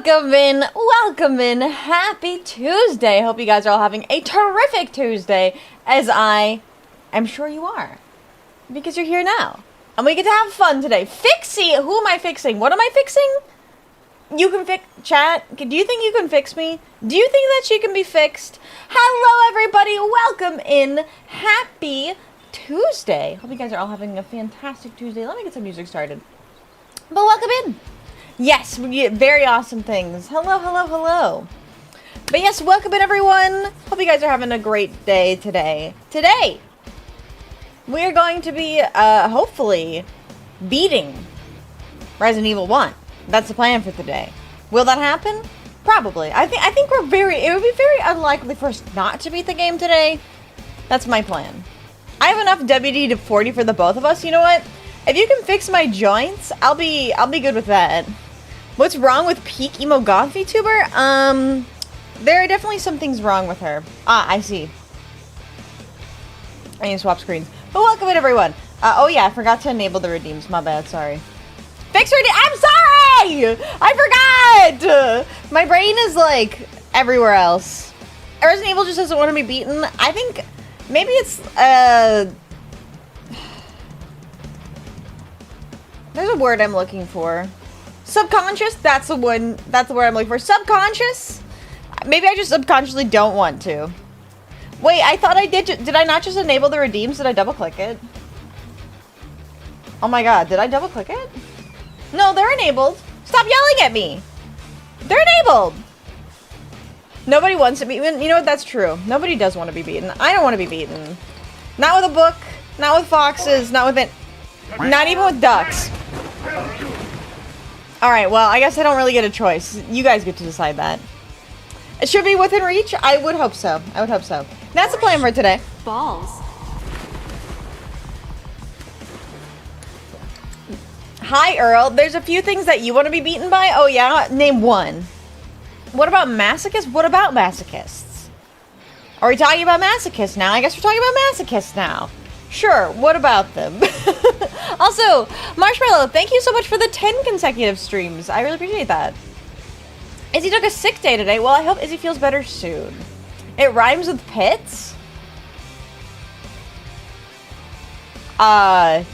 Welcome in. Happy Tuesday. Hope you guys are all having a terrific Tuesday, as I am sure you are, because you're here now. And we get to have fun today. Fixie! Who am I fixing? What am I fixing? You can fix... Chat, do you think you can fix me? Do you think that she can be fixed? Hello, everybody. Welcome in. Happy Tuesday. Hope you guys are all having a fantastic Tuesday. Let me get some music started. But welcome in. Yes, we get very awesome things. Hello, hello, hello. But yes, welcome in, everyone. Hope you guys are having a great day today. Today, we are going to be, hopefully, beating Resident Evil 1. That's the plan for today. Will that happen? Probably. I think it would be very unlikely for us not to beat the game today. That's my plan. I have enough WD to 40 for the both of us. You know what? If you can fix my joints, I'll be good with that. What's wrong with peak emo goth VTuber? There are definitely some things wrong with her. Ah, I see. I need to swap screens. But welcome in, everyone. Oh yeah, I forgot to enable the redeems. My bad, sorry. Fix redeem. I'm sorry! I forgot! My brain is like everywhere else. Resident Evil just doesn't want to be beaten. I think maybe it's there's a word I'm looking for. Subconscious? That's the one. That's the word I'm looking for. Subconscious? Maybe I just subconsciously don't want to. Wait, I thought I did. Did I not just enable the redeems? Did I double click it? Oh my god, did I double click it? No, they're enabled. Stop yelling at me. They're enabled. Nobody wants to be beaten. You know what? That's true. Nobody does want to be beaten. I don't want to be beaten. Not with a book. Not with foxes. Not with it. Not even with ducks. Alright, well, I guess I don't really get a choice. You guys get to decide that. It should be within reach? I would hope so. I would hope so. That's the plan for today. Balls. Hi, Earl. There's a few things that you want to be beaten by. Oh, yeah? Name one. What about masochists? What about masochists? Are we talking about masochists now? I guess we're talking about masochists now. Sure, what about them? Also, Marshmallow, thank you so much for the 10 consecutive streams. I really appreciate that. Izzy took a sick day today. Well, I hope Izzy feels better soon. It rhymes with pits? Oh,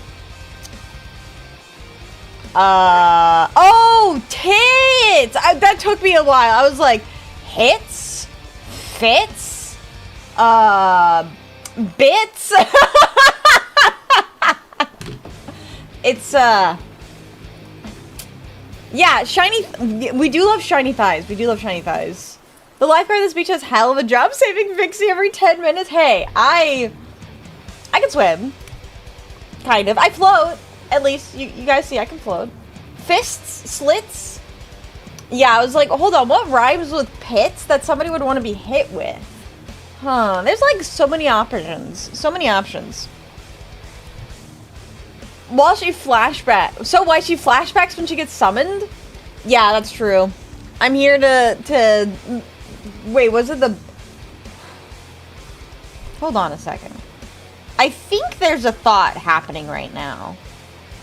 tits! That took me a while. I was like, hits? Fits? Bits? It's, yeah, shiny, we do love shiny thighs. We do love shiny thighs. The lifeguard at this beach does hell of a job saving Vixie every 10 minutes. Hey, I can swim. Kind of. I float. At least, you guys see I can float. Fists? Slits? Yeah, I was like, hold on, what rhymes with pits that somebody would want to be hit with? Huh, there's like so many options. So many options. While she flashback. So why she flashbacks when she gets summoned? Yeah, that's true. I'm here to wait, was it the... Hold on a second. I think there's a thought happening right now.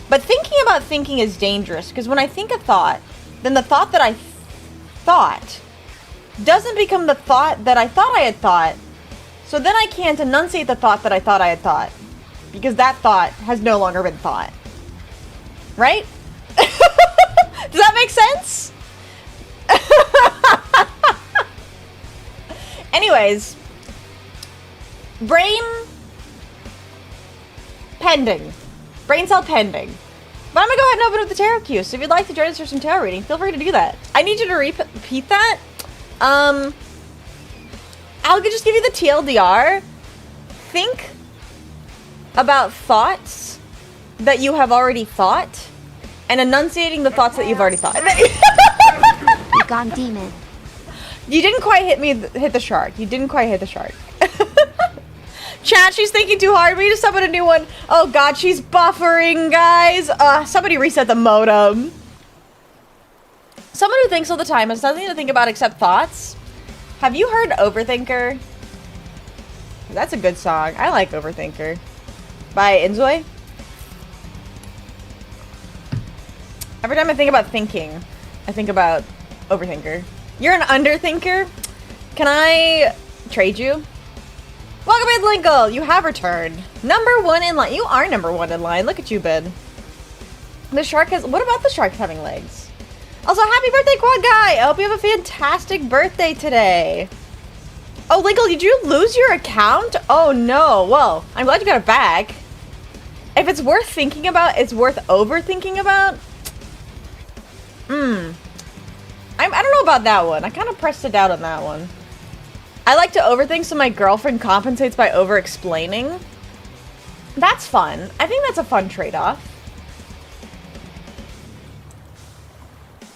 But thinking about thinking is dangerous, because when I think a thought, then the thought that I thought doesn't become the thought that I thought I had thought. So then I can't enunciate the thought that I thought I had thought. Because that thought has no longer been thought. Right? Does that make sense? Anyways. Brain pending. Brain cell pending. But I'm gonna go ahead and open up the tarot queue. So if you'd like to join us for some tarot reading, feel free to do that. I need you to repeat that. I'll just give you the TLDR. Think about thoughts that you have already thought and enunciating the thoughts that you've already thought. You gone demon. You didn't quite hit the shark. You didn't quite hit the shark. Chat, she's thinking too hard. We need to summon a new one. Oh god, she's buffering, guys. Somebody reset the modem. Someone who thinks all the time has nothing to think about except thoughts. Have you heard Overthinker? That's a good song. I like Overthinker. By Inzoi. Every time I think about thinking, I think about overthinker. You're an underthinker? Can I trade you? Welcome in, Linkle! You have returned. Number 1 in line. You are number 1 in line. Look at you, Ben. The shark has... What about the shark having legs? Also, happy birthday, Quad Guy! I hope you have a fantastic birthday today. Oh, Linkle, did you lose your account? Oh, no. Well, I'm glad you got it back. If it's worth thinking about, it's worth overthinking about. I don't know about that one. I kind of pressed it out on that one. I like to overthink so my girlfriend compensates by over-explaining. That's fun. I think that's a fun trade-off.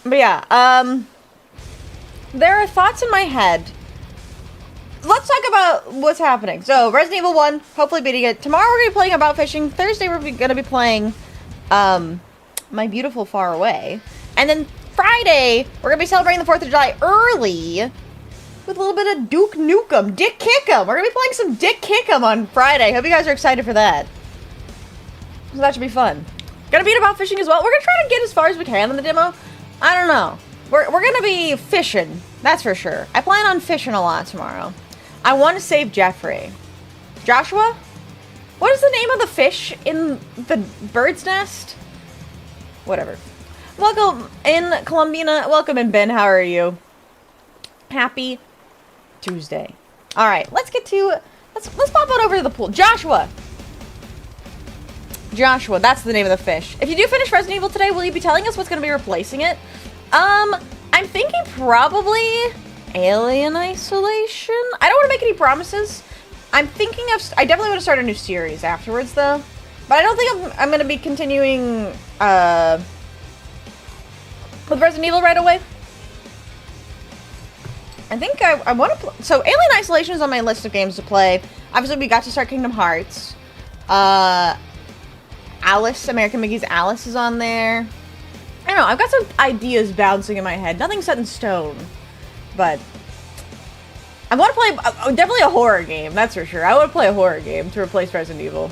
But yeah, there are thoughts in my head. Let's talk about what's happening. So, Resident Evil 1, hopefully beating it. Tomorrow we're going to be playing About Fishing. Thursday we're going to be playing, My Beautiful Far Away. And then Friday, we're going to be celebrating the 4th of July early with a little bit of Duke Nukem, Dick Kickem. We're going to be playing some Dick Kickem on Friday. Hope you guys are excited for that. So that should be fun. Gonna beat About Fishing as well. We're going to try to get as far as we can in the demo. I don't know. We're going to be fishing. That's for sure. I plan on fishing a lot tomorrow. I want to save Jeffrey. Joshua? What is the name of the fish in the bird's nest? Whatever. Welcome in, Columbina. Welcome in, Ben. How are you? Happy Tuesday. All right, let's get to... Let's pop on over to the pool. Joshua! Joshua, that's the name of the fish. If you do finish Resident Evil today, will you be telling us what's going to be replacing it? I'm thinking probably Alien Isolation. I don't want to make any promises. I'm thinking of... I definitely want to start a new series afterwards, though. But I don't think I'm going to be continuing with Resident Evil right away. I think I want to... So, Alien Isolation is on my list of games to play. Obviously, we got to start Kingdom Hearts. Alice, American Mickey's Alice is on there. I don't know, I've got some ideas bouncing in my head. Nothing set in stone. But I want to play definitely a horror game, that's for sure. I want to play a horror game to replace Resident Evil.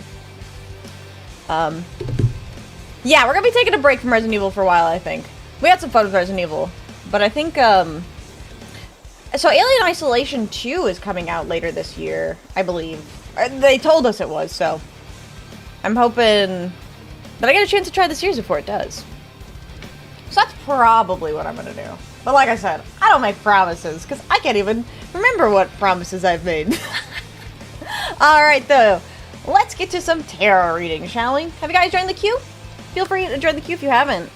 Yeah, we're going to be taking a break from Resident Evil for a while, I think. We had some fun with Resident Evil. But I think, so Alien Isolation 2 is coming out later this year, I believe. They told us it was, so I'm hoping that I get a chance to try the series before it does. So that's probably what I'm going to do. But like I said, I don't make promises, because I can't even remember what promises I've made. Alright, though. Let's get to some tarot reading, shall we? Have you guys joined the queue? Feel free to join the queue if you haven't.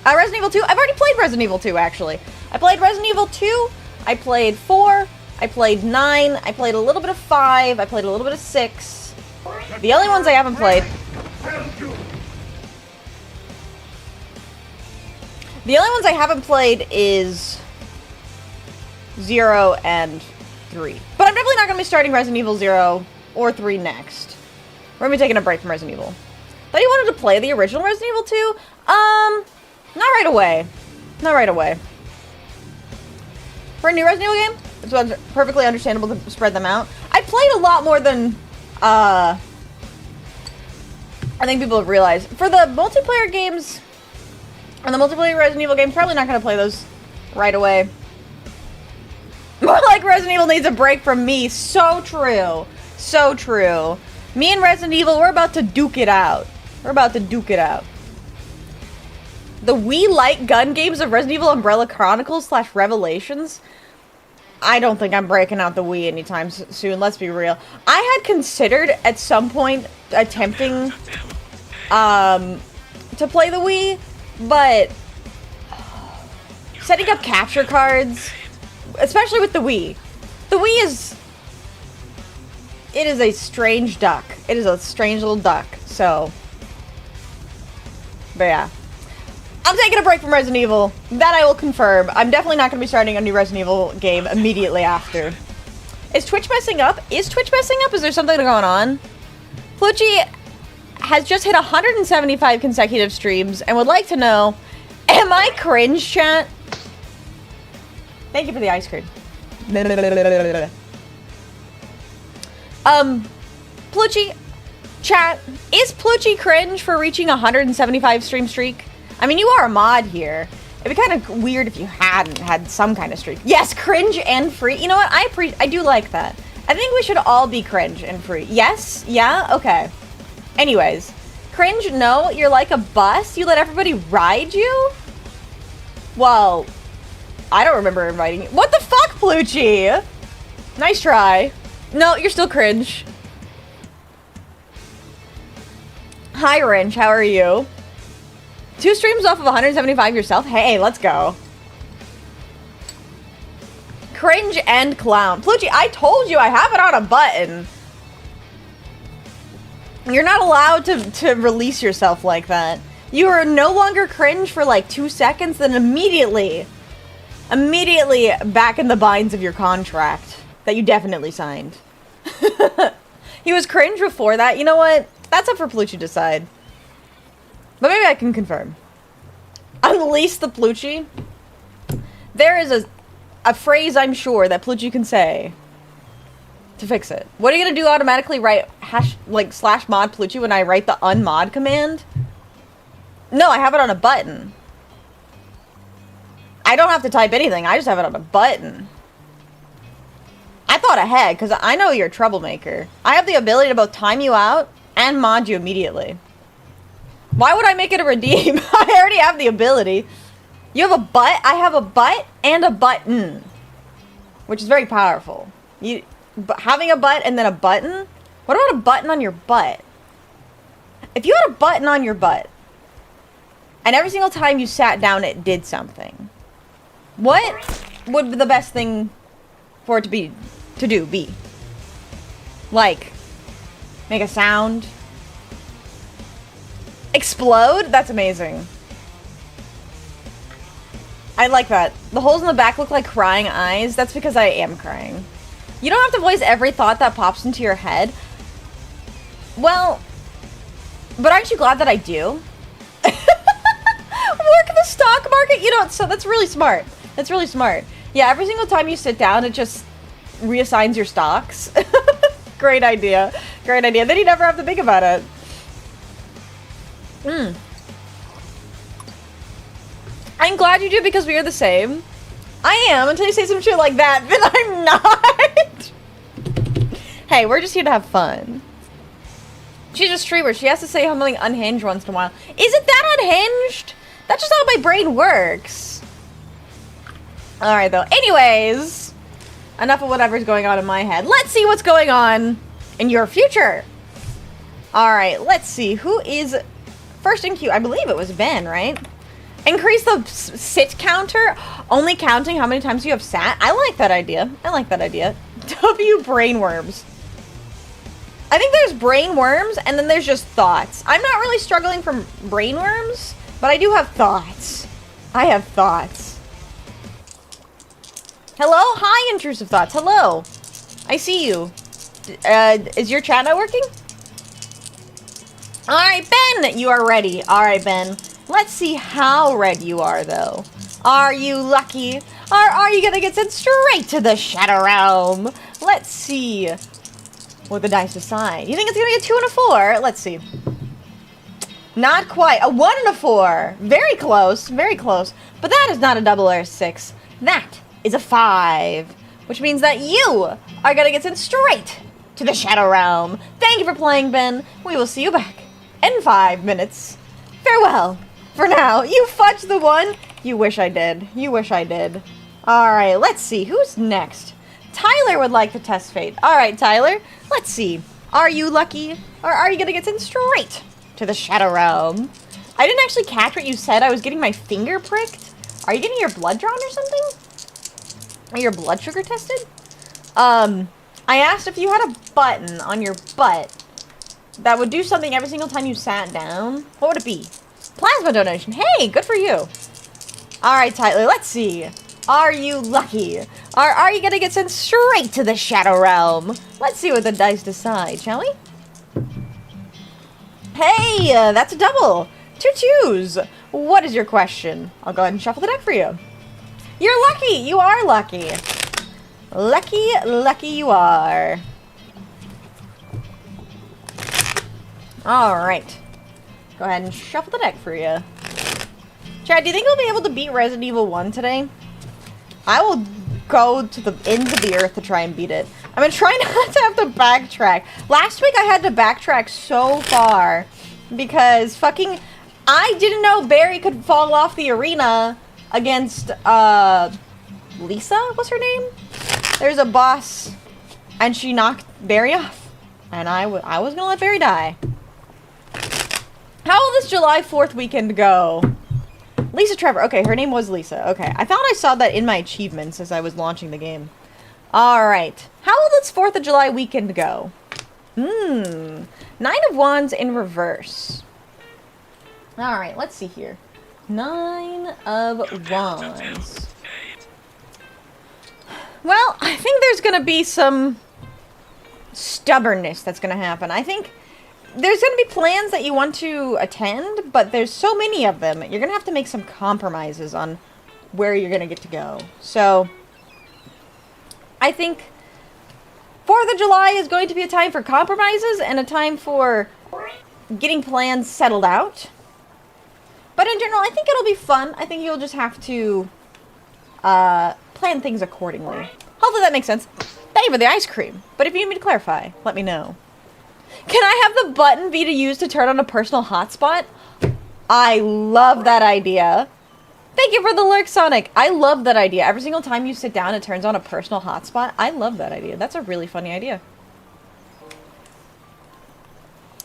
Resident Evil 2. I've already played Resident Evil 2, actually. I played Resident Evil 2. I played 4. I played 9. I played a little bit of 5. I played a little bit of 6. The only ones I haven't played... The only ones I haven't played is 0 and 3. But I'm definitely not going to be starting Resident Evil 0 or 3 next. We're going to be taking a break from Resident Evil. Thought you wanted to play the original Resident Evil 2? Not right away. Not right away. For a new Resident Evil game, it's perfectly understandable to spread them out. I played a lot more than, I think people have realized. For the multiplayer games... And the multiplayer Resident Evil games, probably not going to play those right away. More like Resident Evil needs a break from me. So true. So true. Me and Resident Evil, we're about to duke it out. We're about to duke it out. The Wii light gun games of Resident Evil Umbrella Chronicles / Revelations. I don't think I'm breaking out the Wii anytime soon, let's be real. I had considered at some point attempting to play the Wii. But setting up capture cards, especially with the Wii is... It is a strange duck. It is a strange little duck, so... But yeah. I'm taking a break from Resident Evil. That I will confirm. I'm definitely not going to be starting a new Resident Evil game immediately after. Is Twitch messing up? Is Twitch messing up? Is there something going on? Flucci has just hit 175 consecutive streams and would like to know, am I cringe, chat? Thank you for the ice cream. Plucci, chat, is Plucci cringe for reaching 175 stream streak? I mean, you are a mod here. It'd be kind of weird if you hadn't had some kind of streak. Yes, cringe and free. You know what? I do like that. I think we should all be cringe and free. Yes? Yeah? Okay. Anyways. Cringe, no. You're like a bus. You let everybody ride you? Well, I don't remember inviting you. What the fuck, Plucci? Nice try. No, you're still cringe. Hi, Rinch. How are you? 2 streams off of 175 yourself? Hey, let's go. Cringe and clown. Plucci, I told you I have it on a button. You're not allowed to release yourself like that. You are no longer cringe for like 2 seconds, then immediately back in the binds of your contract that you definitely signed. He was cringe before that. You know what? That's up for Plucci to decide. But maybe I can confirm. Unleash the Plucci. There is a phrase I'm sure that Plucci can say to fix it. What are you gonna do? Automatically write /mod Plucci when I write the unmod command? No, I have it on a button. I don't have to type anything. I just have it on a button. I thought ahead because I know you're a troublemaker. I have the ability to both time you out and mod you immediately. Why would I make it a redeem? I already have the ability. You have a butt? I have a butt and a button. Which is very powerful. Having a butt and then a button? What about a button on your butt? If you had a button on your butt, and every single time you sat down it did something, what would the best thing for it to do be? Like, make a sound? Explode? That's amazing. I like that. The holes in the back look like crying eyes. That's because I am crying. You don't have to voice every thought that pops into your head. Well, but aren't you glad that I do? Work the stock market? You know, so that's really smart. That's really smart. Yeah, every single time you sit down, it just reassigns your stocks. Great idea. Great idea. Then you never have to think about it. I'm glad you do because we are the same. I am until you say some shit like that, then I'm not. Hey, we're just here to have fun. She's a streamer. She has to say something unhinged once in a while. Isn't that unhinged? That's just how my brain works. Alright, though. Anyways, enough of whatever's going on in my head. Let's see what's going on in your future. Alright, let's see. Who is first in queue? I believe it was Ben, right? Increase the sit counter, only counting how many times you have sat. I like that idea. I like that idea. W brainworms. I think there's brainworms, and then there's just thoughts. I'm not really struggling from brainworms, but I do have thoughts. I have thoughts. Hello? Hi, intrusive thoughts. Hello. I see you. Is your chat not working? Alright, Ben, you are ready. Alright, Ben. Let's see how red you are, though. Are you lucky? Or are you gonna get sent straight to the Shadow Realm? Let's see what the dice decide. You think it's gonna be a 2 and a 4? Let's see. Not quite. A 1 and a 4. Very close. Very close. But that is not a double or a 6. That is a 5. Which means that you are gonna get sent straight to the Shadow Realm. Thank you for playing, Ben. We will see you back in 5 minutes. Farewell. For now, you fudged the one. You wish I did. You wish I did. Alright, let's see. Who's next? Tyler would like to test fate. Alright, Tyler. Let's see. Are you lucky? Or are you gonna get sent straight to the Shadow Realm? I didn't actually catch what you said. I was getting my finger pricked. Are you getting your blood drawn or something? Are your blood sugar tested? I asked if you had a button on your butt that would do something every single time you sat down. What would it be? Plasma donation. Hey, good for you. Alright, Tyler, let's see. Are you lucky? Or are you gonna get sent straight to the Shadow Realm? Let's see what the dice decide, shall we? Hey, that's a double. 2 twos. What is your question? I'll go ahead and shuffle the deck for you. You're lucky. You are lucky. Lucky, lucky you are. Alright. Go ahead and shuffle the deck for you. Chad, do you think we'll be able to beat Resident Evil 1 today? I will go to the ends of the earth to try and beat it. I'm gonna try not to have to backtrack. Last week I had to backtrack so far because fucking I didn't know Barry could fall off the arena against Lisa, what's her name? There's a boss and she knocked Barry off and I was gonna let Barry die. How will this July 4th weekend go? Lisa Trevor. Okay, her name was Lisa. Okay, I thought I saw that in my achievements as I was launching the game. Alright. How will this 4th of July weekend go? 9 of Wands in reverse. Alright, let's see here. 9 of Wands. Well, I think there's gonna be some stubbornness that's gonna happen. I think there's going to be plans that you want to attend, but there's so many of them. You're going to have to make some compromises on where you're going to get to go. So, I think 4th of July is going to be a time for compromises and a time for getting plans settled out. But in general, I think it'll be fun. I think you'll just have to plan things accordingly. Hopefully that makes sense. Thank you for the ice cream. But if you need me to clarify, let me know. Can I have the button be to use to turn on a personal hotspot? I love that idea. Thank you for the lurk, Sonic. I love that idea. Every single time you sit down, it turns on a personal hotspot. I love that idea. That's a really funny idea.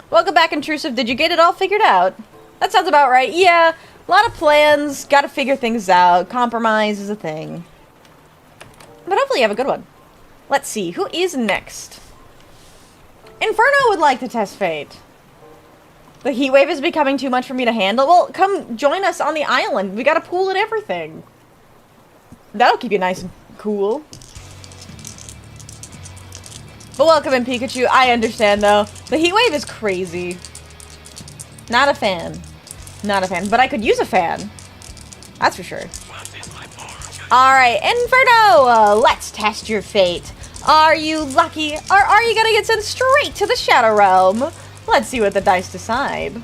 Welcome back, Intrusive. Did you get it all figured out? That sounds about right. Yeah, a lot of plans. Gotta figure things out. Compromise is a thing. But hopefully you have a good one. Let's see. Who is next? Inferno would like to test fate. The heat wave is becoming too much for me to handle. Well, come join us on the island. We got a pool and everything. That'll keep you nice and cool. But welcome in, Pikachu. I understand, though. The heat wave is crazy. Not a fan. Not a fan. But I could use a fan. That's for sure. Alright, Inferno! Let's test your fate. Are you lucky, or are you gonna get sent straight to the Shadow Realm? Let's see what the dice decide.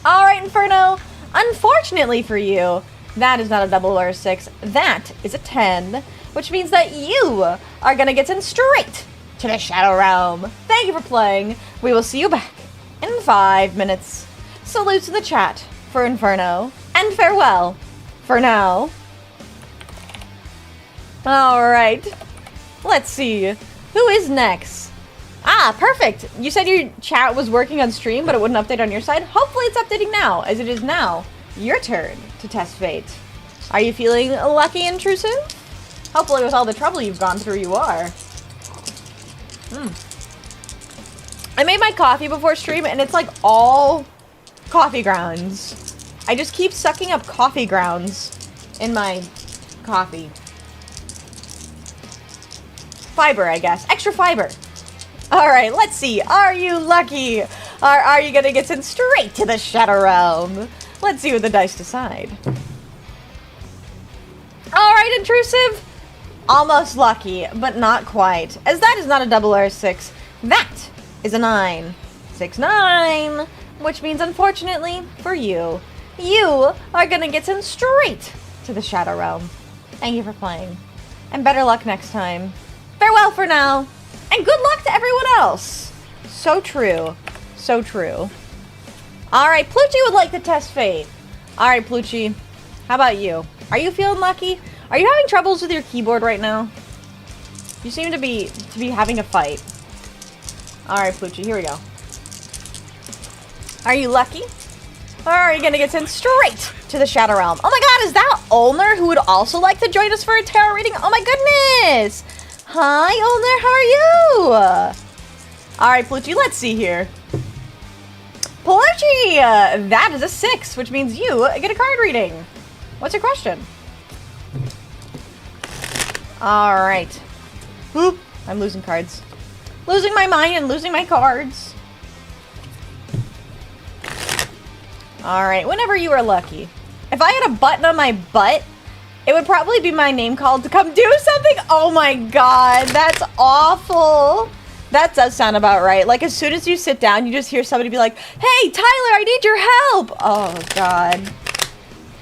Alright, Inferno. Unfortunately for you, that is not a double or a 6. That is a 10, which means that you are gonna get sent straight to the Shadow Realm. Thank you for playing. We will see you back in 5 minutes. Salutes in the chat for Inferno, and farewell for now. Alright. Let's see. Who is next? Ah, perfect. You said your chat was working on stream, but it wouldn't update on your side. Hopefully it's updating now, as it is now your turn to test fate. Are you feeling lucky, Intrusive? Hopefully with all the trouble you've gone through, you are. I made my coffee before stream, and it's like all coffee grounds. I just keep sucking up coffee grounds in my coffee. Fiber, I guess. Extra fiber. Alright, let's see. Are you lucky? Or are you gonna get sent straight to the Shadow Realm? Let's see what the dice decide. Alright, Intrusive. Almost lucky, but not quite. As that is not a double or a 6. That is a 9. 6, 9. Which means, unfortunately, for you, you are gonna get sent straight to the Shadow Realm. Thank you for playing. And better luck next time. Farewell for now, and good luck to everyone else. So true. So true. Alright, Plucci would like to test fate. Alright, Plucci, how about you? Are you feeling lucky? Are you having troubles with your keyboard right now? You seem to be having a fight. Alright, Plucci, here we go. Are you lucky? Or are you gonna get sent straight to the Shadow Realm? Oh my god, is that Ulner who would also like to join us for a tarot reading? Oh my goodness! Hi, Ulner, how are you? Alright, Plucci, let's see here. Plucci, that is a 6, which means you get a card reading. What's your question? Alright. Oop, I'm losing cards. Losing my mind and losing my cards. Alright, whenever you are lucky. If I had a button on my butt, it would probably be my name called to come do something. Oh my god, that's awful. That does sound about right. Like, as soon as you sit down, you just hear somebody be like, hey, Tyler, I need your help. Oh, god.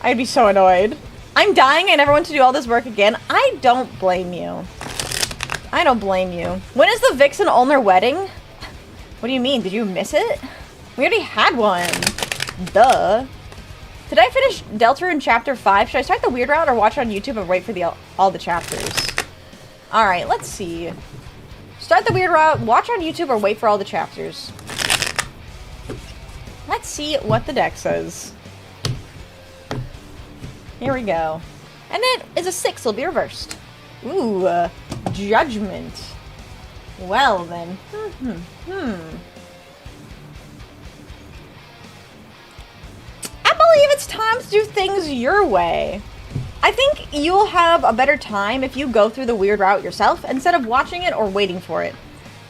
I'd be so annoyed. I'm dying. I never want to do all this work again. I don't blame you. I don't blame you. When is the Vixen Ulner wedding? What do you mean? Did you miss it? We already had one. Duh. Did I finish Deltarune Chapter 5? Should I start the weird route or watch it on YouTube and wait for all the chapters? Alright, let's see. Start the weird route, watch on YouTube, or wait for all the chapters. Let's see what the deck says. Here we go. And it is a 6, it'll be reversed. Ooh, Judgment. Well then. I believe it's time to do things your way. I think you'll have a better time if you go through the weird route yourself instead of watching it or waiting for it.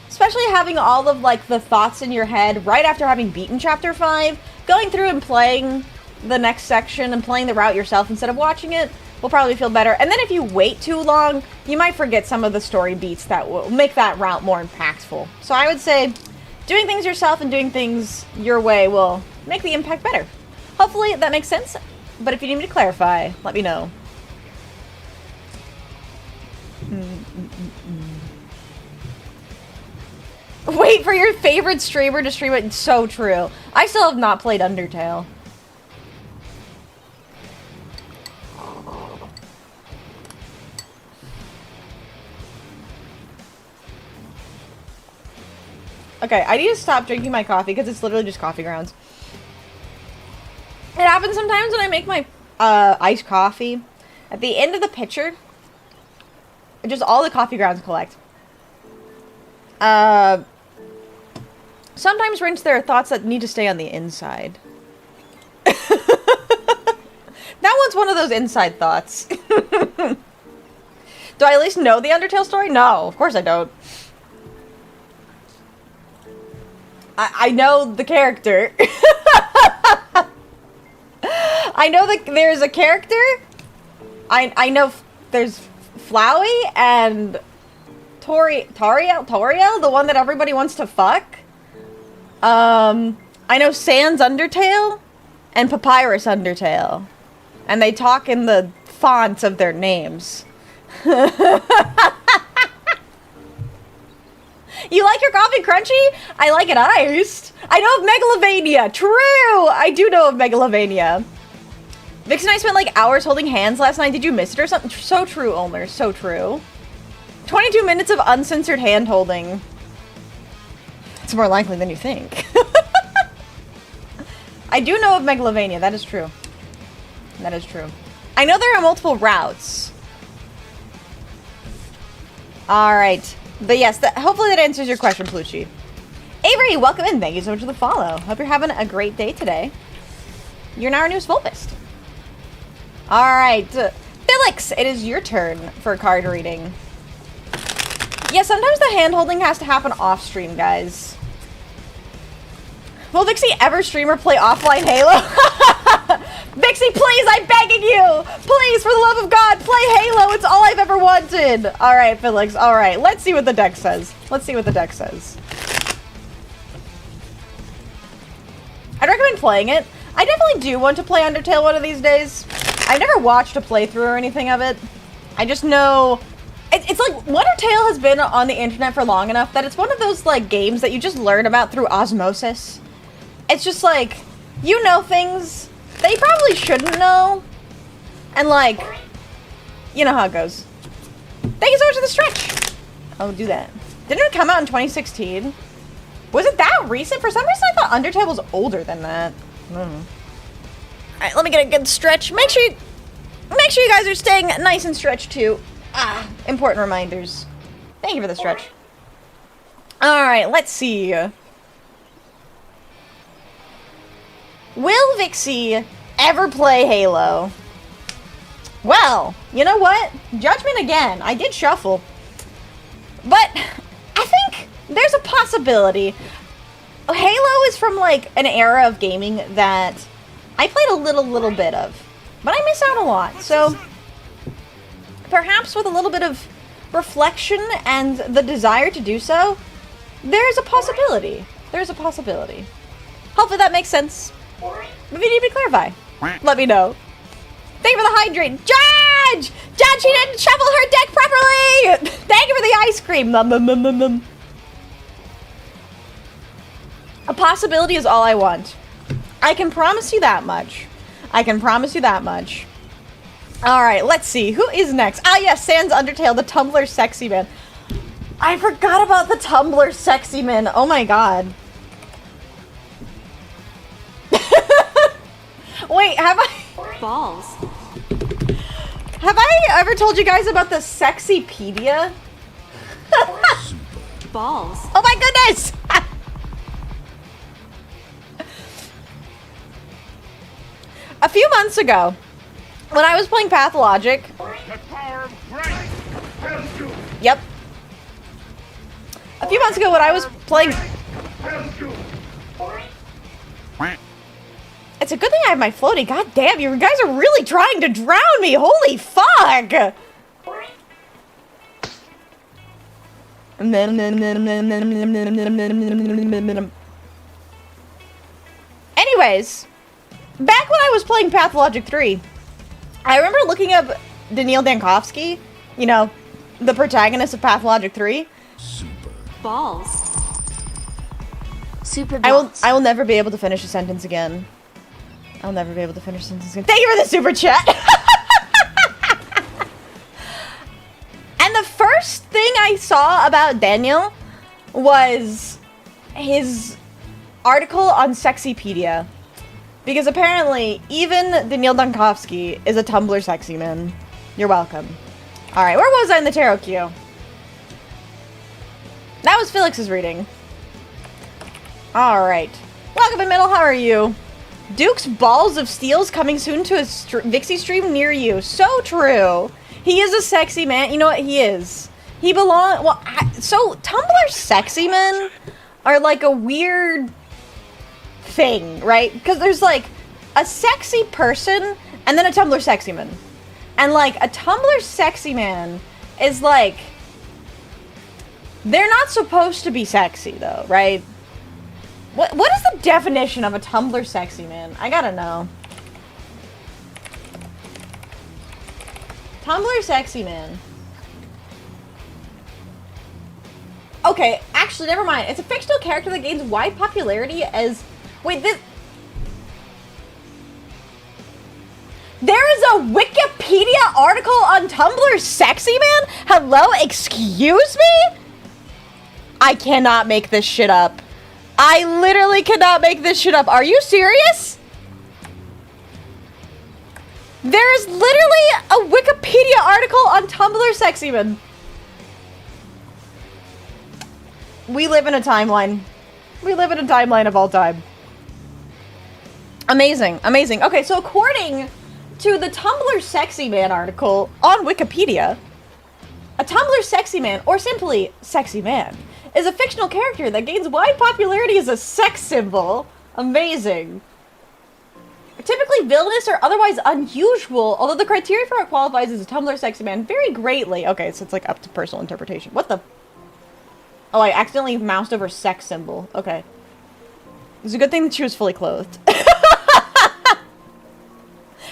Especially having all of like the thoughts in your head right after having beaten Chapter 5, going through and playing the next section and playing the route yourself instead of watching it will probably feel better. And then if you wait too long, you might forget some of the story beats that will make that route more impactful. So I would say doing things yourself and doing things your way will make the impact better. Hopefully that makes sense, but if you need me to clarify, let me know. Wait for your favorite streamer to stream it. It's so true. I still have not played Undertale. Okay, I need to stop drinking my coffee because it's literally just coffee grounds. It happens sometimes when I make my iced coffee. At the end of the pitcher, just all the coffee grounds collect. Sometimes, Rinse, there are thoughts that need to stay on the inside. That one's one of those inside thoughts. Do I at least know the Undertale story? No, of course I don't. I know the character. I know that there's a character. I know there's Flowey and Toriel, the one that everybody wants to fuck. I know Sans Undertale and Papyrus Undertale. And they talk in the fonts of their names. You like your coffee crunchy? I like it iced. I know of Megalovania. True! I do know of Megalovania. Vix and I spent like hours holding hands last night. Did you miss it or something? So true, Ulmer. So true. 22 minutes of uncensored hand holding. It's more likely than you think. I do know of Megalovania. That is true. That is true. I know there are multiple routes. Alright. But yes, hopefully that answers your question, Plucci. Avery, welcome in. Thank you so much for the follow. Hope you're having a great day today. You're now our newest Volpist. Alright. Felix, it is your turn for card reading. Yeah, sometimes the hand-holding has to happen off-stream, guys. Will Vixie ever stream or play offline Halo? Vixie, please, I'm begging you! Please, for the love of God, play Halo! It's all I've ever wanted! Alright, Felix, alright. Let's see what the deck says. Let's see what the deck says. I'd recommend playing it. I definitely do want to play Undertale one of these days. I've never watched a playthrough or anything of it. I just know... It's like, Undertale has been on the internet for long enough that it's one of those, like, games that you just learn about through osmosis. It's just like, you know things that you probably shouldn't know. And, like, you know how it goes. Thank you so much for the stretch. I'll do that. Didn't it come out in 2016? Was it that recent? For some reason, I thought Undertale was older than that. Alright, let me get a good stretch. Make sure you guys are staying nice and stretched, too. Important reminders. Thank you for the stretch. Alright, let's see. Will Vixie ever play Halo? Well, you know what? Judgment again. I did shuffle. But I think there's a possibility. Halo is from, like, an era of gaming that I played a little bit of. But I miss out a lot, so... perhaps with a little bit of reflection and the desire to do so, there's a possibility. There's a possibility. Hopefully that makes sense. If you need me to clarify, let me know. Thank you for the hydrate. Judge! Judge, she didn't shuffle her deck properly! Thank you for the ice cream. A possibility is all I want. I can promise you that much. I can promise you that much. Alright, let's see. Who is next? Ah, yes, Sans Undertale, the Tumblr Sexy Man. I forgot about the Tumblr Sexy Man. Oh my god. Wait, have I... Balls. Have I ever told you guys about the Sexypedia? Balls. Oh my goodness! A few months ago, when I was playing Pathologic... Yep. A few months ago when I was playing... It's a good thing I have my floaty. God damn, you guys are really trying to drown me. Holy fuck! Anyways, back when I was playing Pathologic 3, I remember looking up Daniil Dankovsky, you know, the protagonist of Pathologic 3. Balls. Super balls. I will never be able to finish a sentence again. I'll never be able to finish a sentence again. Thank you for the super chat! And the first thing I saw about Daniel was his article on Sexypedia. Because apparently, even Daniil Dankovsky is a Tumblr sexy man. You're welcome. Alright, where was I in the tarot queue? That was Felix's reading. Alright. Welcome in middle, how are you? Duke's Balls of Steel's coming soon to a Vixie stream near you. So true. He is a sexy man. You know what? He is. He belongs... Well, so Tumblr sexy men are like a weird thing, right? Because there's like a sexy person and then a Tumblr sexy man. And like a Tumblr sexy man is like... They're not supposed to be sexy though, right? What is the definition of a Tumblr sexy man? I gotta know. Tumblr sexy man. Okay, actually, never mind. It's a fictional character that gains wide popularity as... Wait, this... There is a Wikipedia article on Tumblr sexy man? Hello? Excuse me? I cannot make this shit up. I literally cannot make this shit up. Are you serious? There is literally a Wikipedia article on Tumblr sexy man. We live in a timeline. We live in a timeline of all time. Amazing, amazing. Okay, so according to the Tumblr sexy man article on Wikipedia, a Tumblr sexy man, or simply sexy man, is a fictional character that gains wide popularity as a sex symbol. Amazing. Typically villainous or otherwise unusual, although the criteria for what qualifies as a Tumblr sexy man vary greatly. Okay, so it's like up to personal interpretation. What the... Oh, I accidentally moused over sex symbol. Okay. It's a good thing that she was fully clothed.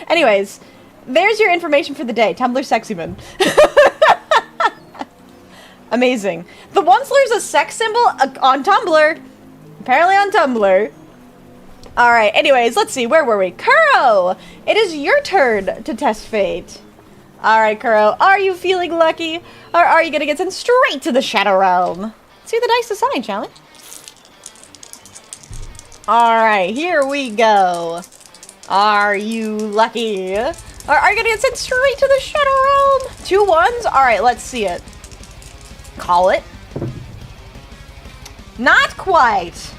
Anyways, there's your information for the day. Tumblr sexy man. Amazing. The Onceler's a sex symbol on Tumblr. Apparently on Tumblr. Alright, anyways, let's see. Where were we? Kuro! It is your turn to test fate. Alright, Kuro. Are you feeling lucky? Or are you gonna get sent straight to the Shadow Realm? Let's see the dice decide, shall we? Alright, here we go. Are you lucky? Or are you gonna get sent straight to the Shadow Realm? 2 1s? Alright, let's see it. Call it. Not quite.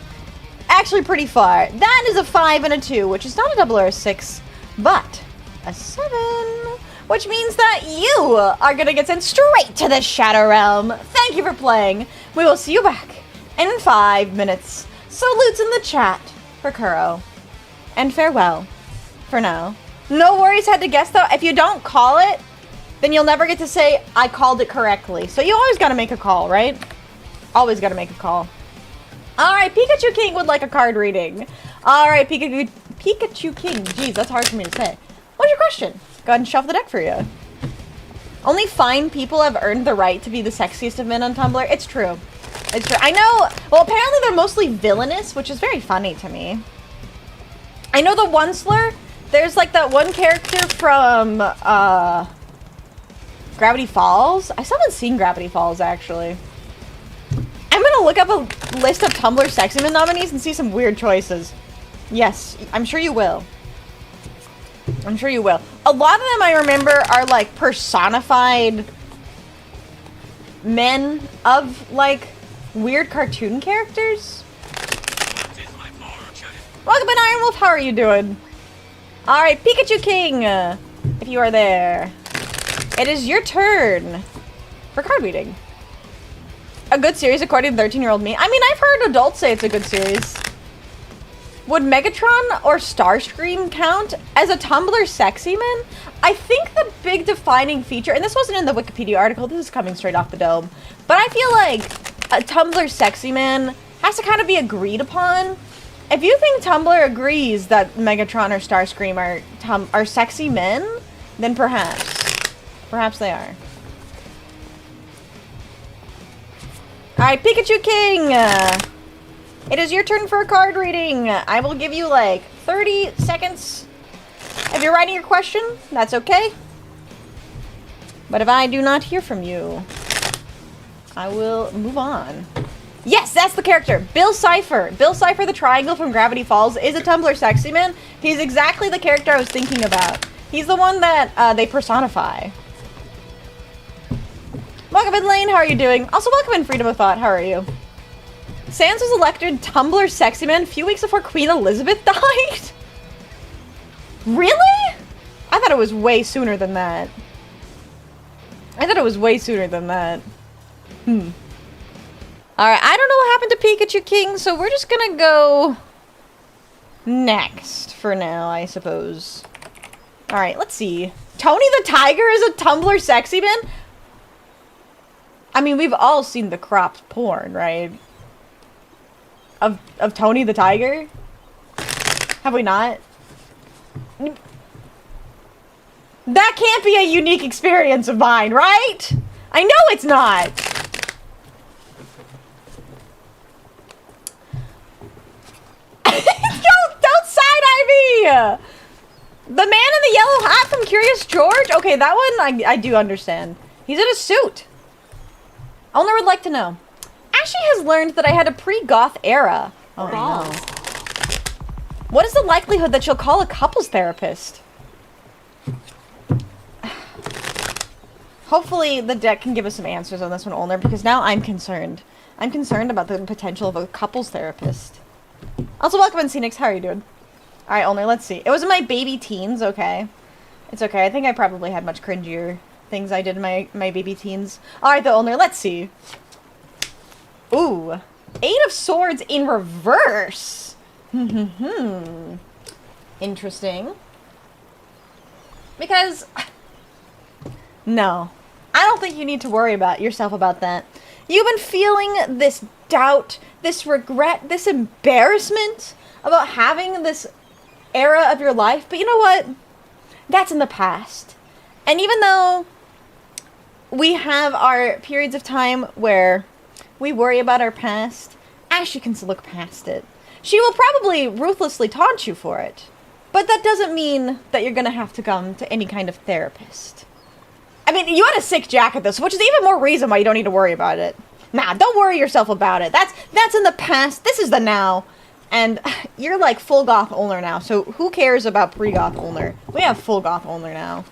Actually pretty far. That is a 5 and a 2, which is not a double or a 6, but a 7. Which means that you are gonna get sent straight to the Shadow Realm. Thank you for playing. We will see you back in 5 minutes. Salutes in the chat for Kuro. And farewell for now. No worries, had to guess though. If you don't call it, then you'll never get to say, I called it correctly. So you always gotta make a call, right? Always gotta make a call. Alright, Pikachu King would like a card reading. Alright, Pikachu King. Jeez, that's hard for me to say. What's your question. Go ahead and shuffle the deck for you. Only fine people have earned the right to be the sexiest of men on Tumblr. It's true. It's true. I know. Well, apparently they're mostly villainous, which is very funny to me. I know the Onceler. There's like that one character from Gravity Falls. I still haven't seen Gravity Falls, actually. I'm gonna look up a list of Tumblr sexy men nominees and see some weird choices. Yes, I'm sure you will. I'm sure you will. A lot of them I remember are like personified men of like weird cartoon characters. Welcome in, Iron Wolf. How are you doing? Alright, Pikachu King, if you are there. It is your turn for card reading. A good series according to 13-year-old me. I mean, I've heard adults say it's a good series. Would Megatron or Starscream count as a Tumblr sexy man? I think the big defining feature, and this wasn't in the Wikipedia article, this is coming straight off the dome, but I feel like a Tumblr sexy man has to kind of be agreed upon. If you think Tumblr agrees that Megatron or Starscream are sexy men, then perhaps they are. Alright, Pikachu King! It is your turn for a card reading. I will give you like 30 seconds. If you're writing your question, that's okay. But if I do not hear from you, I will move on. Yes, that's the character. Bill Cipher. Bill Cipher, the triangle from Gravity Falls, is a Tumblr sexy man. He's exactly the character I was thinking about. He's the one that they personify. Welcome in, Lane. How are you doing? Also, welcome in, Freedom of Thought. How are you? Sans was elected Tumblr sexy man a few weeks before Queen Elizabeth died? Really? I thought it was way sooner than that. Alright, I don't know what happened to Pikachu King, so we're just gonna go next for now, I suppose. Alright, let's see. Tony the Tiger is a Tumblr sexy man? I mean, we've all seen the cropped porn, right? Of Tony the Tiger? Have we not? That can't be a unique experience of mine, right? I know it's not! Don't side-eye me! The man in the yellow hat from Curious George? Okay, that one I do understand. He's in a suit. Owner would like to know. Ashley has learned that I had a pre-goth era. Oh no. What is the likelihood that she'll call a couples therapist? Hopefully the deck can give us some answers on this one, Olner, because now I'm concerned. I'm concerned about the potential of a couples therapist. Also, welcome in, Phoenix. How are you doing? Alright, Olner, let's see. It was in my baby teens, okay. It's okay. I think I probably had much cringier things I did in my baby teens. Alright, though, Olner, let's see. Ooh. 8 of Swords in reverse. Interesting. Because... No. I don't think you need to worry about yourself about that. You've been feeling this doubt, this regret, this embarrassment about having this era of your life. But you know what? That's in the past. And even though we have our periods of time where we worry about our past, Ashley can look past it. She will probably ruthlessly taunt you for it. But that doesn't mean that you're going to have to come to any kind of therapist. I mean, you had a sick jacket, though, which is even more reason why you don't need to worry about it. Nah, don't worry yourself about it. That's in the past. This is the now. And you're like full goth Olner now, so who cares about pre-goth Olner? We have full goth Olner now.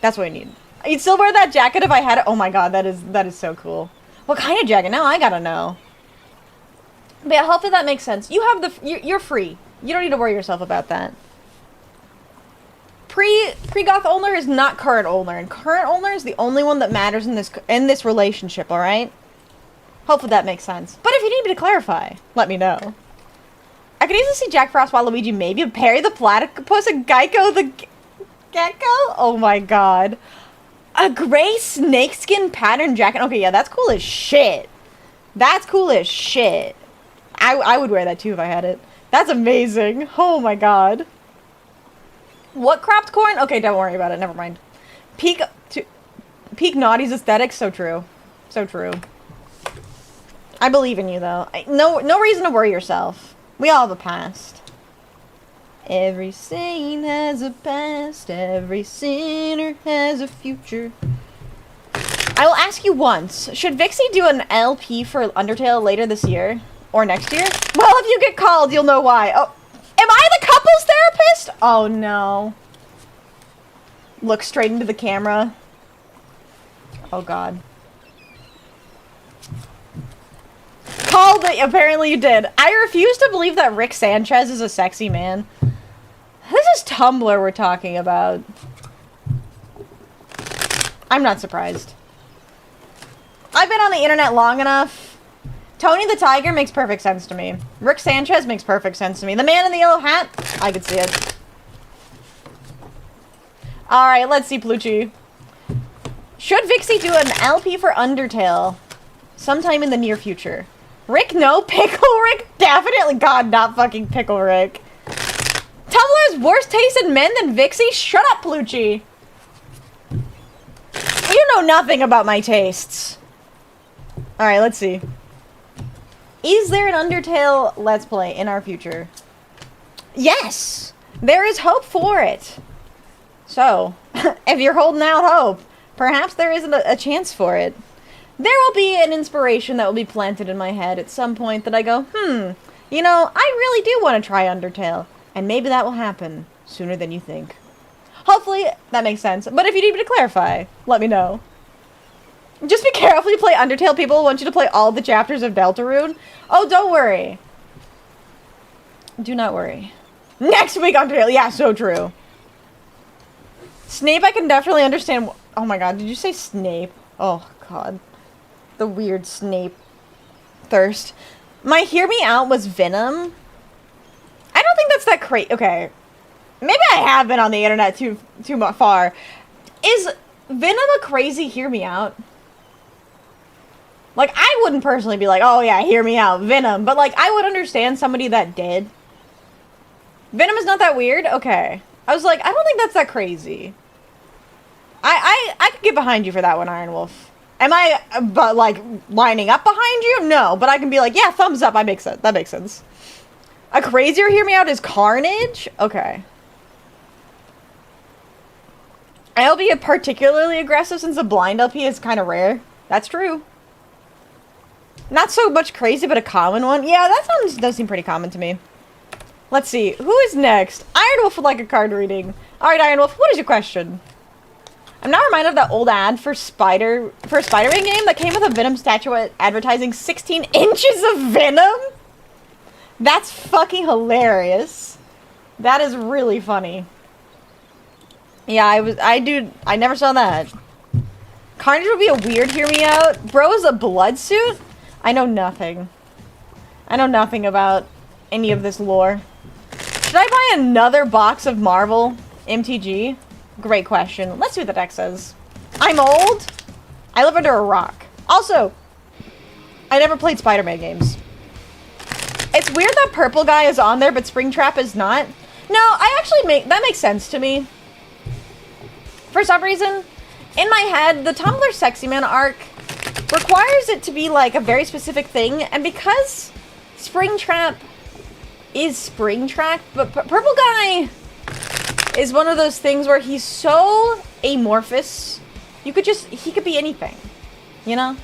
That's what we need. You'd still wear that jacket if I had it? Oh my god, that is so cool. What kind of jacket? Now I gotta know. But yeah, hopefully that makes sense. You have you're free. You don't need to worry yourself about that. Pre-goth Olner is not current Olner, and current Olner is the only one that matters in this relationship, alright? Hopefully that makes sense. But if you need me to clarify, let me know. I could easily see Jack Frost, Waluigi, maybe Perry the Platypus, and Geico the Gecko? Oh my god. A gray snakeskin pattern jacket? Okay, yeah, that's cool as shit. That's cool as shit. I would wear that too if I had it. That's amazing. Oh my god. What cropped corn? Okay, don't worry about it. Never mind. Peak Naughty's aesthetic. So true. So true. I believe in you, though. No reason to worry yourself. We all have a past. Every saint has a past. Every sinner has a future. I will ask you once. Should Vixie do an LP for Undertale later this year? Or next year? Well, if you get called, you'll know why. Oh, am I the couples therapist? Oh, no. Look straight into the camera. Oh, God. Called it. Apparently you did. I refuse to believe that Rick Sanchez is a sexy man. This is Tumblr we're talking about. I'm not surprised. I've been on the internet long enough. Tony the Tiger makes perfect sense to me. Rick Sanchez makes perfect sense to me. The man in the yellow hat, I could see it. Alright, let's see, Plucci. Should Vixie do an LP for Undertale sometime in the near future? Rick, no. Pickle Rick, definitely. God, not fucking Pickle Rick. Tumblr has worse taste in men than Vixie? Shut up, Plucci. You know nothing about my tastes. Alright, let's see. Is there an Undertale Let's Play in our future? Yes! There is hope for it. So, if you're holding out hope, perhaps there isn't a chance for it. There will be an inspiration that will be planted in my head at some point that I go, you know, I really do want to try Undertale. And maybe that will happen sooner than you think. Hopefully, that makes sense. But if you need me to clarify, let me know. Just be careful you play Undertale. People want you to play all the chapters of Deltarune. Oh, don't worry. Do not worry. Next week, Undertale. Yeah, so true. Snape, I can definitely understand. Oh my god, did you say Snape? Oh god. The weird Snape thirst. My Hear Me Out was Venom. I don't think that's that crazy. Okay. Maybe I have been on the internet too far. Is Venom a crazy Hear Me Out? Like, I wouldn't personally be like, oh yeah, hear me out, Venom. But, like, I would understand somebody that did. Venom is not that weird? Okay. I was like, I don't think that's that crazy. I could get behind you for that one, Iron Wolf. Am I, but, like, lining up behind you? No. But I can be like, yeah, thumbs up. That makes sense. A crazier hear me out is Carnage? Okay. I'll be particularly aggressive since a blind LP is kind of rare. That's true. Not so much crazy, but a common one. Yeah, that does seem pretty common to me. Let's see. Who is next? Iron Wolf would like a card reading. Alright, Iron Wolf, what is your question? I'm now reminded of that old ad for a Spider-Man game that came with a Venom statue advertising 16 inches of Venom? That's fucking hilarious. That is really funny. Yeah, I never saw that. Carnage would be a weird hear me out. Bro is a blood suit? I know nothing. I know nothing about any of this lore. Should I buy another box of Marvel MTG? Great question. Let's see what the deck says. I'm old. I live under a rock. Also, I never played Spider-Man games. It's weird that Purple Guy is on there, but Springtrap is not. No, that makes sense to me. For some reason, in my head, the Tumblr Sexy Man arc requires it to be like a very specific thing, and because Springtrap is Springtrap, but Purple Guy is one of those things where he's so amorphous, he could be anything, you know?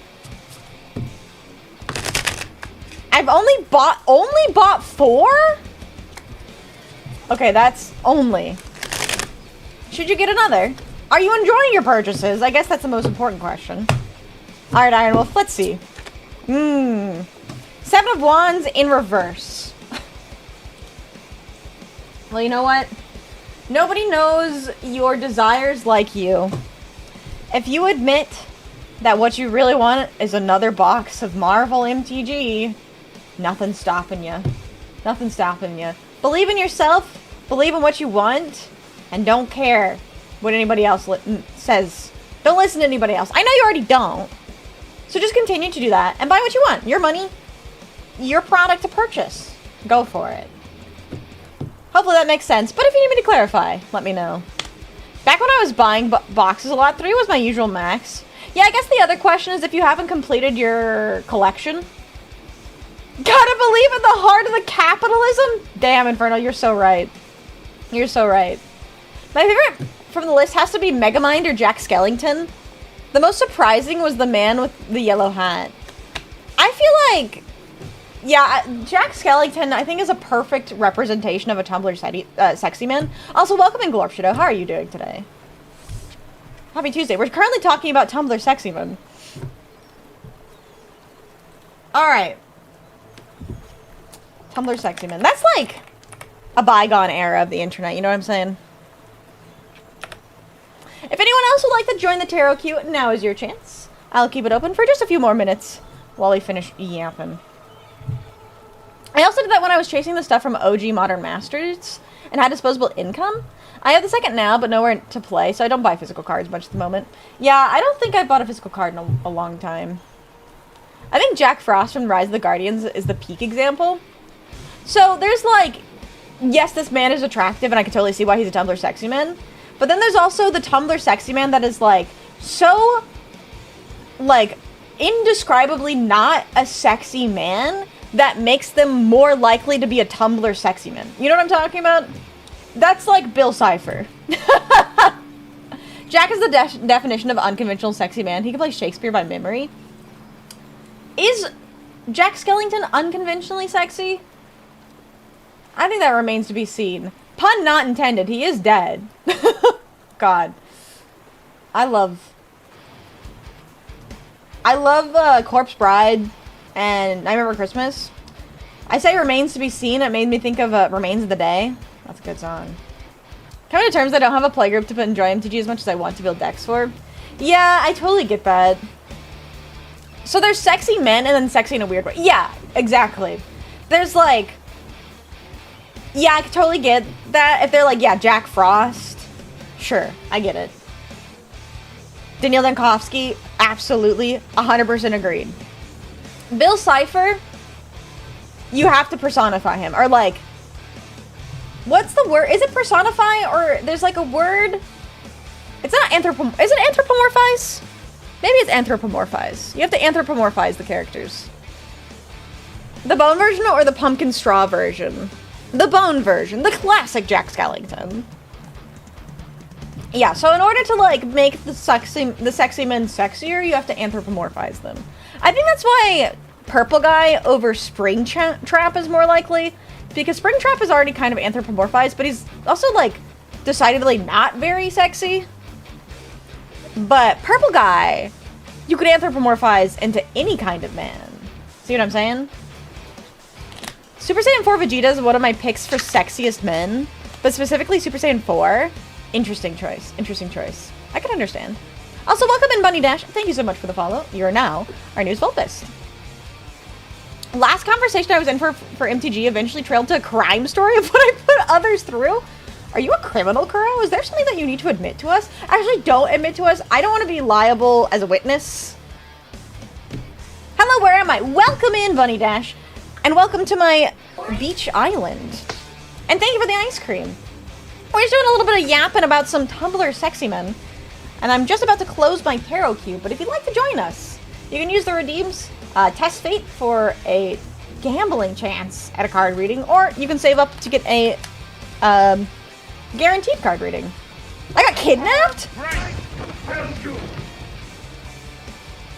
I've only bought 4? Okay, that's only. Should you get another? Are you enjoying your purchases? I guess that's the most important question. Alright, Iron Wolf, let's see. 7 of Wands in reverse. Well, you know what? Nobody knows your desires like you. If you admit that what you really want is another box of Marvel MTG, nothing's stopping you. Nothing's stopping you. Believe in yourself, believe in what you want, and don't care what anybody else says. Don't listen to anybody else. I know you already don't. So just continue to do that and buy what you want. Your money, your product to purchase. Go for it. Hopefully that makes sense. But if you need me to clarify, let me know. Back when I was buying boxes a lot, 3 was my usual max. Yeah, I guess the other question is if you haven't completed your collection. Gotta believe in the heart of the capitalism? Damn, Inferno, you're so right. You're so right. My favorite from the list has to be Megamind or Jack Skellington. The most surprising was the man with the yellow hat. I feel like, yeah, Jack Skellington, I think, is a perfect representation of a Tumblr sexy man. Also, welcome in, Glorp Shadow. How are you doing today? Happy Tuesday. We're currently talking about Tumblr sexy men. Alright. Tumblr sexy men. That's like a bygone era of the internet, you know what I'm saying? If anyone else would like to join the tarot queue, now is your chance. I'll keep it open for just a few more minutes while we finish yapping. I also did that when I was chasing the stuff from OG Modern Masters and had disposable income. I have the second now, but nowhere to play, so I don't buy physical cards much at the moment. Yeah, I don't think I've bought a physical card in a long time. I think Jack Frost from Rise of the Guardians is the peak example. So there's like, yes, this man is attractive, and I can totally see why he's a Tumblr sexy man. But then there's also the Tumblr sexy man that is like, so, like, indescribably not a sexy man that makes them more likely to be a Tumblr sexy man. You know what I'm talking about? That's like Bill Cipher. Jack is the definition of unconventional sexy man. He can play Shakespeare by memory. Is Jack Skellington unconventionally sexy? I think that remains to be seen. Pun not intended. He is dead. God. I love Corpse Bride and Nightmare Before Christmas. I say remains to be seen. It made me think of Remains of the Day. That's a good song. Coming to terms I don't have a playgroup to enjoy MTG as much as I want to build decks for. Yeah, I totally get that. So there's sexy men and then sexy in a weird way. Yeah, exactly. There's like... Yeah, I could totally get that. If they're like, yeah, Jack Frost. Sure, I get it. Daniil Dankovsky, absolutely, 100% agreed. Bill Cipher, you have to personify him. Or like, what's the word? Is it personify or there's like a word? It's not is it anthropomorphize? Maybe it's anthropomorphize. You have to anthropomorphize the characters. The bone version or the pumpkin straw version? The bone version, the classic Jack Skellington. Yeah, so in order to like make the sexy men sexier, you have to anthropomorphize them. I think that's why Purple Guy over Springtrap is more likely, because Springtrap is already kind of anthropomorphized, but he's also like decidedly not very sexy. But Purple Guy, you could anthropomorphize into any kind of man. See what I'm saying? Super Saiyan 4 Vegeta is one of my picks for sexiest men, but specifically Super Saiyan 4. Interesting choice. Interesting choice. I can understand. Also, welcome in Bunny Dash. Thank you so much for the follow. You're now our news Volpist. Last conversation I was in for MTG eventually trailed to a crime story of what I put others through. Are you a criminal, Kuro? Is there something that you need to admit to us? Actually, don't admit to us. I don't want to be liable as a witness. Hello, where am I? Welcome in, Bunny Dash. And welcome to my beach island. And thank you for the ice cream. We're just doing a little bit of yapping about some Tumblr sexy men. And I'm just about to close my tarot cube, but if you'd like to join us, you can use the redeems. Test fate for a gambling chance at a card reading, or you can save up to get a guaranteed card reading. I got kidnapped?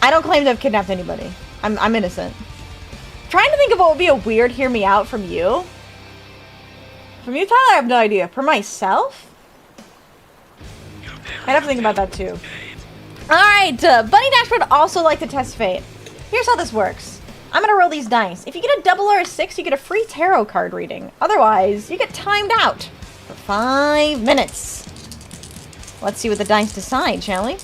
I don't claim to have kidnapped anybody. I'm innocent. Trying to think of what would be a weird hear me out from you. From you, Tyler, I have no idea. For myself? I'd have to think about that too. Alright, Bunny Dash would also like to test fate. Here's how this works. I'm gonna roll these dice. If you get a double or a 6, you get a free tarot card reading. Otherwise, you get timed out for 5 minutes. Let's see what the dice decide, shall we?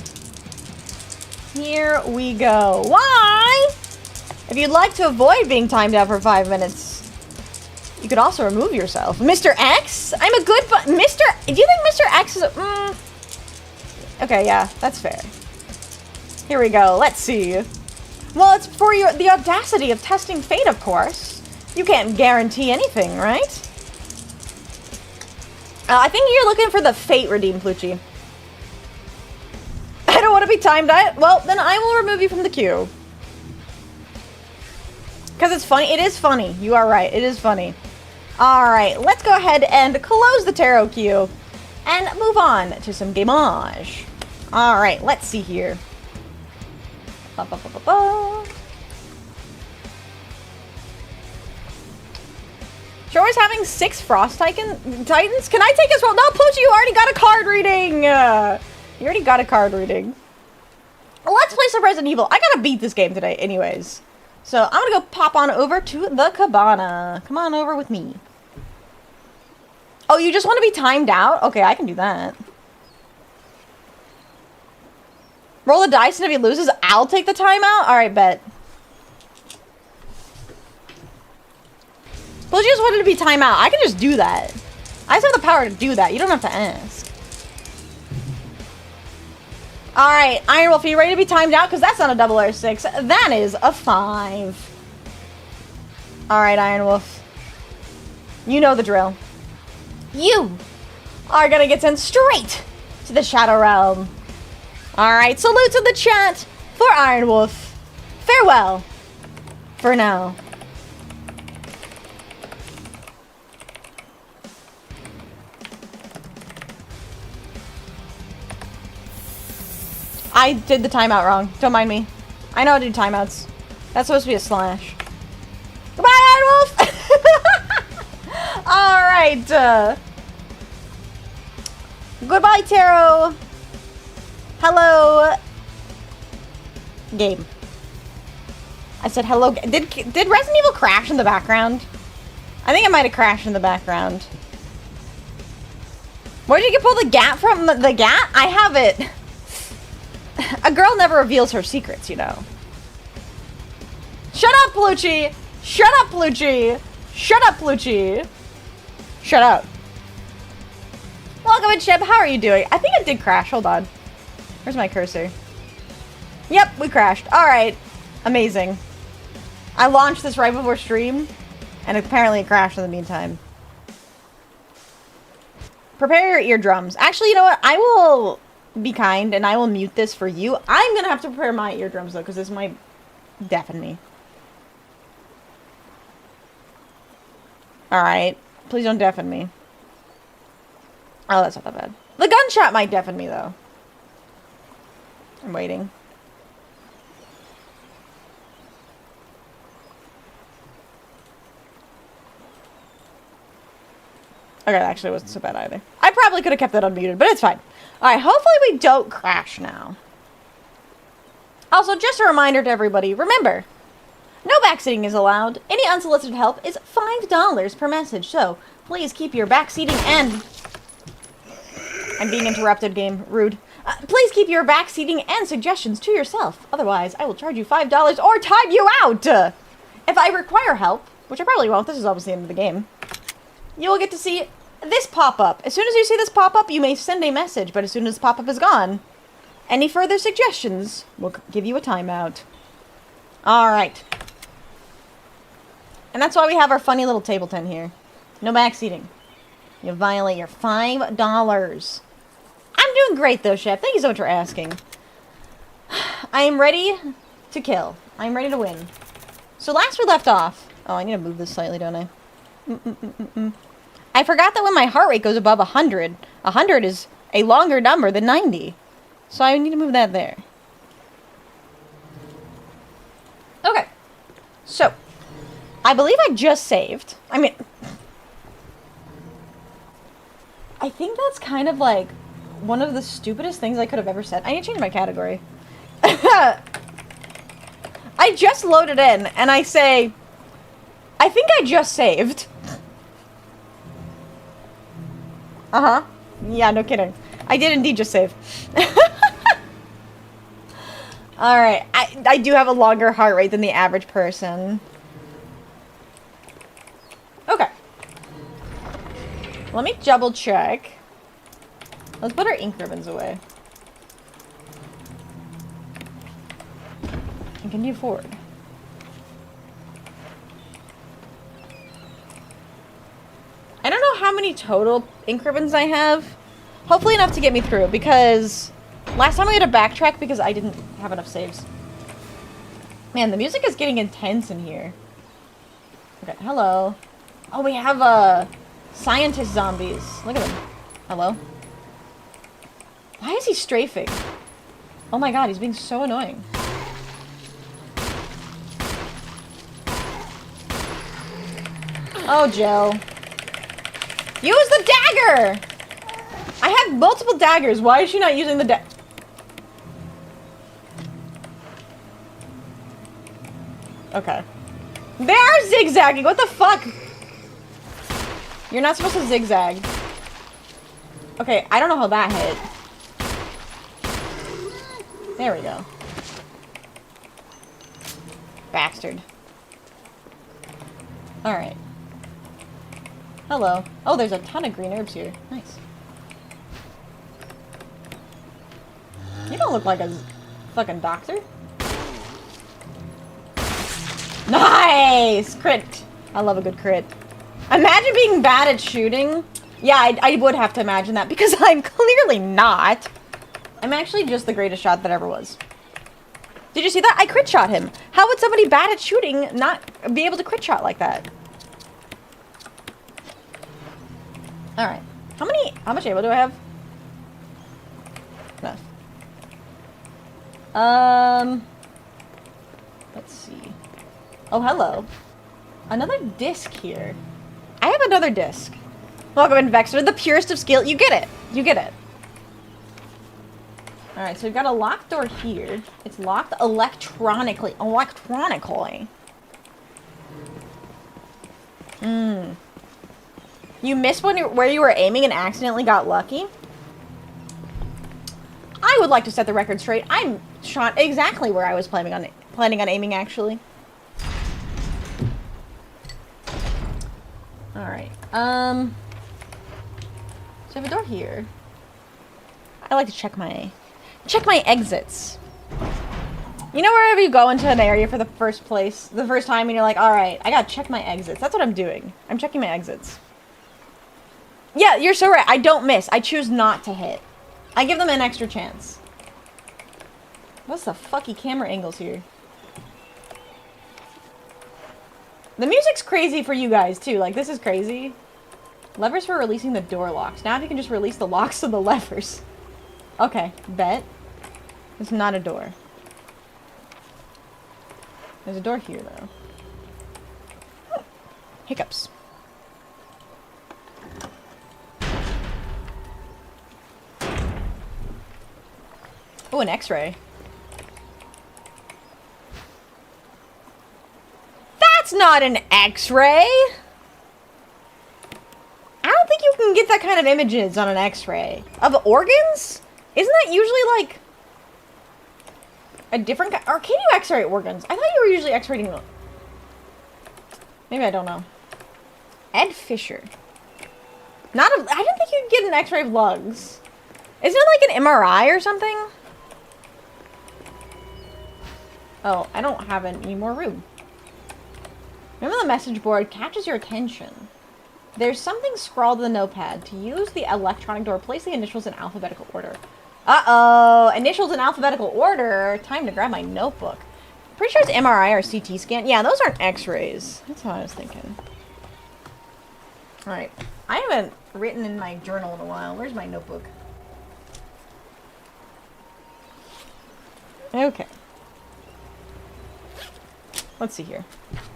Here we go. Why? If you'd like to avoid being timed out for 5 minutes, you could also remove yourself. Mr. X? I'm a good do you think Mr. X is a... Okay, yeah, that's fair. Here we go. Let's see. Well, it's for the audacity of testing fate, of course. You can't guarantee anything, right? I think you're looking for the Fate Redeem, Plucci. I don't want to be timed out. Well, then I will remove you from the queue. Because it's funny. It is funny. You are right. It is funny. Alright, let's go ahead and close the tarot queue and move on to some gamage. Alright, let's see here. Ba, ba, ba, ba, ba. Shore's having 6 Frost Titans? Can I take his role? No, Plucci, you already got a card reading! You already got a card reading. Let's play some Resident Evil. I gotta beat this game today anyways. So I'm gonna go pop on over to the cabana. Come on over with me. Oh, you just want to be timed out? Okay, I can do that. Roll the dice and if he loses, I'll take the timeout? Alright, bet. Well, you just wanted to be timeout. I can just do that. I just have the power to do that. You don't have to ask. Alright, Iron Wolf, are you ready to be timed out? Because that's not a double R6. That is a 5. Alright, Iron Wolf. You know the drill. You are gonna get sent straight to the Shadow Realm. Alright, salutes in the chat for Iron Wolf. Farewell. For now. I did the timeout wrong. Don't mind me. I know how to do timeouts. That's supposed to be a slash. Goodbye, Iron Wolf! Alright. Goodbye, Tarot. Hello. Game. I said hello. Did Resident Evil crash in the background? I think it might have crashed in the background. Where did you pull the GAT from? The GAT? I have it. A girl never reveals her secrets, you know. Shut up, Plucci! Shut up, Plucci! Shut up, Plucci! Shut up. Welcome in, Chip. How are you doing? I think it did crash. Hold on. Where's my cursor? Yep, we crashed. Alright. Amazing. I launched this right before stream, and apparently it crashed in the meantime. Prepare your eardrums. Actually, you know what? I will be kind, and I will mute this for you. I'm gonna have to prepare my eardrums, though, because this might deafen me. Alright. Please don't deafen me. Oh, that's not that bad. The gunshot might deafen me, though. I'm waiting. Okay, that actually wasn't so bad either. I probably could have kept that unmuted, but it's fine. Alright, hopefully we don't crash now. Also, just a reminder to everybody, remember, no backseating is allowed. Any unsolicited help is $5 per message, so please keep your backseating and... I'm being interrupted, game. Rude. Please keep your backseating and suggestions to yourself. Otherwise, I will charge you $5 or time you out! If I require help, which I probably won't, this is almost the end of the game, you will get to see this pop-up. As soon as you see this pop-up, you may send a message, but as soon as the pop-up is gone, any further suggestions will give you a timeout. Alright. And that's why we have our funny little table tent here. No backseating. You violate your $5. I'm doing great, though, Chef. Thank you so much for asking. I am ready to kill. I am ready to win. So last we left off... Oh, I need to move this slightly, don't I? I forgot that when my heart rate goes above 100, 100 is a longer number than 90. So I need to move that there. Okay. So, I believe I just saved. I mean... I think that's kind of like one of the stupidest things I could have ever said. I need to change my category. I just loaded in and I say, I think I just saved. Uh-huh. Yeah, no kidding. I did indeed just save. Alright, I do have a longer heart rate than the average person. Okay. Let me double check. Let's put our ink ribbons away. And continue forward. I don't know how many many total ink ribbons I have. Hopefully enough to get me through, because last time I had to backtrack because I didn't have enough saves. Man, the music is getting intense in here. Okay, hello. Oh, we have, scientist zombies. Look at them. Hello? Why is he strafing? Oh my god, he's being so annoying. Oh, Jill. Use the dagger! I have multiple daggers. Why is she not using the dagger? Okay. They are zigzagging. What the fuck? You're not supposed to zigzag. Okay, I don't know how that hit. There we go. Bastard. Alright. Hello. Oh, there's a ton of green herbs here. Nice. You don't look like a fucking doctor. Nice! Crit. I love a good crit. Imagine being bad at shooting. Yeah, I would have to imagine that because I'm clearly not. I'm actually just the greatest shot that ever was. Did you see that? I crit shot him. How would somebody bad at shooting not be able to crit shot like that? Alright. How much ammo do I have? Enough. Let's see. Oh, hello. Another disc here. I have another disc. Welcome in Vexter, the purest of skill. You get it. You get it. Alright, so we've got a locked door here. It's locked electronically. Electronically. You missed where you were aiming and accidentally got lucky? I would like to set the record straight. I shot exactly where I was planning on aiming, actually. Alright, so I have a door here. I like to check my exits. You know, wherever you go into an area for the first time, and you're like, alright, I gotta check my exits. That's what I'm doing. I'm checking my exits. Yeah, you're so right. I don't miss. I choose not to hit. I give them an extra chance. What's the fucky camera angles here? The music's crazy for you guys, too. Like, this is crazy. Levers for releasing the door locks. Now if you can just release the locks of the levers. Okay, bet. It's not a door. There's a door here, though. Hiccups. Oh, an X-ray. That's not an X-ray! I don't think you can get that kind of images on an X-ray. Of organs? Isn't that usually, like, a different kind? Or can you X-ray organs? I thought you were usually X-raying them. Maybe I don't know. Ed Fisher. I didn't think you'd get an X-ray of lungs. Isn't it like an MRI or something? Oh, I don't have any more room. Remember the message board catches your attention. There's something scrawled in the notepad. To use the electronic door, place the initials in alphabetical order. Uh-oh! Initials in alphabetical order. Time to grab my notebook. Pretty sure it's MRI or CT scan. Yeah, those aren't X-rays. That's what I was thinking. Alright. I haven't written in my journal in a while. Where's my notebook? Okay. Let's see here.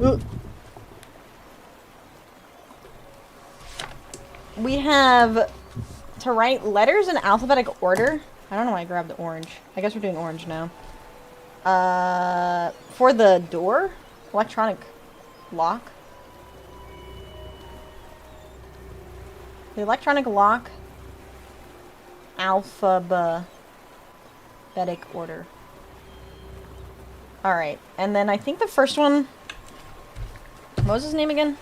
Ooh. We have to write letters in alphabetical order. I don't know why I grabbed the orange. I guess we're doing orange now. For the door? Electronic lock? The electronic lock. Alphabetic order. Alright, and then I think the first one... What was his name again?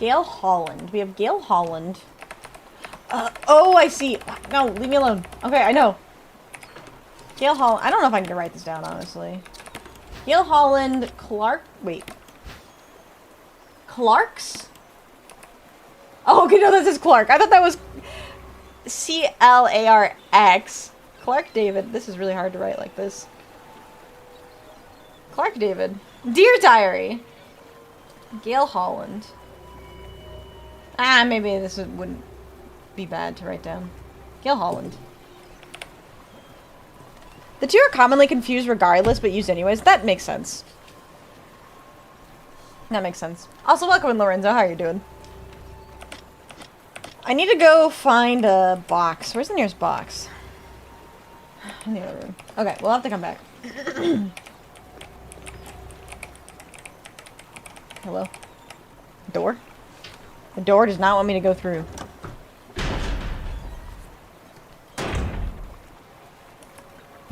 Gail Holland. We have Gail Holland. Oh, I see. No, leave me alone. Okay, I know. Gail Holland. I don't know if I can write this down, honestly. Gail Holland, Clark Wait. Clark's? Oh, okay, no, this is Clark. I thought that was C-L-A-R-X. Clark David. This is really hard to write like this. Clark David. Dear Diary. Gail Holland. Ah, maybe this wouldn't be bad to write down. Gail Holland. The two are commonly confused regardless, but used anyways. That makes sense. That makes sense. Also, welcome in, Lorenzo. How are you doing? I need to go find a box. Where's the nearest box? In the other room. Okay, we'll have to come back. Hello? Door? The door does not want me to go through.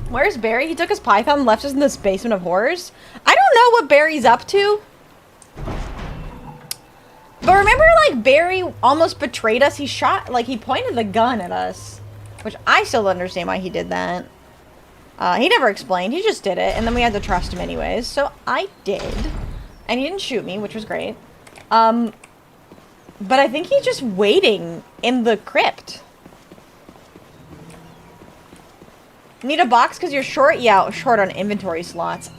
Where's Barry? He took his python and left us in this basement of horrors? I don't know what Barry's up to. But remember, like, Barry almost betrayed us? He shot, like, he pointed the gun at us. Which I still don't understand why he did that. He never explained. He just did it. And then we had to trust him anyways. So I did. And he didn't shoot me, which was great. But I think he's just waiting in the crypt. Need a box because you're short? Yeah, short on inventory slots.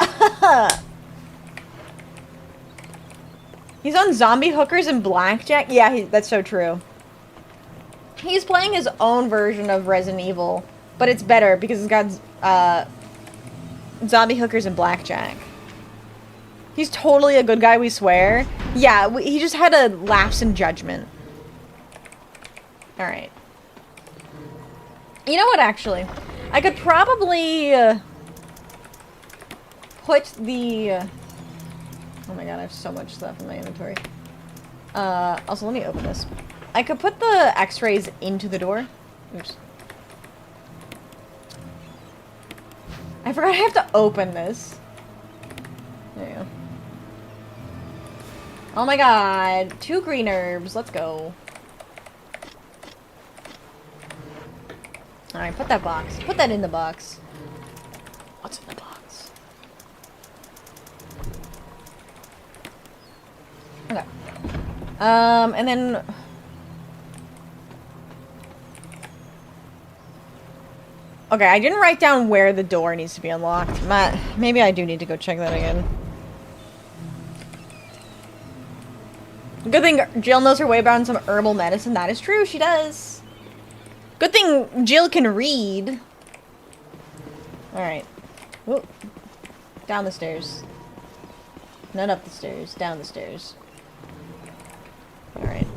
He's on zombie hookers and blackjack? Yeah, that's so true. He's playing his own version of Resident Evil, but it's better because it's got zombie hookers and blackjack. He's totally a good guy, we swear. Yeah, he just had a lapse in judgment. Alright. You know what, actually? I could probably put the... oh my god, I have so much stuff in my inventory. Also, let me open this. I could put the x-rays into the door. Oops. I forgot I have to open this. There you go. Oh my god. 2 green herbs. Let's go. Alright, put that box. Put that in the box. What's in the box? Okay. And then... okay, I didn't write down where the door needs to be unlocked. Maybe I do need to go check that again. Good thing Jill knows her way about some herbal medicine. That is true, she does. Good thing Jill can read. Alright. Down the stairs. Not up the stairs, down the stairs. Alright.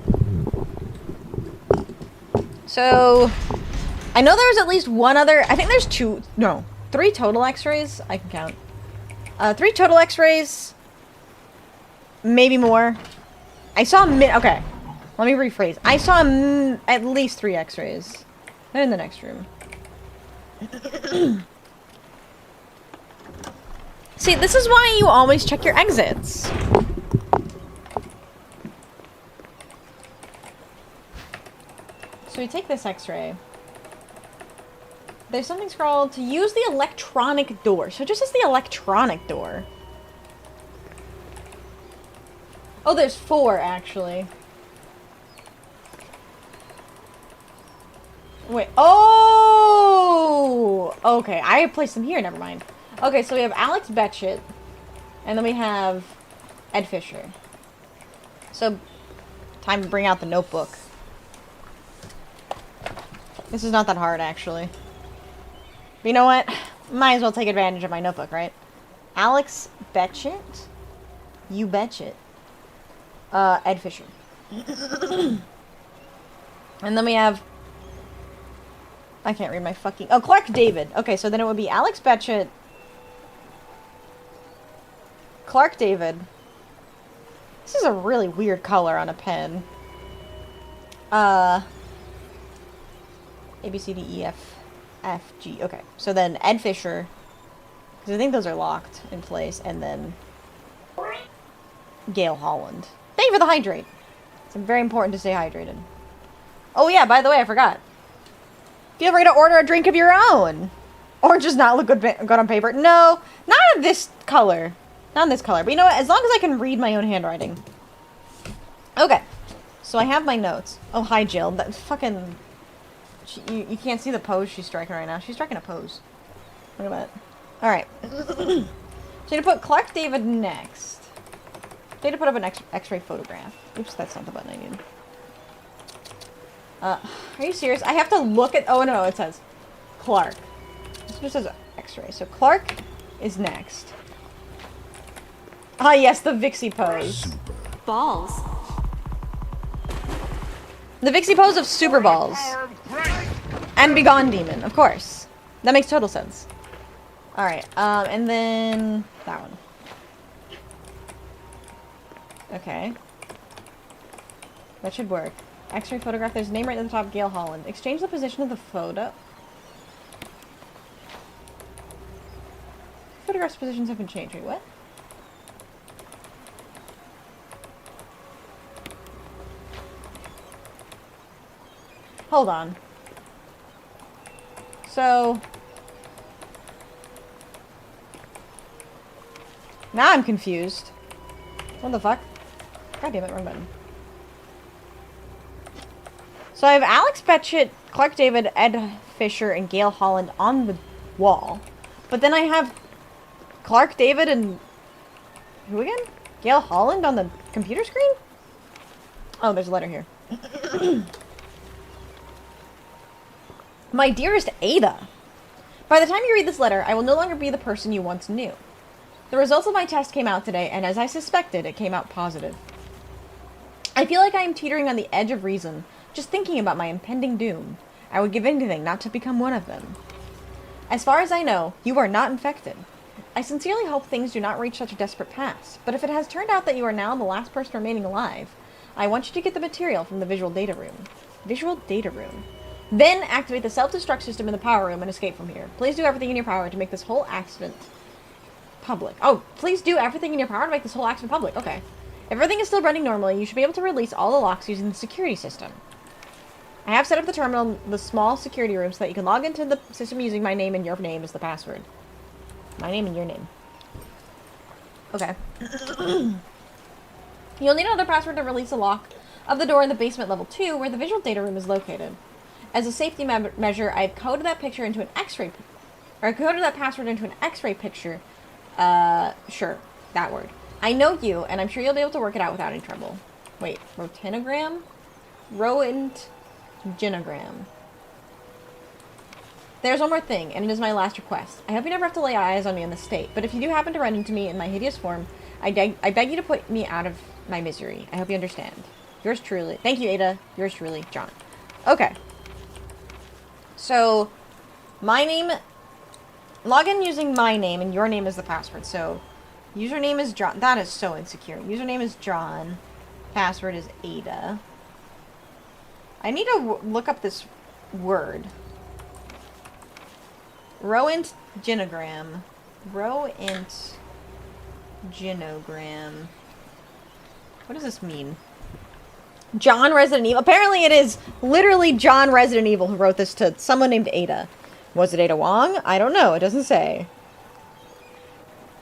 So, I know there was at least one other, I think there's 3 total x-rays. I can count. 3 total x-rays. Maybe more. I saw okay. Let me rephrase. I saw at least 3 x-rays. They're in the next room. See, this is why you always check your exits. So we take this x-ray. There's something scrawled to use the electronic door. So it just says the electronic door. Oh, there's 4 actually. Wait. Oh! Okay, I placed them here. Never mind. Okay, so we have Alex Betchett. And then we have Ed Fisher. So, time to bring out the notebook. This is not that hard, actually. But you know what? Might as well take advantage of my notebook, right? Alex Betchett? You betchit. Ed Fisher. And then we have... I can't read my fucking... oh, Clark David. Okay, so then it would be Alex Betchett. Clark David. This is a really weird color on a pen. A, B, C, D, E, F, G. Okay, so then Ed Fisher. Because I think those are locked in place. And then... Gail Holland. Thank you for the hydrate. It's very important to stay hydrated. Oh yeah, by the way, I forgot. Feel free to order a drink of your own. Or just not look good on paper. No, not of this color. Not in this color. But you know what? As long as I can read my own handwriting. Okay. So I have my notes. Oh, hi, Jill. That fucking... you can't see the pose she's striking right now. She's striking a pose. Look at that. Alright. So you put Clark David next. They had to put up an X-ray photograph. Oops, that's not the button I need. Are you serious? I have to look at... Oh, no, it says Clark. This just says X-ray. So Clark is next. Ah, yes, the Vixie pose. Balls. The Vixie pose of Super Balls. And Begone Demon, of course. That makes total sense. Alright, and then that one. Okay. That should work. X-ray photograph. There's a name right at the top, Gail Holland. Exchange the position of the photo. Photograph's positions have been changed. Wait, what? Hold on. So... now I'm confused. What the fuck? God damn it, wrong button. So I have Alex Betchett, Clark David, Ed Fisher, and Gail Holland on the wall. But then I have Clark David and... who again? Gail Holland on the computer screen? Oh, there's a letter here. My dearest Ada, by the time you read this letter, I will no longer be the person you once knew. The results of my test came out today, and as I suspected, it came out positive. I feel like I am teetering on the edge of reason, just thinking about my impending doom. I would give anything not to become one of them. As far as I know, you are not infected. I sincerely hope things do not reach such a desperate pass, but if it has turned out that you are now the last person remaining alive, I want you to get the material from the visual data room. Visual data room. Then activate the self-destruct system in the power room and escape from here. Please do everything in your power to make this whole accident public. Oh, please do everything in your power to make this whole accident public. Okay. If everything is still running normally, you should be able to release all the locks using the security system. I have set up the terminal in the small security room so that you can log into the system using my name and your name as the password. My name and your name. Okay. You'll need another password to release the lock of the door in the basement level 2 where the visual data room is located. As a safety measure, I've coded that picture into an X-ray... or I coded that password into an X-ray picture. Sure. That word. I know you, and I'm sure you'll be able to work it out without any trouble. Wait. Rotinogram? Rowantgenogram. There's one more thing, and it is my last request. I hope you never have to lay eyes on me in this state, but if you do happen to run into me in my hideous form, I beg you to put me out of my misery. I hope you understand. Yours truly. Thank you, Ada. Yours truly, John. Okay. So, my name... log in using my name, and your name is the password. So, username is John. That is so insecure. Username is John. Password is Ada. I need to look up this word. Rowantgenogram. Rowantgenogram. What does this mean? John Resident Evil. Apparently it is literally John Resident Evil who wrote this to someone named Ada. Was it Ada Wong? I don't know. It doesn't say.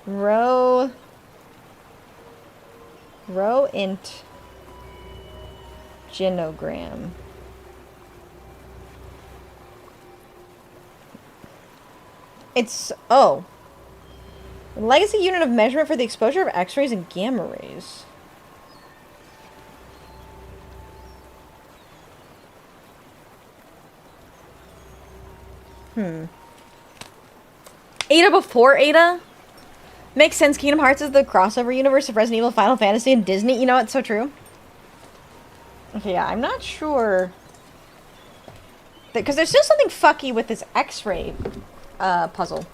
Rowantgenogram. It's... oh. Legacy unit of measurement for the exposure of X-rays and gamma rays. Ada before Ada? Makes sense. Kingdom Hearts is the crossover universe of Resident Evil, Final Fantasy, and Disney. You know, it's so true. Okay, yeah, I'm not sure. Because there's still something fucky with this X-ray puzzle.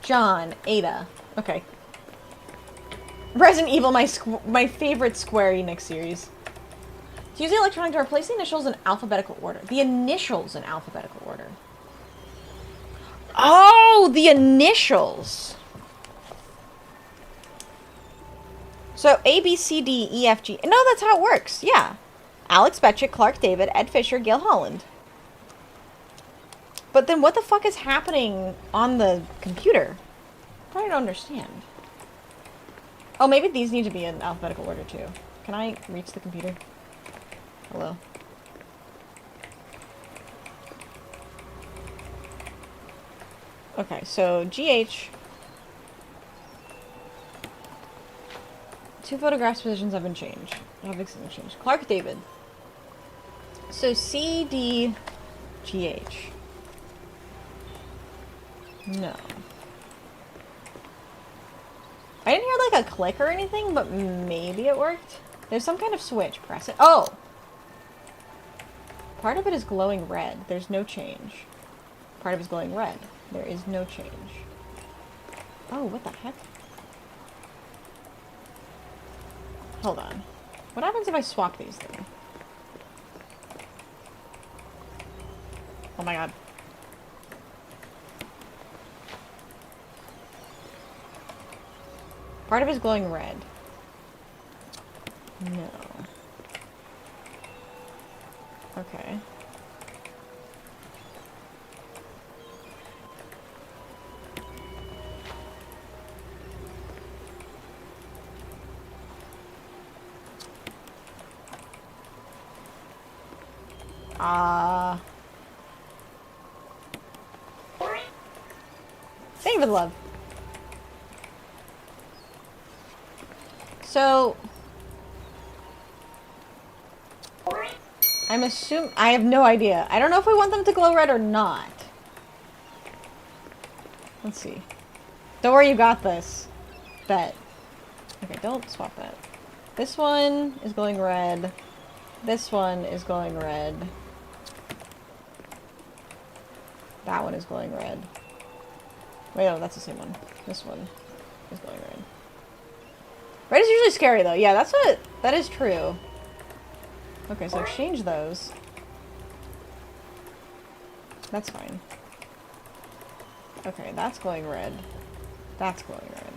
John, Ada. Okay. Resident Evil, my favorite Square Enix series. To use the electronic door, place the initials in alphabetical order. The initials in alphabetical order. Oh, the initials. So A, B, C, D, E, F, G. No, that's how it works. Yeah. Alex Betchett, Clark David, Ed Fisher, Gail Holland. But then what the fuck is happening on the computer? I don't understand. Oh, maybe these need to be in alphabetical order too. Can I reach the computer? Hello? Okay, so GH. 2 photographs positions have been changed. Clark David. So CDGH. No. I didn't hear like a click or anything, but maybe it worked. There's some kind of switch. Press it. Oh! Part of it is glowing red. There's no change. Part of it is glowing red. There is no change. Oh, what the heck? Hold on. What happens if I swap these things? Oh my god. Part of it is glowing red. No. Okay. Thank you for the love. So, I have no idea. I don't know if we want them to glow red or not. Let's see. Don't worry, you got this. Bet. Okay, don't swap that. This one is glowing red. This one is glowing red. That one is glowing red. Wait, no, that's the same one. This one is glowing red. Red is usually scary, though. Yeah, that is true. Okay, so exchange those. That's fine. Okay, that's glowing red. That's glowing red.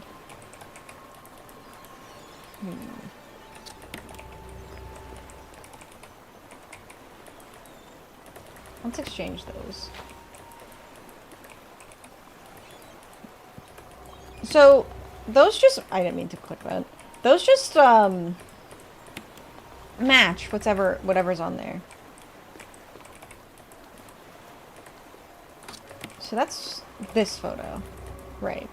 Let's exchange those. So, those just... I didn't mean to click that. Those just, match whatever's on there. So that's this photo. Right.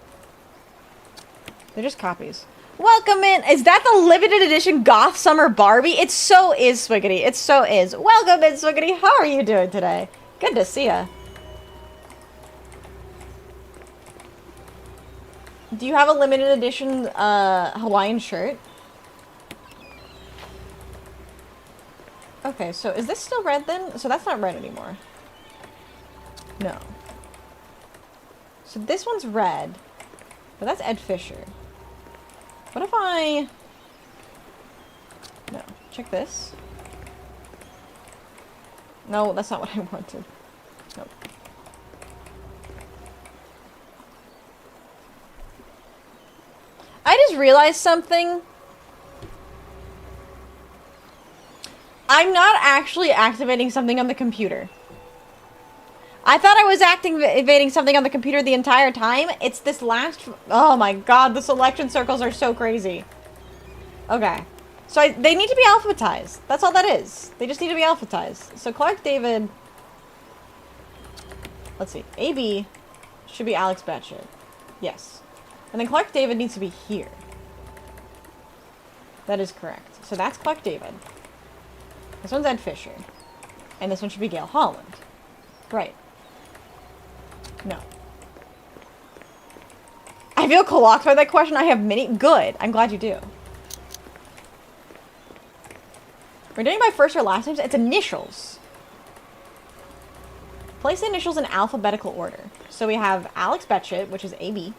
They're just copies. Welcome in! Is that the limited edition Goth Summer Barbie? It so is, Swiggity. It so is. Welcome in, Swiggity. How are you doing today? Good to see ya. Do you have a limited edition Hawaiian shirt? Okay, so is this still red then? So that's not red anymore. No. So this one's red. But that's Ed Fisher. What if I... No. Check this. No, that's not what I wanted. Nope. I just realized something. I'm not actually activating something on the computer. I thought I was activating something on the computer the entire time. It's this last... Oh my god, the selection circles are so crazy. Okay. So they need to be alphabetized. That's all that is. They just need to be alphabetized. So Clark David... Let's see. AB should be Alex Betchett. Yes. And then Clark David needs to be here. That is correct. So that's Clark David. This one's Ed Fisher. And this one should be Gail Holland. Right. No. I feel clocked by that question. I have many. Good. I'm glad you do. We're doing my first or last names. It's initials. Place the initials in alphabetical order. So we have Alex Betchett, which is AB.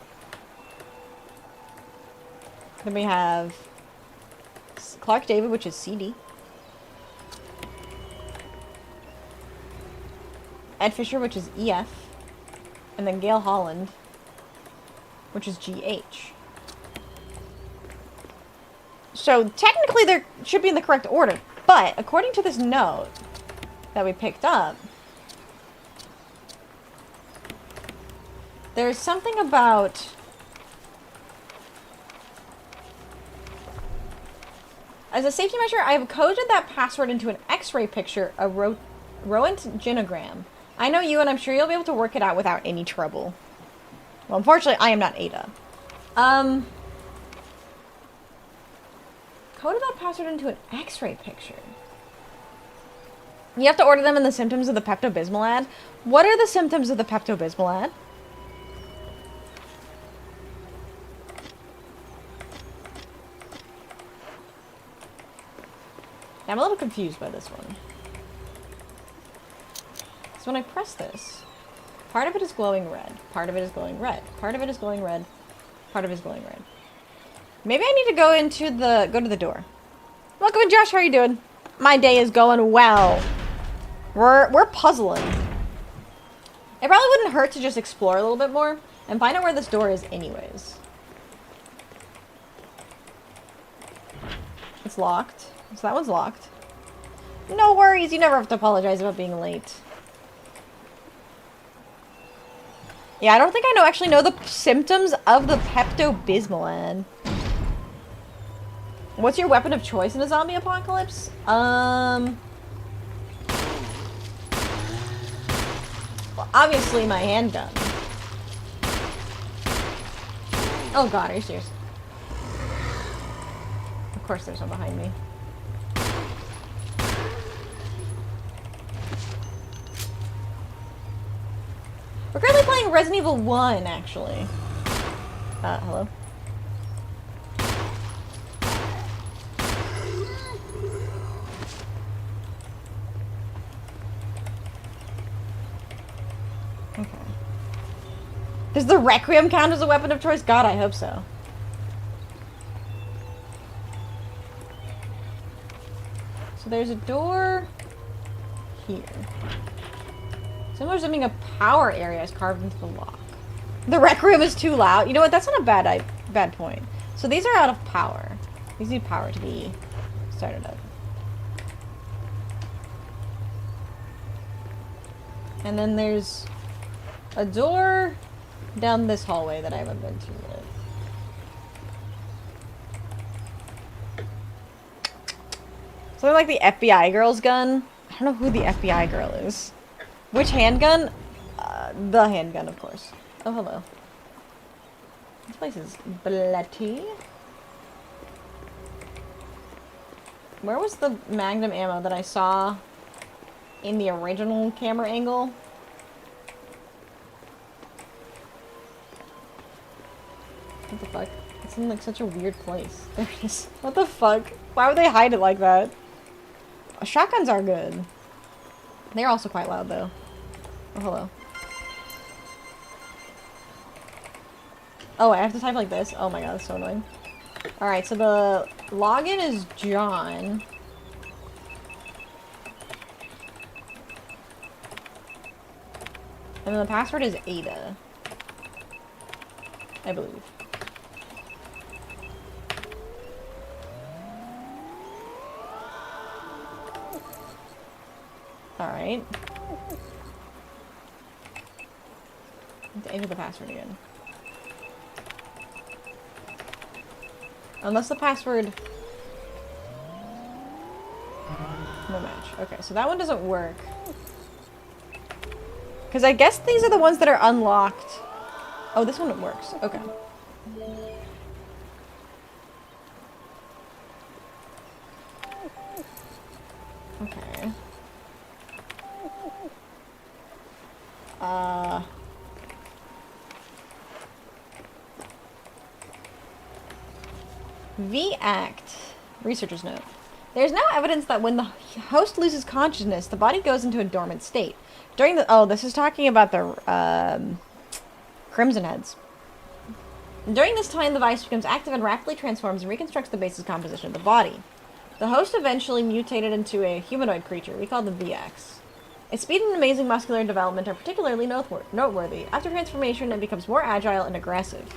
Then we have Clark David, which is CD. Ed Fisher, which is EF. And then Gail Holland, which is GH. So technically they should be in the correct order, But, according to this note that we picked up, there's something about... As a safety measure, I have coded that password into an X-ray picture, a Roentgenogram. I know you, and I'm sure you'll be able to work it out without any trouble. Well, unfortunately, I am not Ada. Coded that password into an X-ray picture. You have to order them in the symptoms of the Pepto-Bismol ad. What are the symptoms of the Pepto-Bismol ad? I'm a little confused by this one. So when I press this, part of it is glowing red, part of it is glowing red, part of it is glowing red, part of it is glowing red. Maybe I need to go to the door. Welcome, Josh. How are you doing? My day is going well. We're puzzling. It probably wouldn't hurt to just explore a little bit more and find out where this door is anyways. It's locked. So that one's locked. No worries, you never have to apologize about being late. Yeah, I don't think I actually know the symptoms of the Pepto-Bismol ad. What's your weapon of choice in a zombie apocalypse? Well, obviously my handgun. Oh god, are you serious? Of course there's one behind me. We're currently playing Resident Evil 1, actually. Hello? Okay. Does the Requiem count as a weapon of choice? God, I hope so. So there's a door here. Similar to something a power area is carved into the lock. The rec room is too loud. You know what? That's not a bad point. So these are out of power. These need power to be started up. And then there's a door down this hallway that I haven't been to yet. Something like the FBI girl's gun. I don't know who the FBI girl is. Which handgun? The handgun, of course. Oh, hello. This place is bloody. Where was the magnum ammo that I saw in the original camera angle? What the fuck? It's in like such a weird place. There it is. What the fuck? Why would they hide it like that? Shotguns are good. They're also quite loud though. Oh, hello. Oh, I have to type like this? Oh my god, that's so annoying. Alright, so the login is John. And then the password is Ada. I believe. Alright. To enter the password again. Unless the password... No match. Okay, so that one doesn't work. Because I guess these are the ones that are unlocked. Oh, this one works. Okay. Okay. V-Act. Researcher's note. There's now evidence that when the host loses consciousness, the body goes into a dormant state. During the... Oh, this is talking about the, Crimson Heads. During this time, the device becomes active and rapidly transforms and reconstructs the base's composition of the body. The host eventually mutated into a humanoid creature. We call them VX. Its speed and amazing muscular development are particularly noteworthy. After transformation, it becomes more agile and aggressive.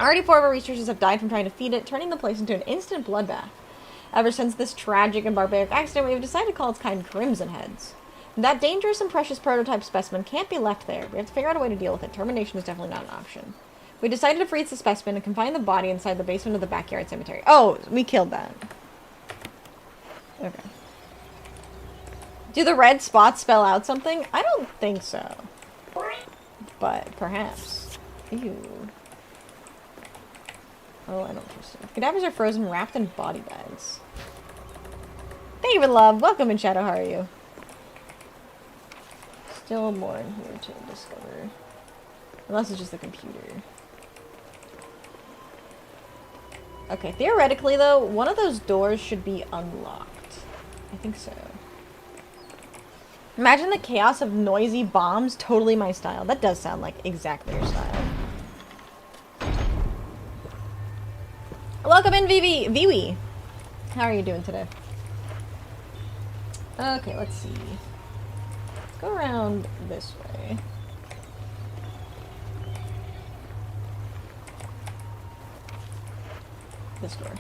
Already 4 of our researchers have died from trying to feed it, turning the place into an instant bloodbath. Ever since this tragic and barbaric accident, we have decided to call its kind Crimson Heads. That dangerous and precious prototype specimen can't be left there. We have to figure out a way to deal with it. Termination is definitely not an option. We decided to freeze the specimen and confine the body inside the basement of the backyard cemetery. Oh, we killed that. Okay. Do the red spots spell out something? I don't think so. But perhaps. Ew. Oh, I don't trust it. Cadavers are frozen, wrapped in body bags. Thank you for the love. Welcome in Shadow. How are you? Still more in here to discover. Unless it's just the computer. Okay, theoretically though, one of those doors should be unlocked. I think so. Imagine the chaos of noisy bombs. Totally my style. That does sound like exactly your style. Welcome in, Vivi. Viwi. How are you doing today? Okay, let's see. Let's go around this way. This door.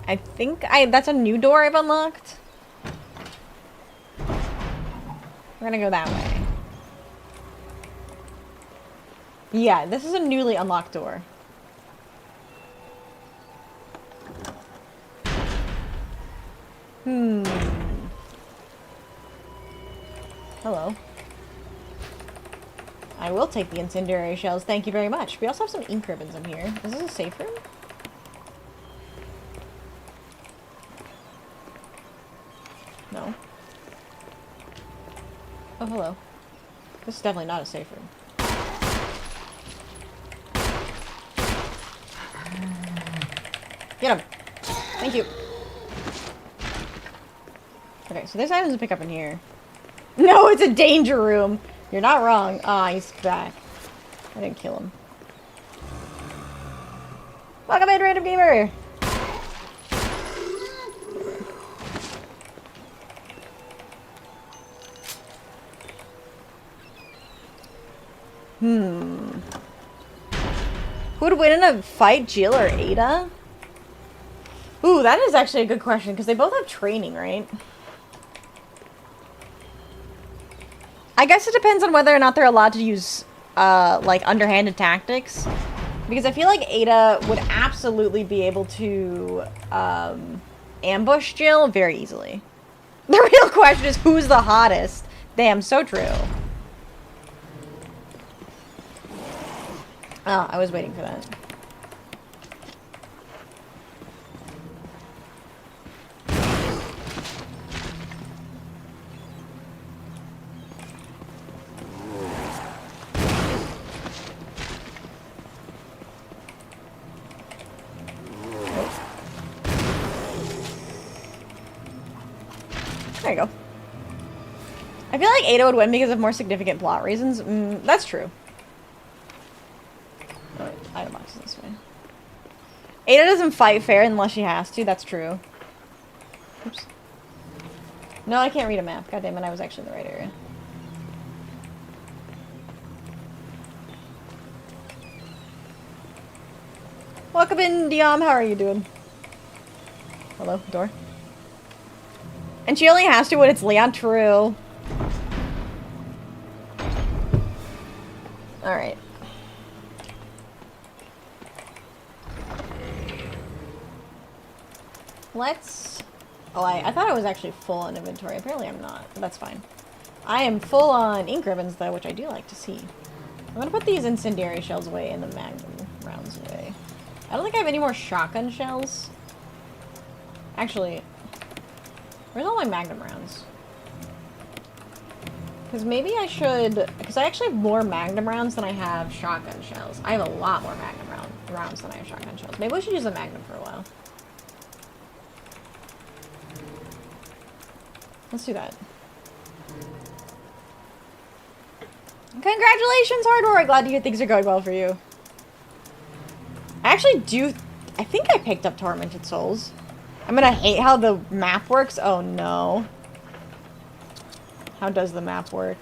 I think that's a new door I've unlocked. We're gonna go that way. Yeah, this is a newly unlocked door. Hello. I will take the incendiary shells. Thank you very much. We also have some ink ribbons in here. Is this a safe room? No. Oh, hello. This is definitely not a safe room. Get him! Thank you. Okay, so there's items to pick up in here. No, it's a danger room! You're not wrong. Ah, he's back. I didn't kill him. Welcome in, Random Gamer! Who would win in a fight, Jill or Ada? Ooh, that is actually a good question, because they both have training, right? I guess it depends on whether or not they're allowed to use, like, underhanded tactics. Because I feel like Ada would absolutely be able to, ambush Jill very easily. The real question is, who's the hottest? Damn, so true. Oh, I was waiting for that. There you go. I feel like Ada would win because of more significant plot reasons. That's true. Oh, wait, item box is this way. Ada doesn't fight fair unless she has to. That's true. Oops. No, I can't read a map. God damn it, I was actually in the right area. Welcome in, Diom. How are you doing? Hello, door. And she only has to when it's Leon. True. Alright. Let's... Oh, I thought I was actually full on inventory. Apparently I'm not, but that's fine. I am full on ink ribbons, though, which I do like to see. I'm gonna put these incendiary shells away and the magnum rounds away. I don't think I have any more shotgun shells. Actually, where's all my magnum rounds? Because maybe I should... Because I actually have more magnum rounds than I have shotgun shells. I have a lot more magnum rounds than I have shotgun shells. Maybe we should use a magnum for a while. Let's do that. Congratulations, Hardware! Glad to hear things are going well for you. I actually do... I think I picked up Tormented Souls. I'm gonna hate how the map works. Oh no. How does the map work?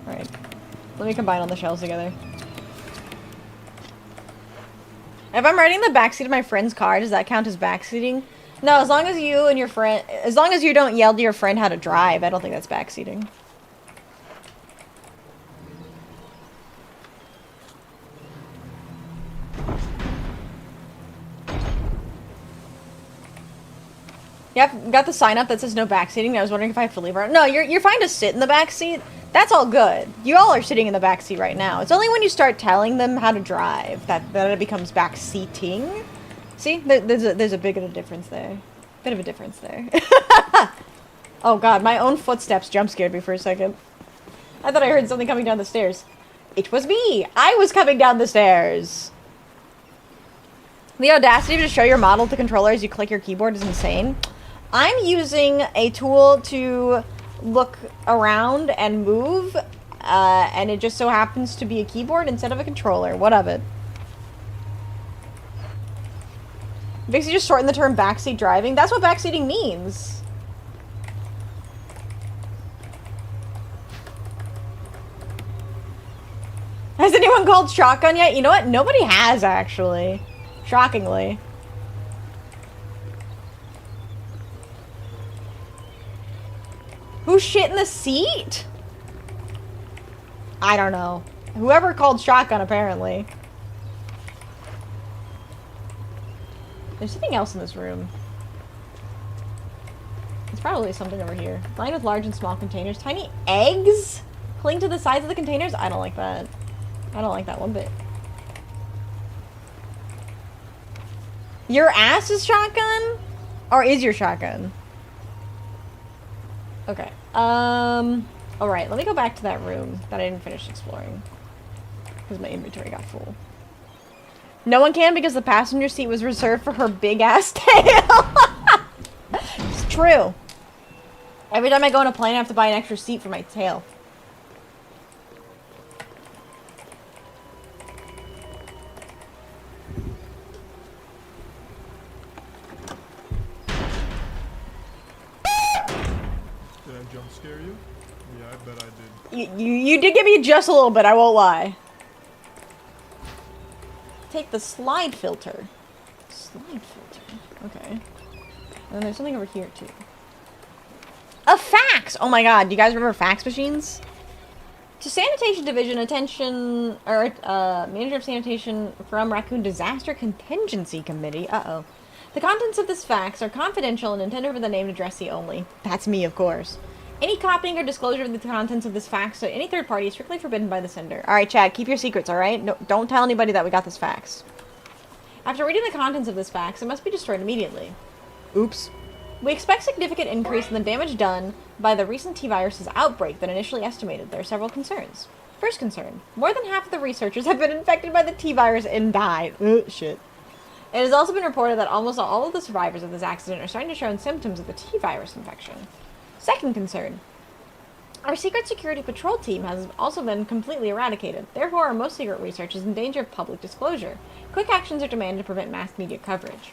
Alright. Let me combine all the shells together. If I'm riding the backseat of my friend's car, does that count as backseating? No, as long as you and your friend, as long as you don't yell to your friend how to drive, I don't think that's backseating. Yep, got the sign up that says no backseating. I was wondering if I have to leave her. No, you're fine to sit in the backseat. That's all good. You all are sitting in the backseat right now. It's only when you start telling them how to drive that it becomes backseating. See, there's a bit of a difference there. Bit of a difference there. Oh god, my own footsteps jump scared me for a second. I thought I heard something coming down the stairs. It was me. I was coming down the stairs. The audacity to show your model to controller as you click your keyboard is insane. I'm using a tool to look around and move, and it just so happens to be a keyboard instead of a controller. What of it? Vixie just shortened the term backseat driving. That's what backseating means. Has anyone called shotgun yet? You know what? Nobody has, actually. Shockingly. Who shit in the seat? I don't know. Whoever called shotgun, apparently. There's something else in this room. It's probably something over here. Lined with large and small containers. Tiny eggs cling to the sides of the containers? I don't like that. I don't like that one bit. Your ass is shotgun? Or is your shotgun? Okay. Alright, let me go back to that room that I didn't finish exploring. Because my inventory got full. No one can because the passenger seat was reserved for her big ass tail. It's true. Every time I go on a plane, I have to buy an extra seat for my tail. Did I jump scare you? Yeah, I bet I did. You did give me just a little bit, I won't lie. Take the slide filter. Slide filter. Okay. And then there's something over here, too. A fax! Oh my god, do you guys remember fax machines? To Sanitation Division, attention, or, Manager of Sanitation from Raccoon Disaster Contingency Committee. Uh-oh. The contents of this fax are confidential and intended for the named addressee only. That's me, of course. Any copying or disclosure of the contents of this fax to any third party is strictly forbidden by the sender. Alright, Chad, keep your secrets, alright? No, don't tell anybody that we got this fax. After reading the contents of this fax, it must be destroyed immediately. Oops. We expect significant increase in the damage done by the recent T-Virus's outbreak than initially estimated. There are several concerns. First concern. More than half of the researchers have been infected by the T-Virus and died. Shit. It has also been reported that almost all of the survivors of this accident are starting to show symptoms of the T-Virus infection. Second concern. Our secret security patrol team has also been completely eradicated. Therefore, our most secret research is in danger of public disclosure. Quick actions are demanded to prevent mass media coverage.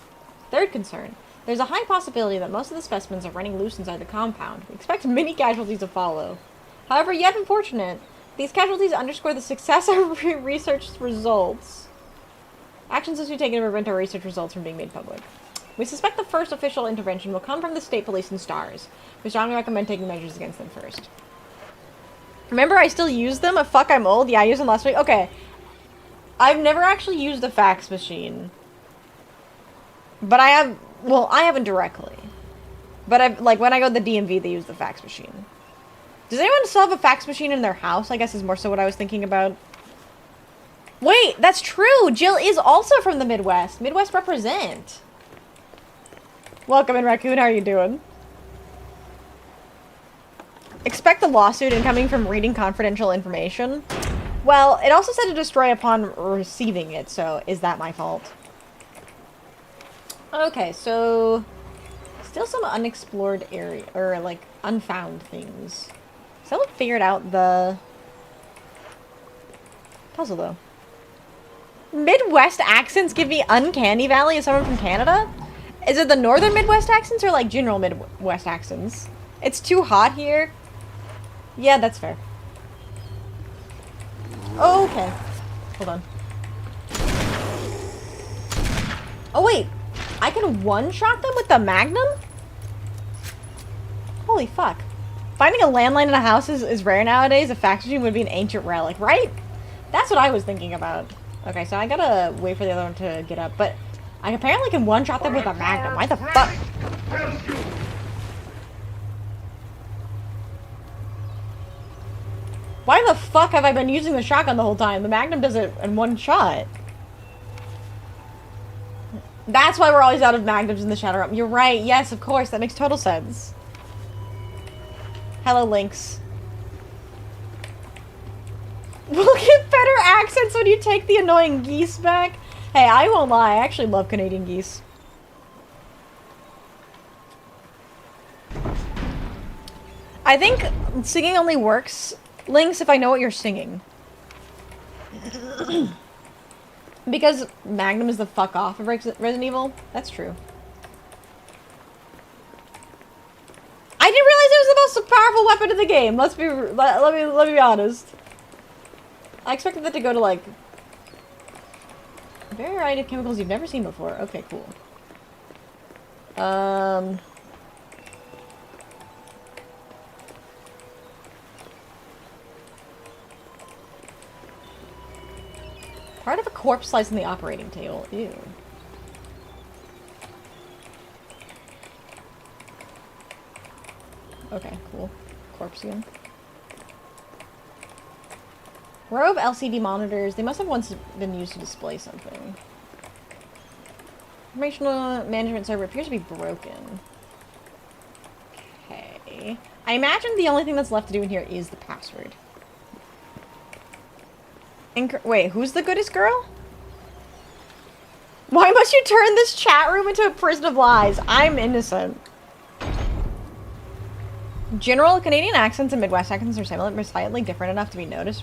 Third concern. There's a high possibility that most of the specimens are running loose inside the compound. We expect many casualties to follow. However, yet unfortunate, these casualties underscore the success of our research results. Actions must be taken to prevent our research results from being made public. We suspect the first official intervention will come from the state police and STARS. We strongly recommend taking measures against them first. Remember, I still use them? Fuck, I'm old? Yeah, I used them last week. Okay. I've never actually used a fax machine. But I have... Well, I haven't directly. But I've... Like, when I go to the DMV, they use the fax machine. Does anyone still have a fax machine in their house? I guess is more so what I was thinking about. Wait, that's true! Jill is also from the Midwest. Midwest represent. Welcome in, Raccoon. How are you doing? Expect a lawsuit incoming from reading confidential information. Well, it also said to destroy upon receiving it, so is that my fault? Okay, so... Still some unexplored area, or like, unfound things. Someone figured out the... puzzle, though. Midwest accents give me uncanny valley as someone from Canada? Is it the northern Midwest accents or like general Midwest accents? It's too hot here. Yeah, that's fair. Okay. Hold on. Oh wait, I can one-shot them with the Magnum? Holy fuck. Finding a landline in a house is rare nowadays. A fax machine would be an ancient relic, right? That's what I was thinking about. Okay, so I gotta wait for the other one to get up, but I apparently can one-shot them with a Magnum. Why the fuck? Why the fuck have I been using the shotgun the whole time? The Magnum does it in one shot. That's why we're always out of Magnums in the Shadow Realm. You're right. Yes, of course. That makes total sense. Hello, Lynx. We'll get better accents when you take the annoying geese back. Hey, I won't lie. I actually love Canadian geese. I think singing only works, Lynx, if I know what you're singing. Because Magnum is the fuck off of Resident Evil. That's true. I didn't realize it was the most powerful weapon in the game. Let me be honest. I expected that to go to like a variety of chemicals you've never seen before. Okay, cool. Part of a corpse slice on the operating table. Ew. Okay, cool. Corpseum. Row of LCD monitors. They must have once been used to display something. Informational management server appears to be broken. Okay. I imagine the only thing that's left to do in here is the password. Wait, who's the goodest girl? Why must you turn this chat room into a prison of lies? I'm innocent. General Canadian accents and Midwest accents are similar, but slightly different enough to be noticed.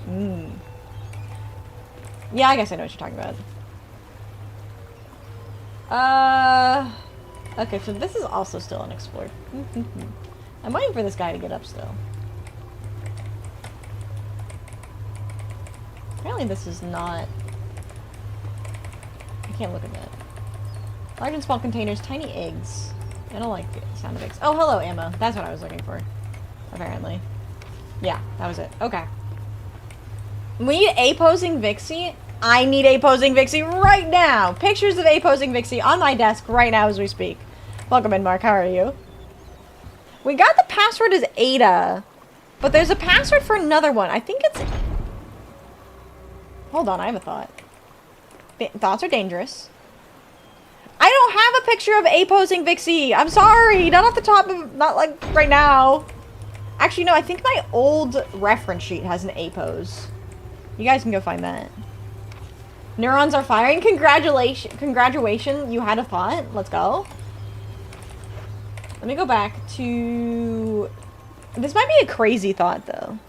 Yeah, I guess I know what you're talking about. Okay, so this is also still unexplored. I'm waiting for this guy to get up still. Apparently this is not... I can't look at that. Large and small containers, tiny eggs. I don't like the sound of eggs. Oh, hello, ammo. That's what I was looking for. Apparently. Yeah, that was it. Okay. We need A-posing Vixie. I need A-posing Vixie right now. Pictures of A-posing Vixie on my desk right now as we speak. Welcome in, Mark. How are you? We got the password as Ada. But there's a password for another one. I think it's... Hold on, I have a thought. Thoughts are dangerous. I don't have a picture of A-posing Vixie. I'm sorry. Not off the top of... Not like right now. Actually, no. I think my old reference sheet has an A-pose. You guys can go find that. Neurons are firing. Congratulations. You had a thought. Let's go. Let me go back to... This might be a crazy thought, though.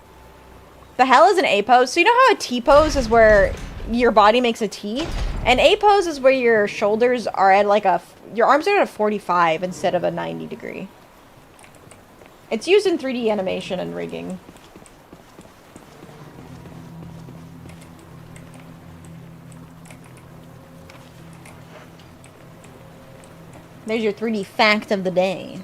The hell is an A-pose? So you know how a T-pose is where your body makes a T? An A-pose is where your shoulders are at like a... Your arms are at a 45 instead of a 90 degree. It's used in 3D animation and rigging. There's your 3D fact of the day.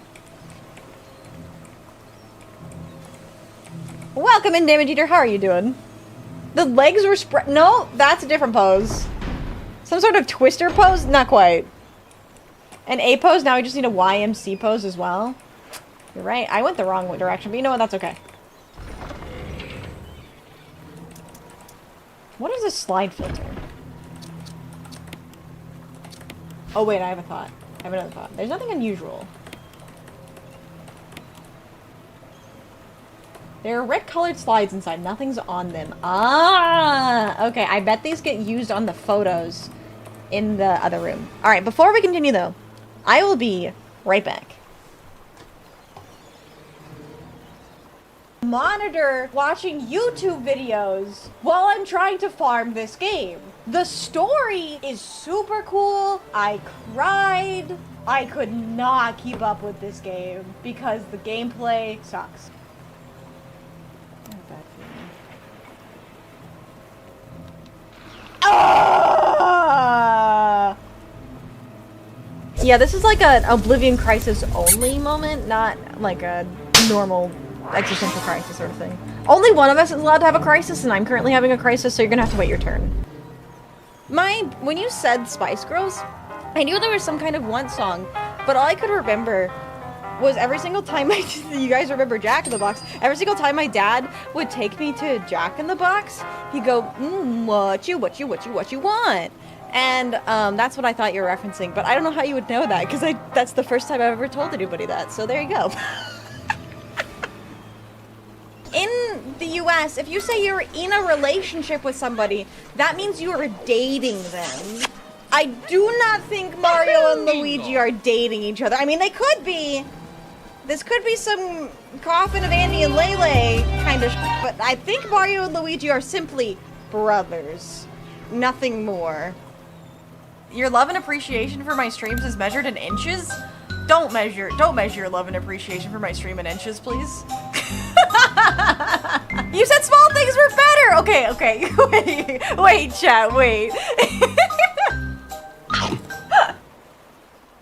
Welcome in, Damage Eater. How are you doing? The legs were spread. No, that's a different pose. Some sort of twister pose? Not quite. An A pose? Now we just need a YMC pose as well. You're right. I went the wrong direction, but you know what? That's okay. What is a slide filter? Oh, wait. I have a thought. I have another thought. There's nothing unusual. There are red-colored slides inside. Nothing's on them. Ah! Okay, I bet these get used on the photos in the other room. Alright, before we continue, though, I will be right back. Monitor watching YouTube videos while I'm trying to farm this game. The story is super cool. I cried. I could not keep up with this game because the gameplay sucks. Yeah, this is like an Oblivion Crisis only moment, not like a normal existential crisis sort of thing. Only one of us is allowed to have a crisis, and I'm currently having a crisis, so you're gonna have to wait your turn. When you said Spice Girls, I knew there was some kind of one song, but all I could remember was every single time you guys remember Jack in the Box, every single time my dad would take me to Jack in the Box, he'd go, what you want? And that's what I thought you were referencing, but I don't know how you would know that, because that's the first time I've ever told anybody that, so there you go. In the US, if you say you're in a relationship with somebody, that means you are dating them. I do not think Mario and Luigi are dating each other. I mean, they could be. This could be some Coffin of Andy and Lele kind of but I think Mario and Luigi are simply brothers. Nothing more. Your love and appreciation for my streams is measured in inches? Don't measure your love and appreciation for my stream in inches, please. You said small things were better! Okay. Wait, chat, wait.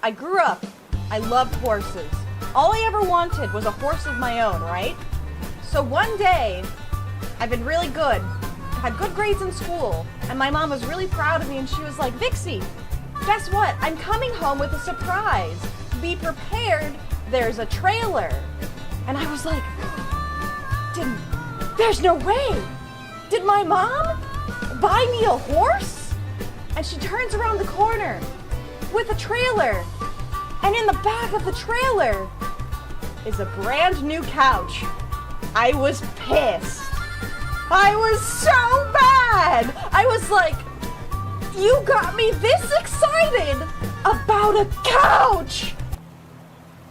I grew up. I loved horses. All I ever wanted was a horse of my own, right? So one day, I've been really good. I had good grades in school, and my mom was really proud of me, and she was like, Vixie, guess what? I'm coming home with a surprise. Be prepared, there's a trailer. And I was like, there's no way. Did my mom buy me a horse? And she turns around the corner with a trailer. And in the back of the trailer is a brand new couch. I was pissed. I was so mad. I was like, you got me this excited about a couch.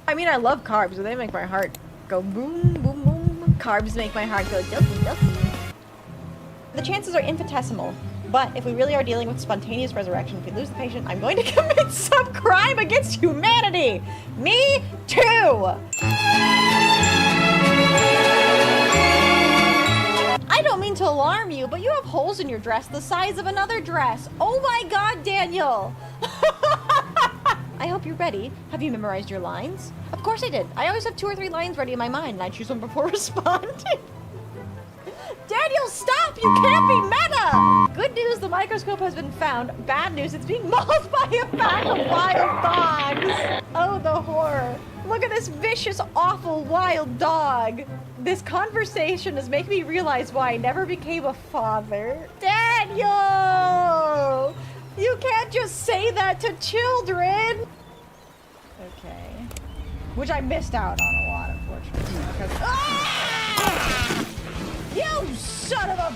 I mean, I love carbs, but they make my heart go boom, boom, boom. Carbs make my heart go dopey, dopey. The chances are infinitesimal, but if we really are dealing with spontaneous resurrection, if we lose the patient, I'm going to commit some crime against humanity. Me too. I don't mean to alarm you, but you have holes in your dress the size of another dress. Oh my God, Daniel. I hope you're ready. Have you memorized your lines? Of course I did. I always have 2 or 3 lines ready in my mind, and I choose one before responding. Daniel, stop! You can't be meta! Good news, the microscope has been found. Bad news, it's being mauled by a pack of wild dogs. Oh, the horror. Look at this vicious, awful, wild dog. This conversation is making me realize why I never became a father. Daniel! You can't just say that to children! Okay. Which I missed out on a lot, unfortunately. Because ah! You son of a...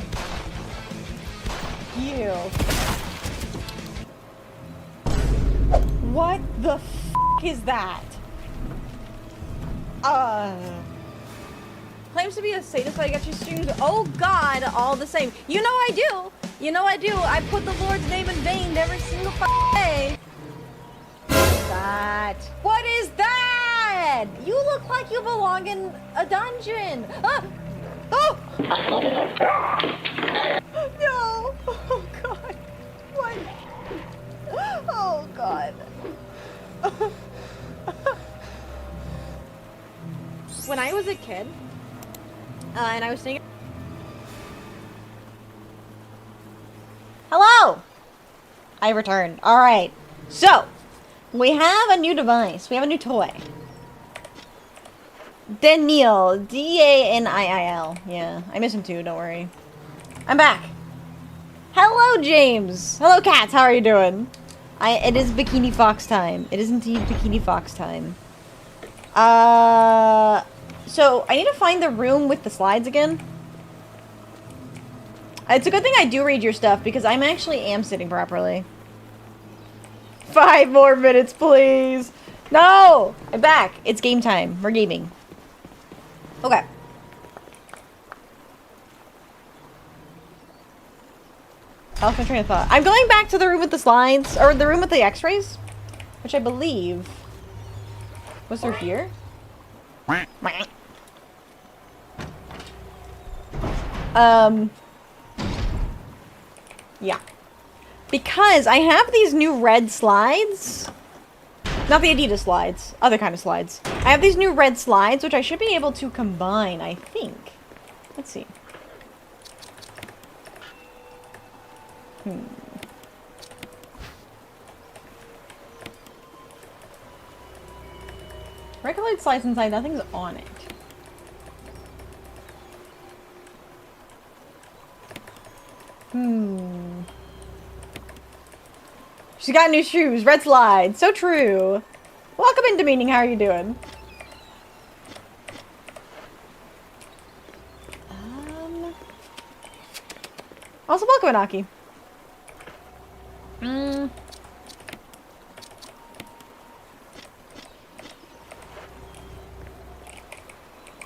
You. What the f*** is that? Claims to be a sadist, I get you streams. Oh God, all the same. You know I do. You know I do. I put the Lord's name in vain every single day. What is that? What is that? You look like you belong in a dungeon. Ah! Oh! No! Oh God! What? Oh God! When I was a kid, and I was thinking, hello! I returned. Alright. So, we have a new device. We have a new toy. Daniel. D-A-N-I-I-L. Yeah, I miss him too, don't worry. I'm back. Hello, James. Hello, cats. How are you doing? It is Bikini Fox time. It is indeed Bikini Fox time. So, I need to find the room with the slides again. It's a good thing I do read your stuff, because I'm actually am sitting properly. 5 more minutes, please! No! I'm back! It's game time. We're gaming. Okay. I lost my train of thought. I'm going back to the room with the slides, or the room with the x-rays, which I believe was through here. Yeah. Because I have these new red slides. Not the Adidas slides. Other kind of slides. I have these new red slides, which I should be able to combine, I think. Let's see. Red colored slides inside, nothing's on it. She's got new shoes, red slides, so true. Welcome into meeting, how are you doing? Also welcome, Anaki.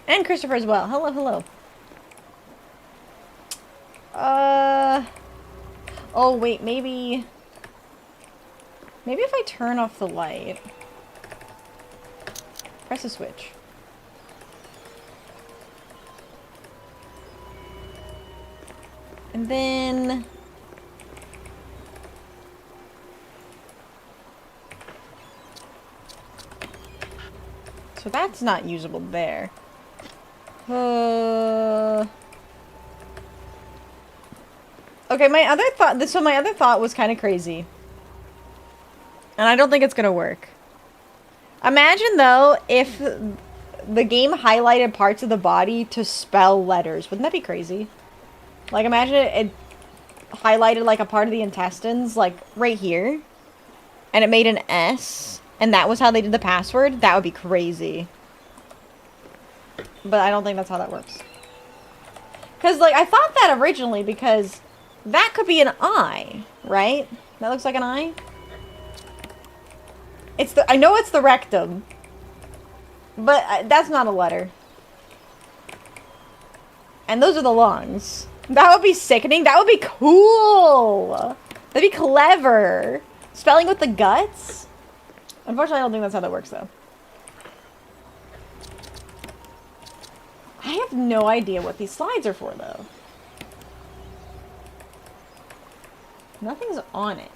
And Christopher as well. Hello, hello. Oh wait, maybe if I turn off the light. Press a switch. And then... So that's not usable there. Okay, my other thought was kind of crazy. And I don't think it's gonna work. Imagine, though, if the game highlighted parts of the body to spell letters. Wouldn't that be crazy? Like, imagine it highlighted, like, a part of the intestines, like, right here. And it made an S. And that was how they did the password. That would be crazy. But I don't think that's how that works. Because, like, I thought that originally because that could be an eye, right? That looks like an eye. I know it's the rectum. But that's not a letter. And those are the lungs. That would be sickening. That would be cool. That'd be clever. Spelling with the guts? Unfortunately, I don't think that's how that works, though. I have no idea what these slides are for, though. Nothing's on it.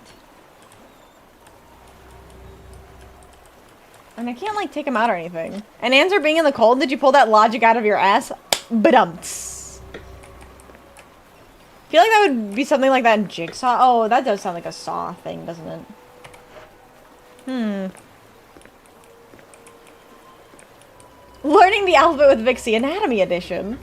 And I can't, like, take them out or anything. And answer being in the cold, did you pull that logic out of your ass? Ba-dumps. I feel like that would be something like that in Jigsaw. Oh, that does sound like a Saw thing, doesn't it? Learning the alphabet with Vixie, Anatomy Edition.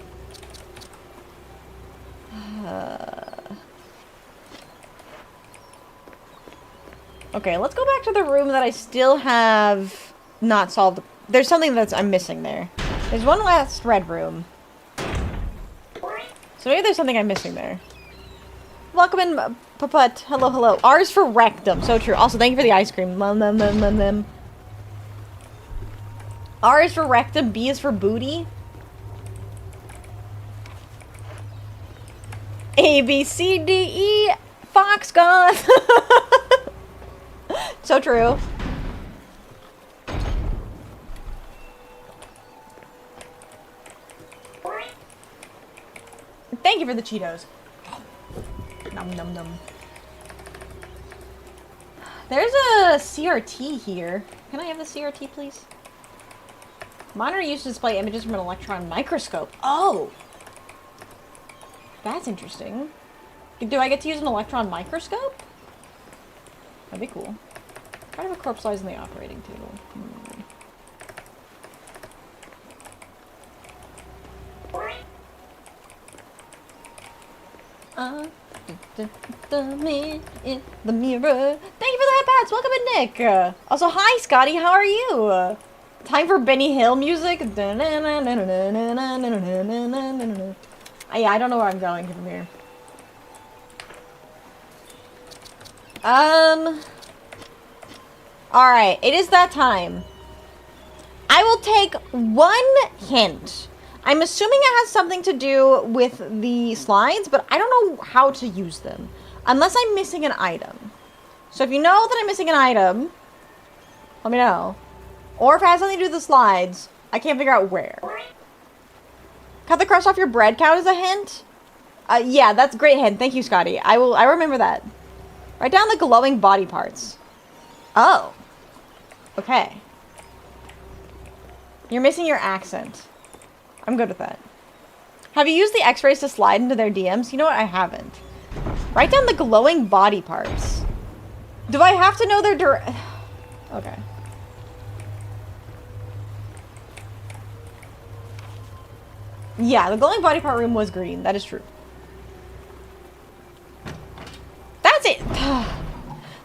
Okay, let's go back to the room that I still have not solved. There's something I'm missing there. There's one last red room. So maybe there's something I'm missing there. Welcome in, Paput. Hello, hello. R is for rectum. So true. Also, thank you for the ice cream. R is for rectum. B is for booty. A, B, C, D, E. Foxgoth. So true. Thank you for the Cheetos. Num num num. There's a CRT here. Can I have the CRT, please? Monitor used to display images from an electron microscope. Oh! That's interesting. Do I get to use an electron microscope? That'd be cool. Part of a corpse lies in the operating table. The mirror. Thank you for the headpats. Welcome in, Nick. Also, hi, Scotty. How are you? Time for Benny Hill music. Yeah, I don't know where I'm going from here. Alright, it is that time. I will take one hint. I'm assuming it has something to do with the slides, but I don't know how to use them. Unless I'm missing an item. So if you know that I'm missing an item, let me know. Or if it has something to do with the slides, I can't figure out where. Cut the crust off your bread count as a hint? Yeah, that's a great hint. Thank you, Scotty. I remember that. Write down the glowing body parts. Oh. Okay. You're missing your accent. I'm good with that. Have you used the x-rays to slide into their DMs? You know what? I haven't. Write down the glowing body parts. Do I have to know their Okay. Yeah, the glowing body part room was green. That is true. That's it.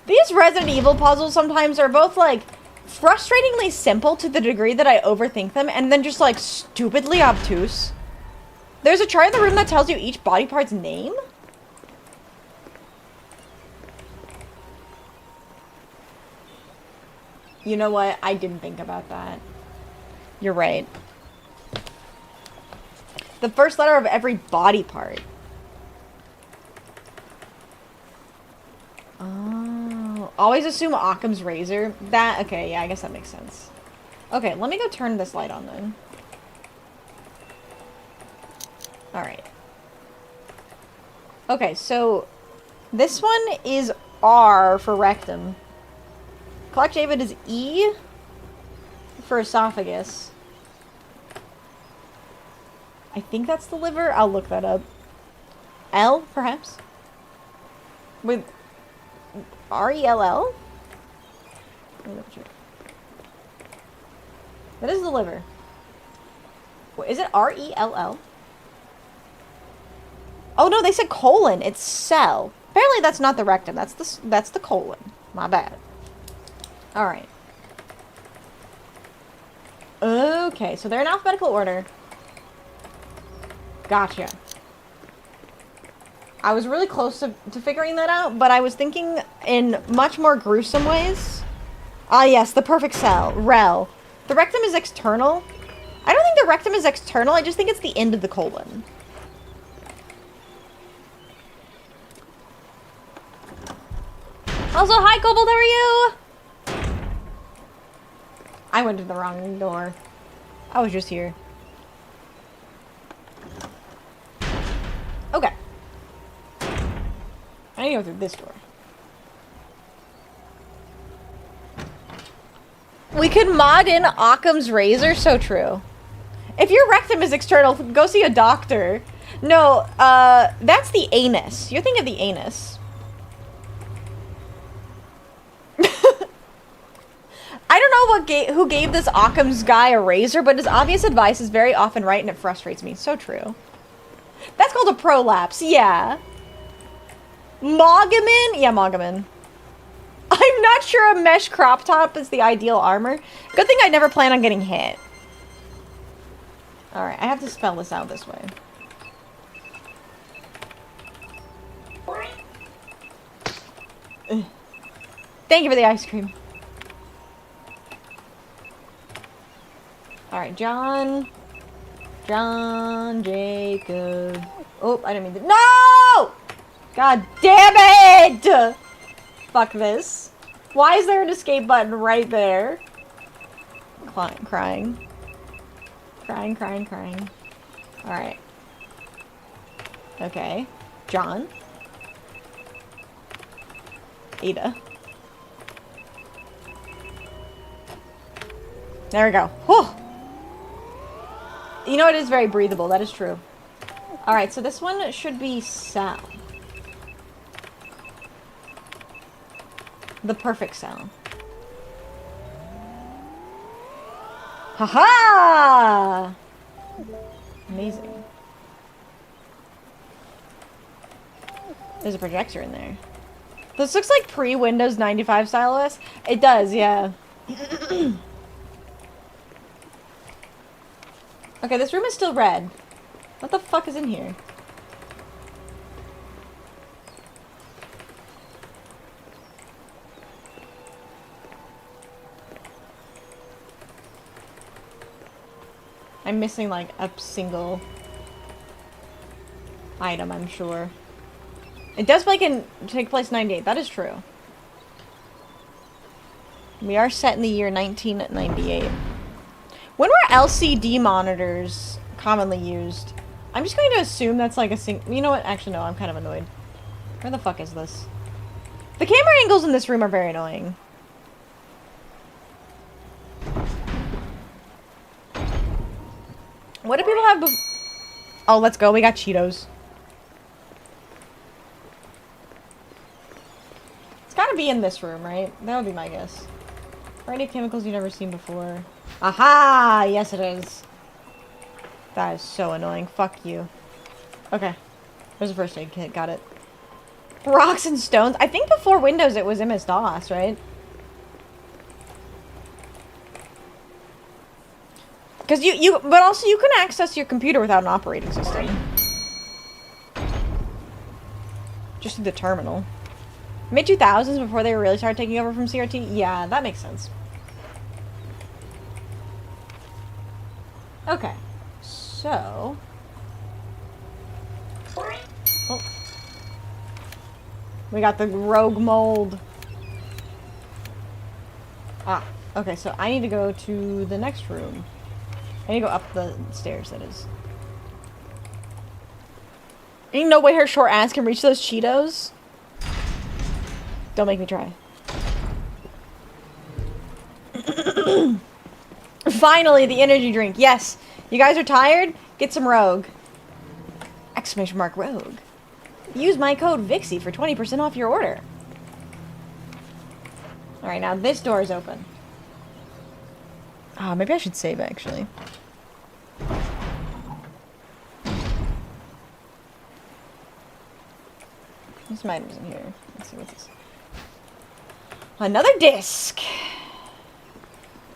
These Resident Evil puzzles sometimes are both, like, frustratingly simple to the degree that I overthink them, and then just, like, stupidly obtuse. There's a chart in the room that tells you each body part's name? You know what? I didn't think about that. You're right. The first letter of every body part. Oh. Always assume Occam's razor. That, okay, yeah, I guess that makes sense. Okay, let me go turn this light on then. Alright. Okay, so this one is R for rectum. Collective is E for esophagus. I think that's the liver. I'll look that up. L, perhaps? With R-E-L-L? That is the liver. Wait, is it R-E-L-L? Oh no, they said colon. It's cell. Apparently that's not the rectum. That's the colon. My bad. Alright. Okay, so they're in alphabetical order. Gotcha. I was really close to figuring that out, but I was thinking in much more gruesome ways. Ah, yes, the perfect cell. Rel. The rectum is external. I don't think the rectum is external, I just think it's the end of the colon. Also, hi, Cobalt, how are you? I went to the wrong door. I was just here. Okay. I need to go through this door. We could mod in Occam's razor? So true. If your rectum is external, go see a doctor. No, that's the anus. You're thinking of the anus. I don't know who gave this Occam's guy a razor, but his obvious advice is very often right and it frustrates me. So true. That's called a prolapse, yeah. Mogamin? Yeah, Mogamin. I'm not sure a mesh crop top is the ideal armor. Good thing I never plan on getting hit. Alright, I have to spell this out this way. Ugh. Thank you for the ice cream. Alright, John, Jacob. Oh, I didn't mean to. No! God damn it! Fuck this. Why is there an escape button right there? Crying. Alright. Okay. John. Ada. There we go. Whew. You know, it is very breathable. That is true. Alright, so this one should be Sal. The perfect Sal. Haha! Amazing. There's a projector in there. This looks like pre-Windows 95 style OS. It does, yeah. Okay, this room is still red. What the fuck is in here? I'm missing, like, a single item, I'm sure. It does take place 98. That is true. We are set in the year 1998. When were LCD monitors commonly used? I'm just going to assume that's like you know what? Actually, no, I'm kind of annoyed. Where the fuck is this? The camera angles in this room are very annoying. What do people have Oh, let's go. We got Cheetos. It's gotta be in this room, right? That would be my guess. Variety of chemicals you've never seen before. Aha! Yes, it is. That is so annoying. Fuck you. Okay. There's a first aid kit. Got it. Rocks and stones. I think before Windows it was MS-DOS, right? Because but also you can access your computer without an operating system. Just through the terminal. Mid-2000s, before they really started taking over from CRT? Yeah, that makes sense. Okay. So... Oh. We got the rogue mold. Ah, okay, so I need to go to the next room. I need to go up the stairs, that is. Ain't no way her short ass can reach those Cheetos. Don't make me try. Finally, the energy drink. Yes. You guys are tired? Get some Rogue. Exclamation mark Rogue. Use my code VIXY for 20% off your order. Alright, now this door is open. Ah, maybe I should save actually. This item's in here. Let's see what's this. Another disc.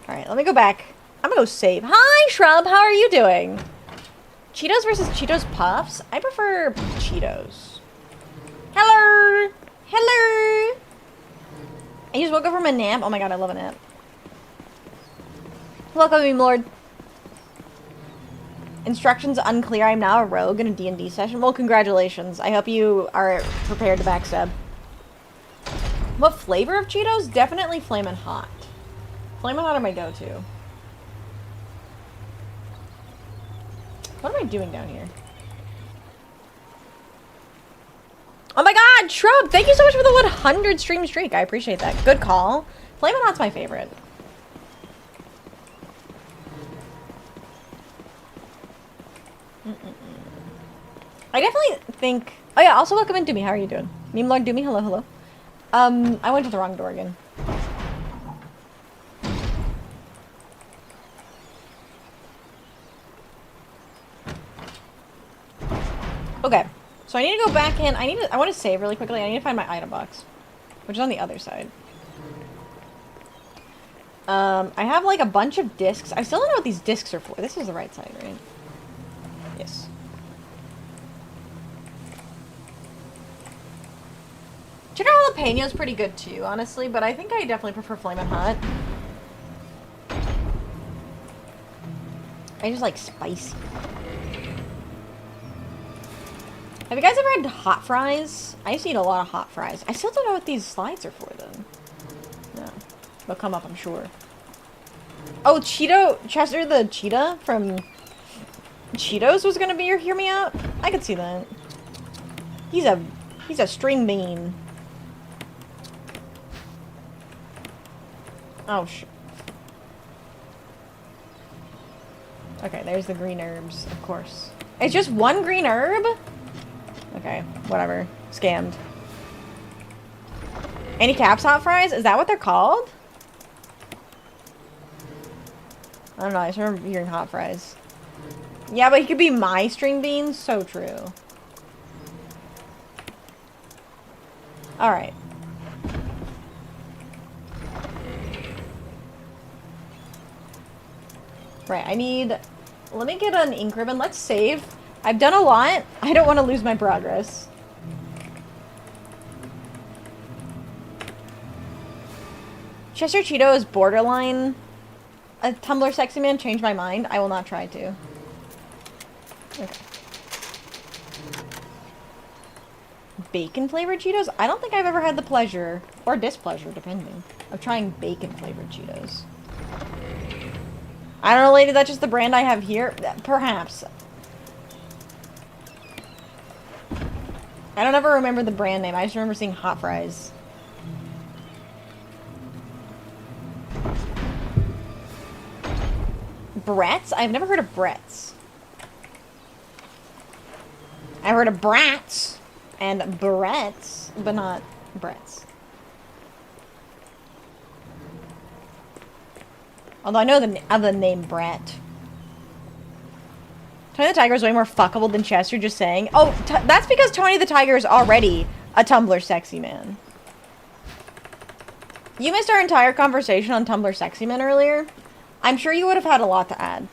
Alright, let me go back. I'm gonna go save. Hi, Shrub. How are you doing? Cheetos versus Cheetos Puffs? I prefer Cheetos. Hello! Hello! I just woke up from a nap. Oh my god, I love a nap. Welcome, Meme Lord. Instructions unclear. I'm now a rogue in a D&D session. Well, congratulations. I hope you are prepared to backstab. What flavor of Cheetos? Definitely Flamin' Hot. Flamin' Hot are my go-to. What am I doing down here? Oh my god, Shrub! Thank you so much for the 100 stream streak. I appreciate that. Good call. Flamin' Hot's my favorite. I definitely think... Oh yeah, also welcome in, Doomy. How are you doing? Meme Lord Doomy, hello, hello. I went to the wrong door again. Okay, so I need to go back in. I want to save really quickly. I need to find my item box, which is on the other side. I have like a bunch of discs. I still don't know what these discs are for. This is the right side, right? Yes. Cheddar jalapeno is pretty good too, honestly, but I think I definitely prefer Flamin' Hot. I just like spicy. Have you guys ever had hot fries? I used to eat a lot of hot fries. I still don't know what these slides are for, though. No. They'll come up, I'm sure. Oh, Chester the cheetah from Cheetos was gonna be your hear me out? I could see that. He's a string bean. Oh, okay, there's the green herbs, of course. It's just one green herb? Okay, whatever. Scammed. Any caps hot fries? Is that what they're called? I don't know, I just remember hearing hot fries. Yeah, but he could be my string beans? So true. Alright. Right, I need... Let me get an ink ribbon. Let's save. I've done a lot. I don't want to lose my progress. Chester Cheeto is borderline a Tumblr sexy man. Changed my mind. I will not try to. Okay. Bacon flavored Cheetos? I don't think I've ever had the pleasure, or displeasure, depending, of trying bacon flavored Cheetos. I don't know, lady, that's just the brand I have here. Perhaps. I don't ever remember the brand name. I just remember seeing hot fries. Brett's? I've never heard of Brett's. I heard of brats and barrettes, but not Bretts. Although I know of the name Brett. Tony the Tiger is way more fuckable than Chester, just saying. Oh, that's because Tony the Tiger is already a Tumblr sexy man. You missed our entire conversation on Tumblr sexy men earlier. I'm sure you would have had a lot to add.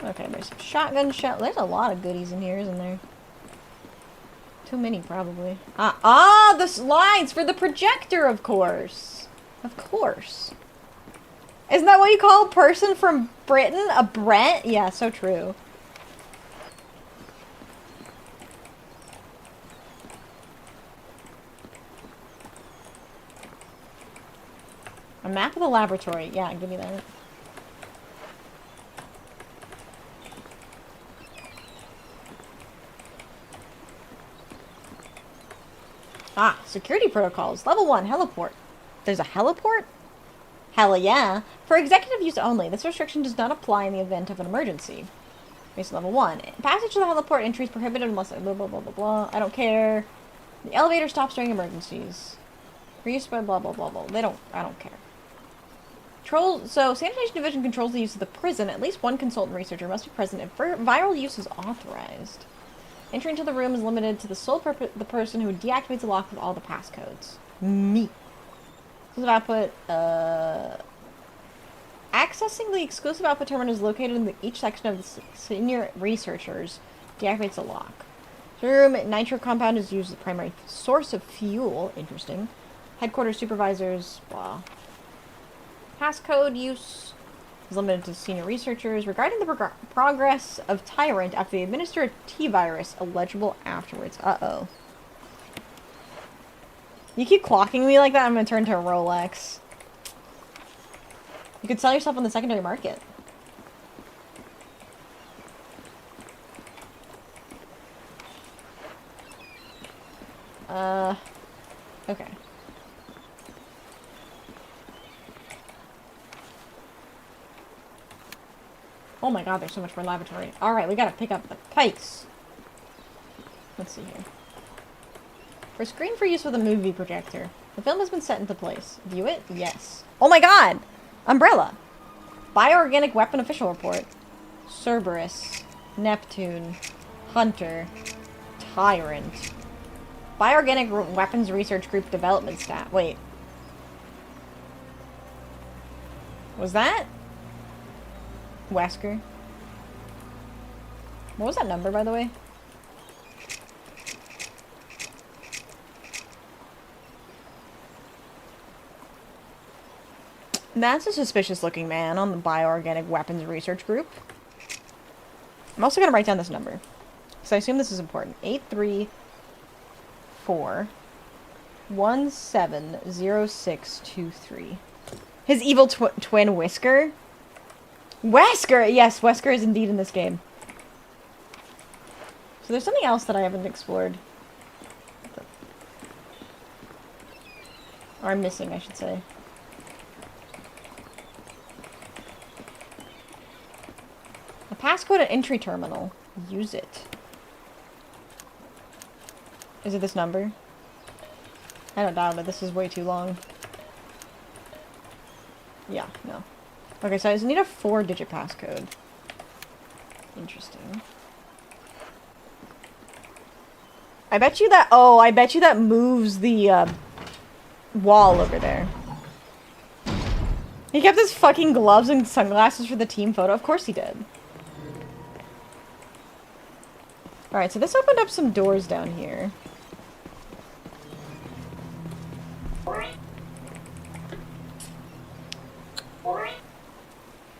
Okay, there's some shotgun shell. There's a lot of goodies in here, isn't there? Too many, probably. The slides for the projector, of course. Of course. Isn't that what you call a person from Britain? A Brett? Yeah, so true. A map of the laboratory. Yeah, give me that. Security protocols. Level 1, heliport. There's a heliport? Hell yeah. For executive use only. This restriction does not apply in the event of an emergency. Base level 1. Passage to the heliport entry is prohibited unless blah blah blah blah blah. I don't care. The elevator stops during emergencies. Reuse by blah blah blah blah. I don't care. So, Sanitation Division controls the use of the prison. At least one consultant researcher must be present if viral use is authorized. Entry into the room is limited to the person who deactivates the lock with all the passcodes. Me. Exclusive output, accessing the exclusive output terminal is located in each section of the senior researchers. Deactivates the lock. The room, nitro compound is used as the primary source of fuel. Interesting. Headquarters supervisors, blah. Passcode use is limited to senior researchers. Regarding the progress of Tyrant after they administer a T-virus, illegible afterwards. Uh-oh. You keep clocking me like that, I'm gonna turn to a Rolex. You could sell yourself on the secondary market. Okay. Oh my god, there's so much more laboratory. Alright, we gotta pick up the pace. Let's see here. For screen for use with a movie projector. The film has been set into place. View it? Yes. Oh my god! Umbrella! Bioorganic weapon official report. Cerberus. Neptune. Hunter. Tyrant. Bioorganic weapons research group development stat. Wait. Was that? Wesker. What was that number, by the way? That's a suspicious looking man on the bioorganic weapons research group. I'm also going to write down this number. So I assume this is important. 834-170623. His evil twin Whisker? Wesker! Yes, Wesker is indeed in this game. So there's something else that I haven't explored. Or I'm missing, I should say. A passcode at entry terminal. Use it. Is it this number? I don't doubt it. This is way too long. Yeah, no. Okay, so I just need a 4-digit passcode. Interesting. I bet you that... Oh, I bet you that moves the, wall over there. He kept his fucking gloves and sunglasses for the team photo. Of course he did. Alright, so this opened up some doors down here.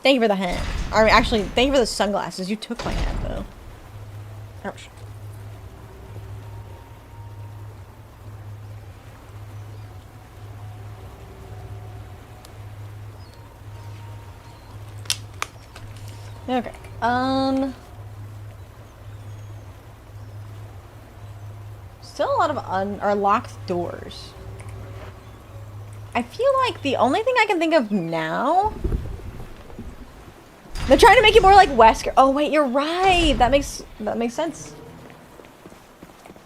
Thank you for the hat. Or actually, thank you for the sunglasses. You took my hat, though. Ouch. Okay. Still a lot of locked doors. I feel like the only thing I can think of now... They're trying to make it more like Wesker. Oh wait, you're right. That makes sense.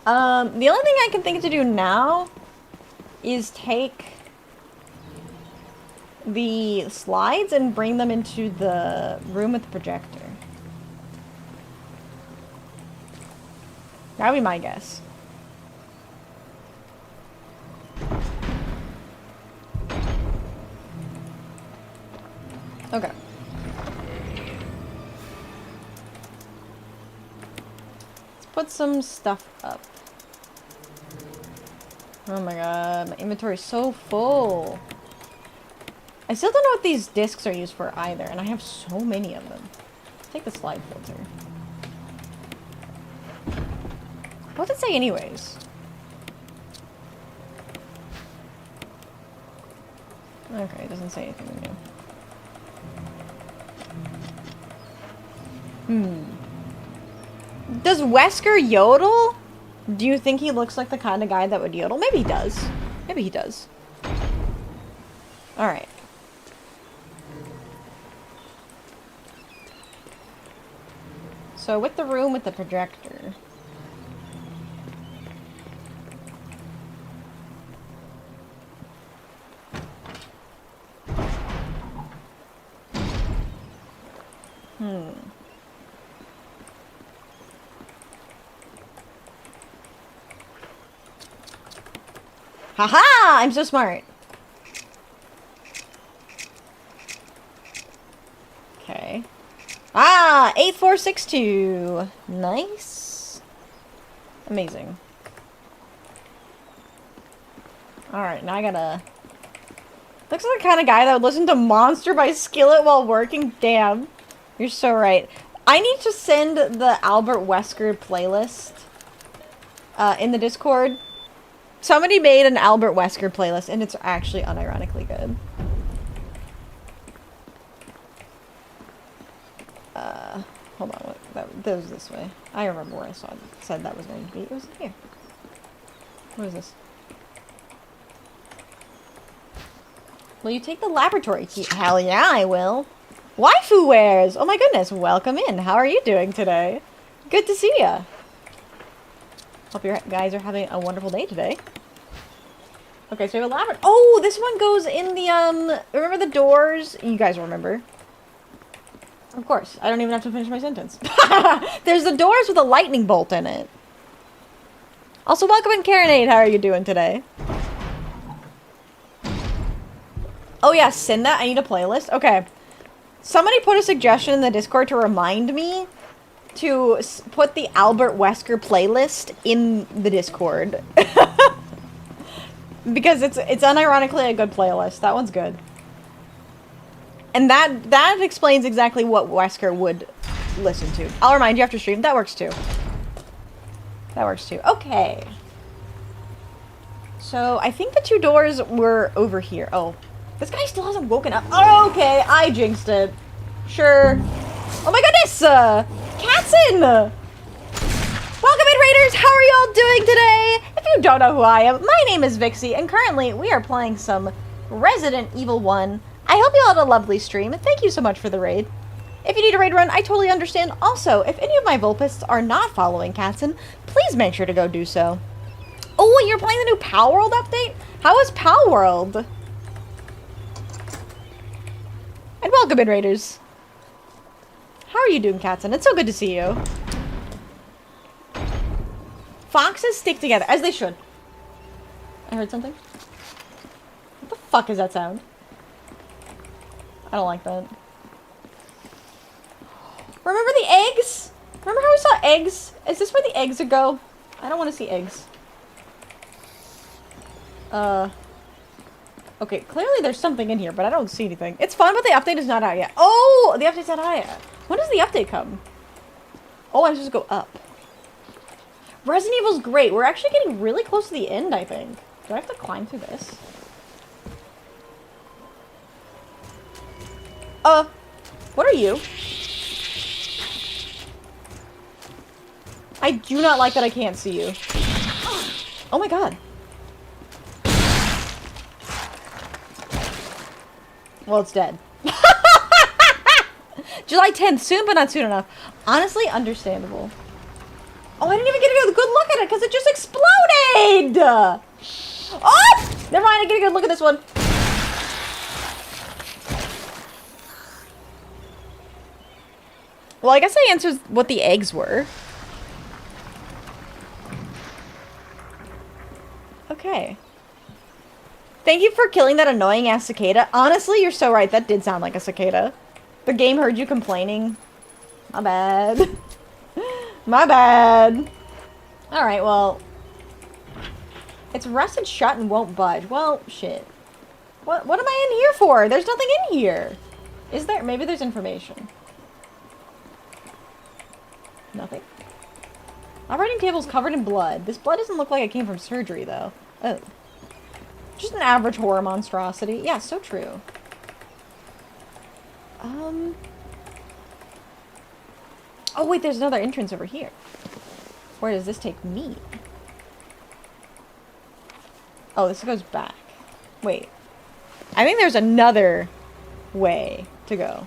The only thing I can think to do now is take the slides and bring them into the room with the projector. That would be my guess. Okay. Let's put some stuff up. Oh my god, my inventory is so full. I still don't know what these discs are used for either, and I have so many of them. Let's take the slide filter. What does it say anyways? Okay, it doesn't say anything new. Does Wesker yodel? Do you think he looks like the kind of guy that would yodel? Maybe he does. Maybe he does. Alright. So with the room with the projector. Haha! I'm so smart. Okay. Ah! 8462. Nice. Amazing. Alright, now I gotta... Looks like the kind of guy that would listen to Monster by Skillet while working. Damn. You're so right. I need to send the Albert Wesker playlist in the Discord. Somebody made an Albert Wesker playlist, and it's actually unironically good. Hold on. That was this way. I remember where I said that was going to be. It was here. What is this? Will you take the laboratory key? Hell yeah, I will. Waifu wares! Oh my goodness, welcome in. How are you doing today? Good to see ya. Hope you guys are having a wonderful day today. Okay, so we have a laboratory. Oh, this one goes in the, remember the doors? You guys remember. Of course. I don't even have to finish my sentence. There's the doors with a lightning bolt in it. Also, welcome in, Karenade. How are you doing today? Oh yeah, send that. I need a playlist. Okay. Somebody put a suggestion in the Discord to remind me to put the Albert Wesker playlist in the Discord. Because it's unironically a good playlist. That one's good. And that explains exactly what Wesker would listen to. I'll remind you after stream. That works too. That works too. Okay. So, I think the two doors were over here. Oh. This guy still hasn't woken up. Oh, okay, I jinxed it. Sure. Oh my goodness! Katzen! Welcome in, Raiders! How are y'all doing today? If you don't know who I am, my name is Vixie, and currently we are playing some Resident Evil 1. I hope you all had a lovely stream, and thank you so much for the raid. If you need a raid run, I totally understand. Also, if any of my Vulpists are not following Katzen, please make sure to go do so. Oh, you're playing the new Power World update? How is Power World? And welcome in, Raiders. How are you doing, Katzen? It's so good to see you. Foxes stick together, as they should. I heard something. What the fuck is that sound? I don't like that. Remember the eggs? Remember how we saw eggs? Is this where the eggs would go? I don't want to see eggs. Okay, clearly there's something in here, but I don't see anything. It's fun, but the update is not out yet. Oh, the update's not out yet. When does the update come? Oh, I just go up. Resident Evil's great. We're actually getting really close to the end, I think. Do I have to climb through this? What are you? I do not like that I can't see you. Oh my god. Well, it's dead. July 10th, soon but not soon enough. Honestly, understandable. Oh, I didn't even get a good look at it because it just exploded! Oh! Never mind, I get a good look at this one. Well, I guess I answered what the eggs were. Okay. Thank you for killing that annoying ass cicada. Honestly, you're so right. That did sound like a cicada. The game heard you complaining. My bad. My bad. Alright, well. It's rusted shut and won't budge. Well, shit. What am I in here for? There's nothing in here. Is there? Maybe there's information. Nothing. Operating table's covered in blood. This blood doesn't look like it came from surgery, though. Oh. Just an average horror monstrosity. Yeah, so true. Oh, wait, there's another entrance over here. Where does this take me? Oh, this goes back. Wait. I think there's another way to go.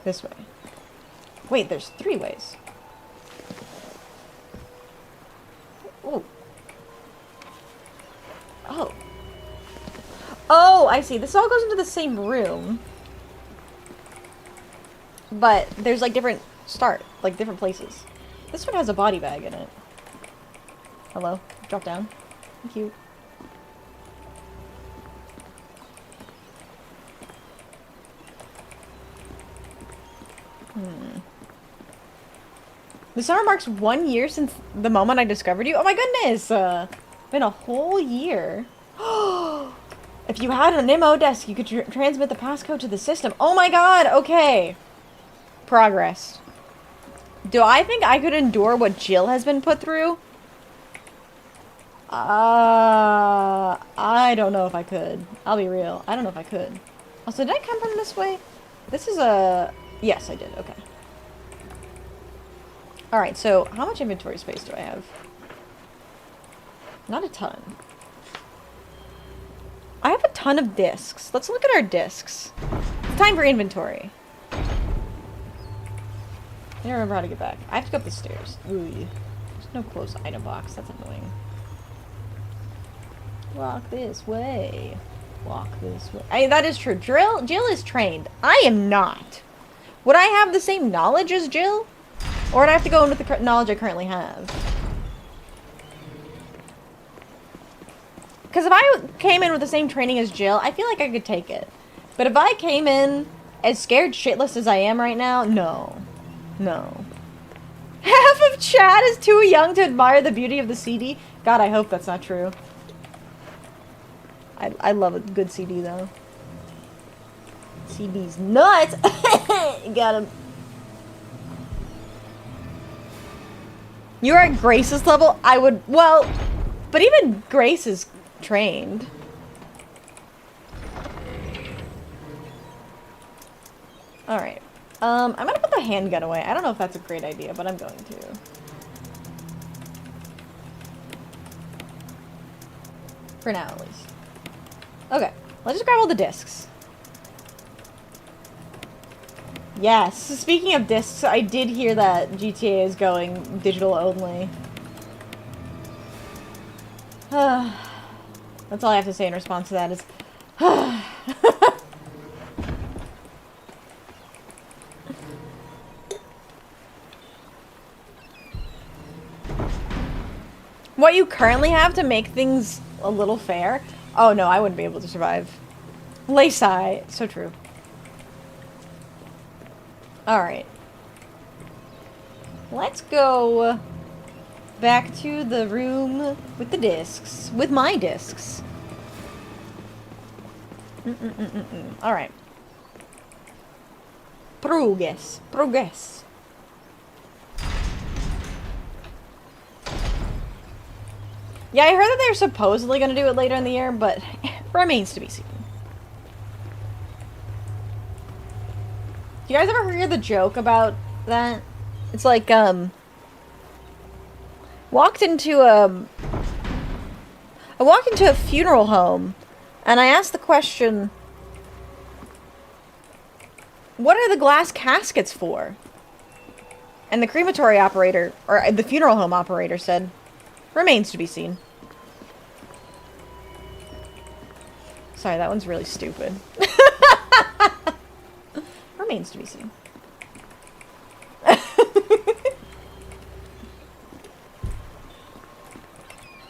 This way. Wait, there's 3 ways. Ooh. Oh. Oh, I see. This all goes into the same room. But there's like different different places. This one has a body bag in it. Hello? Drop down. Thank you. The summer marks 1 year since the moment I discovered you. Oh my goodness! Been a whole year. If you had an MO desk, you could transmit the passcode to the system. Oh my god! Okay. Progress. Do I think I could endure what Jill has been put through? I don't know if I could. I'll be real. I don't know if I could. Also, did I come from this way? This is a... Yes, I did. Okay. Alright, so how much inventory space do I have? Not a ton. I have a ton of discs. Let's look at our discs. It's time for inventory. I don't remember how to get back. I have to go up the stairs. Ooh. There's no close item box. That's annoying. Walk this way. Walk this way. That is true. Jill is trained. I am not. Would I have the same knowledge as Jill? Or would I have to go in with the knowledge I currently have? Because if I came in with the same training as Jill, I feel like I could take it. But if I came in as scared shitless as I am right now, no. No. Half of chat is too young to admire the beauty of the CD. God, I hope that's not true. I love a good CD, though. CD's nuts! Got him. You're at Grace's level? I would... Well, but even Grace is trained. Alright. I'm gonna put the handgun away. I don't know if that's a great idea, but I'm going to. For now, at least. Okay. Let's just grab all the discs. Yes. Speaking of discs, I did hear that GTA is going digital only. That's all I have to say in response to that is... What you currently have to make things a little fair? Oh no, I wouldn't be able to survive. Laysai. So true. Alright. Let's go back to the room with the discs. With my discs. Alright. Progress. Progress. Yeah, I heard that they're supposedly going to do it later in the year, but remains to be seen. You guys ever hear the joke about that? It's like, walked into a funeral home, and I asked the question, What are the glass caskets for? And the crematory operator, or the funeral home operator said, remains to be seen. Sorry, that one's really stupid. Remains to be seen.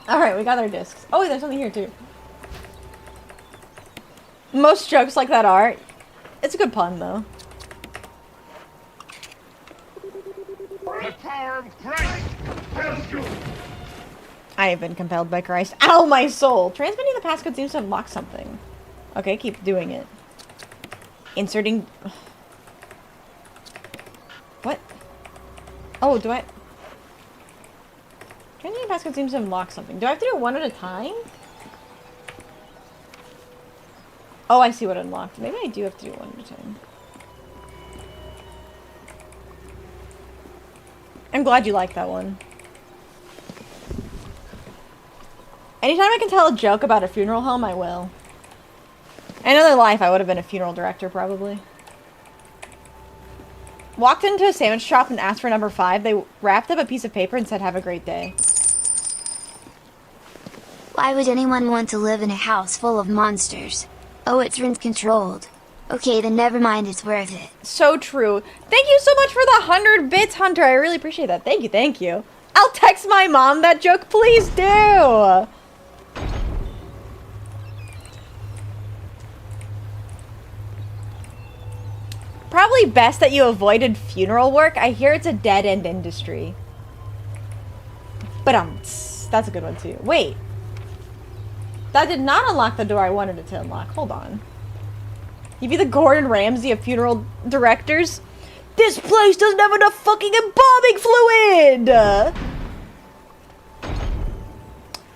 Alright, we got our discs. Oh, wait, there's something here, too. Most jokes like that are. It's a good pun, though. The power of Christ compels you! I have been compelled by Christ. Ow, my soul! Transmitting the passcode seems to unlock something. Okay, keep doing it. Inserting... What? Oh, do I... Transmitting the passcode seems to unlock something. Do I have to do it one at a time? Oh, I see what unlocked. Maybe I do have to do it one at a time. I'm glad you like that one. Anytime I can tell a joke about a funeral home, I will. In another life, I would have been a funeral director, probably. Walked into a sandwich shop and asked for number 5. They wrapped up a piece of paper and said, "Have a great day." Why would anyone want to live in a house full of monsters? Oh, it's rent controlled. Okay, then never mind, it's worth it. So true. Thank you so much for the 100 bits, Hunter. I really appreciate that. Thank you, thank you. I'll text my mom that joke, please do. Probably best that you avoided funeral work. I hear it's a dead-end industry. But that's a good one too. Wait. That did not unlock the door I wanted it to unlock. Hold on. You be the Gordon Ramsay of funeral directors? This place doesn't have enough fucking embalming fluid!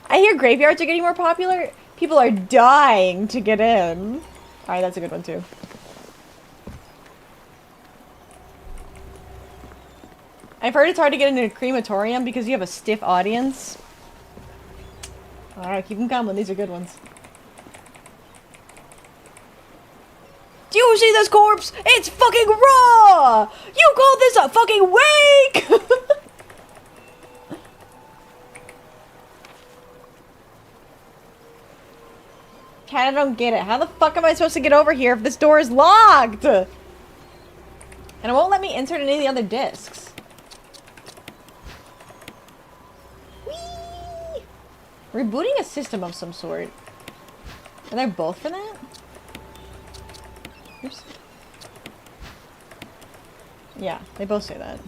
I hear graveyards are getting more popular. People are dying to get in. Alright, that's a good one too. I've heard it's hard to get into a crematorium because you have a stiff audience. Alright, keep them coming. These are good ones. Do you see this corpse? It's fucking raw! You call this a fucking wake? Cat, I don't get it. How the fuck am I supposed to get over here if this door is locked? And it won't let me insert any of the other discs. Whee! Rebooting a system of some sort. Are they both for that? Oops. Yeah, they both say that.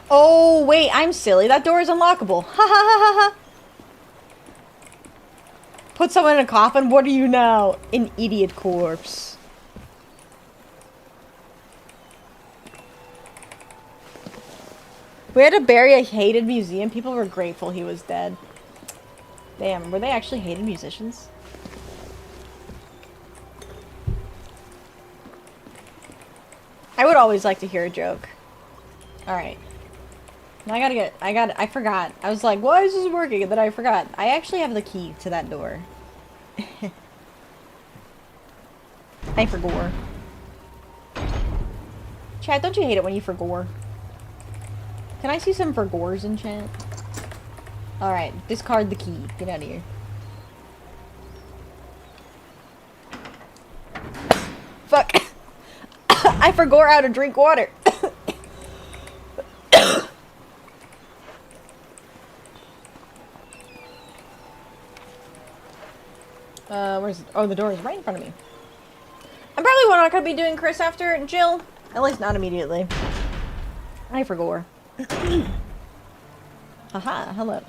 Oh, wait, I'm silly. That door is unlockable. Ha ha ha ha ha. Put someone in a coffin? What are you now? An idiot corpse. We had to bury a hated museum. People were grateful he was dead. Damn, were they actually hated musicians? I would always like to hear a joke. Alright. I forgot. I was like, why is this working? And then I forgot. I actually have the key to that door. I forgore. Chat, don't you hate it when you forgore? Can I see some forgores in chat? Alright, discard the key. Get out of here. Fuck. I forgore how to drink water. Where's... Oh, the door is right in front of me. I'm probably not going to be doing Chris after Jill. At least not immediately. I forgore. Haha, hello.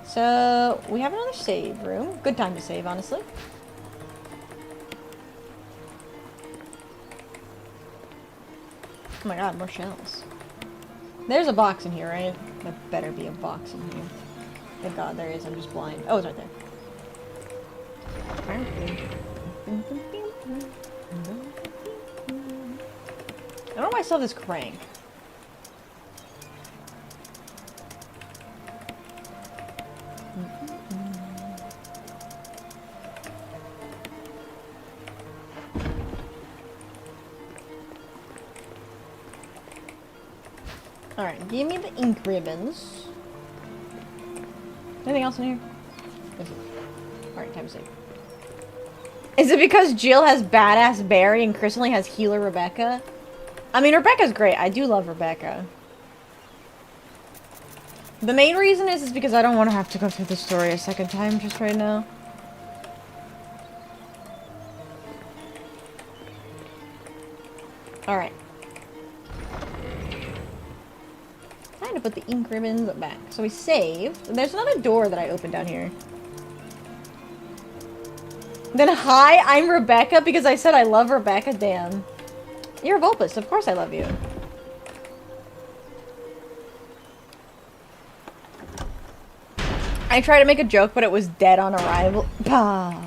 So, we have another save room. Good time to save, honestly. Oh my god, more shells. There's a box in here, right? There better be a box in here. Thank god there is, I'm just blind. Oh, it's right there. I don't know why I still have this crank. Alright, give me the ink ribbons. Anything else in here? Alright, time to save. Is it because Jill has badass Barry and Chris only has healer Rebecca? I mean, Rebecca's great. I do love Rebecca. The main reason is because I don't want to have to go through the story a second time just right now. Alright. Time to put the ink ribbons back. So we saved. And there's another door that I opened down here. Then hi, I'm Rebecca because I said I love Rebecca. Damn. You're Volpus. Of course I love you. I tried to make a joke, but it was dead on arrival. Bah.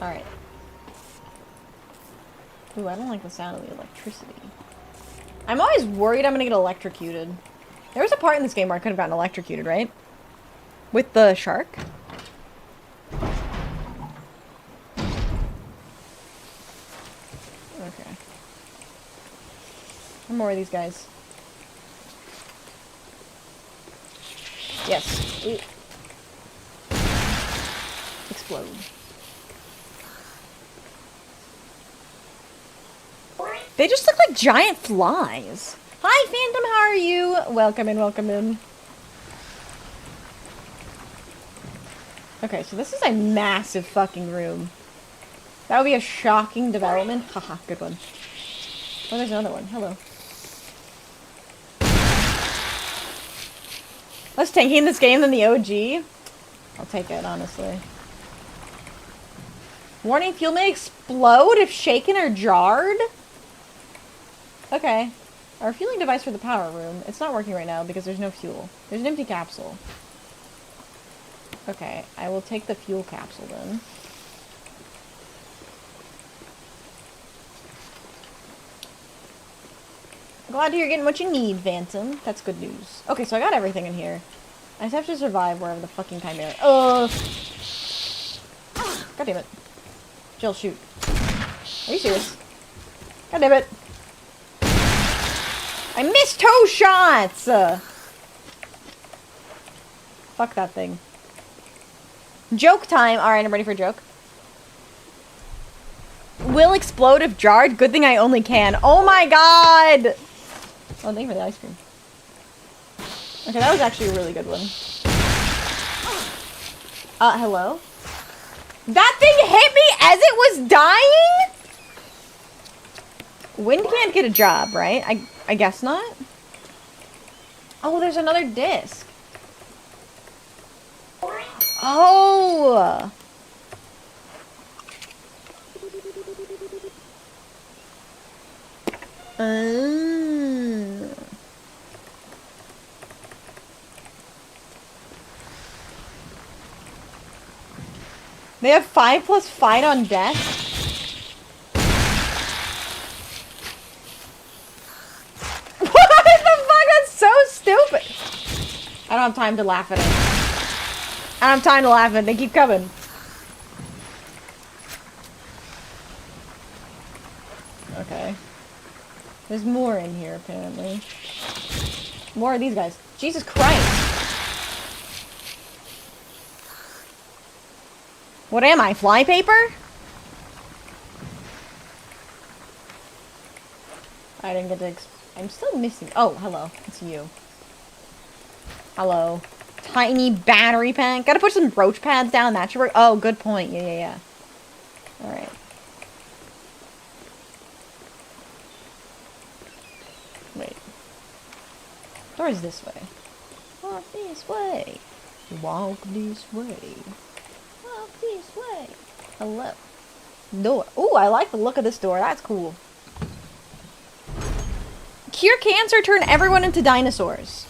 Alright. Ooh, I don't like the sound of the electricity. I'm always worried I'm gonna get electrocuted. There was a part in this game where I could have gotten electrocuted, right? With the shark? Okay. How more of these guys? Yes. Ooh. Explode. They just look like giant flies. Hi, Phantom, how are you? Welcome in, welcome in. Okay, so this is a massive fucking room. That would be a shocking development. Haha, good one. Oh, there's another one. Hello. Less tanky in this game than the OG. I'll take it, honestly. Warning, fuel may explode if shaken or jarred. Okay. Our fueling device for the power room. It's not working right now because there's no fuel. There's an empty capsule. Okay, I will take the fuel capsule then. Glad to hear you're getting what you need, Phantom. That's good news. Okay, so I got everything in here. I just have to survive wherever the fucking chimera. God damn it. Jill, shoot. Are you serious? God damn it. I missed 2 shots! Fuck that thing. Joke time. Alright, I'm ready for a joke. Will explode if jarred. Good thing I only can. Oh my god! Oh, thank you for the ice cream. Okay, that was actually a really good one. Hello? That thing hit me as it was dying? Wind can't get a job, right? I guess not. Oh, there's another disc. Oh! They have 5+ fight on death? What the fuck? That's so stupid! I don't have time to laugh at it. I don't have time to laugh at it. They keep coming. Okay. There's more in here, apparently. More of these guys. Jesus Christ! What am I, flypaper? I didn't get to I'm still missing. Oh, hello. It's you. Hello. Tiny battery pack. Gotta put some brooch pads down. That should work. Oh, good point. Yeah. Alright. Wait. Door's this way. Walk this way. Walk this way. Walk this way. Hello. Door. Ooh, I like the look of this door. That's cool. Cure cancer, turn everyone into dinosaurs.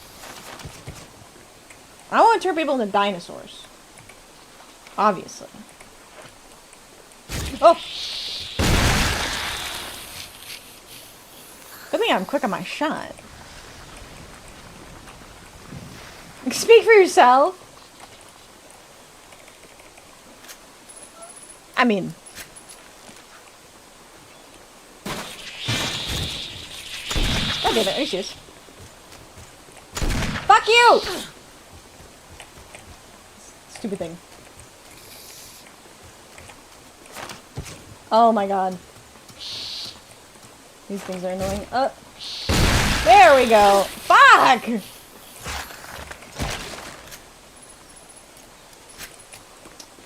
I want to turn people into dinosaurs. Obviously. Oh! Good thing I'm quick on my shot. Speak for yourself. I mean... God God damn it, there she is. Fuck you! Stupid thing. Oh my god. These things are annoying. There we go. Fuck!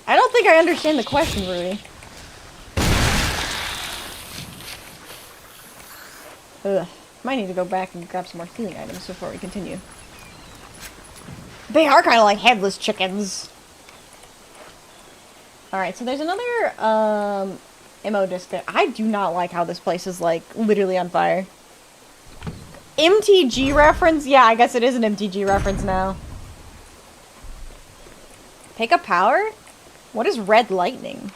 I don't think I understand the question, Rudy. Ugh. Might need to go back and grab some more healing items before we continue. They are kind of like headless chickens. Alright, so there's another, MO disc there. I do not like how this place is, like, literally on fire. MTG reference? Yeah, I guess it is an MTG reference now. Pick up power? What is red lightning?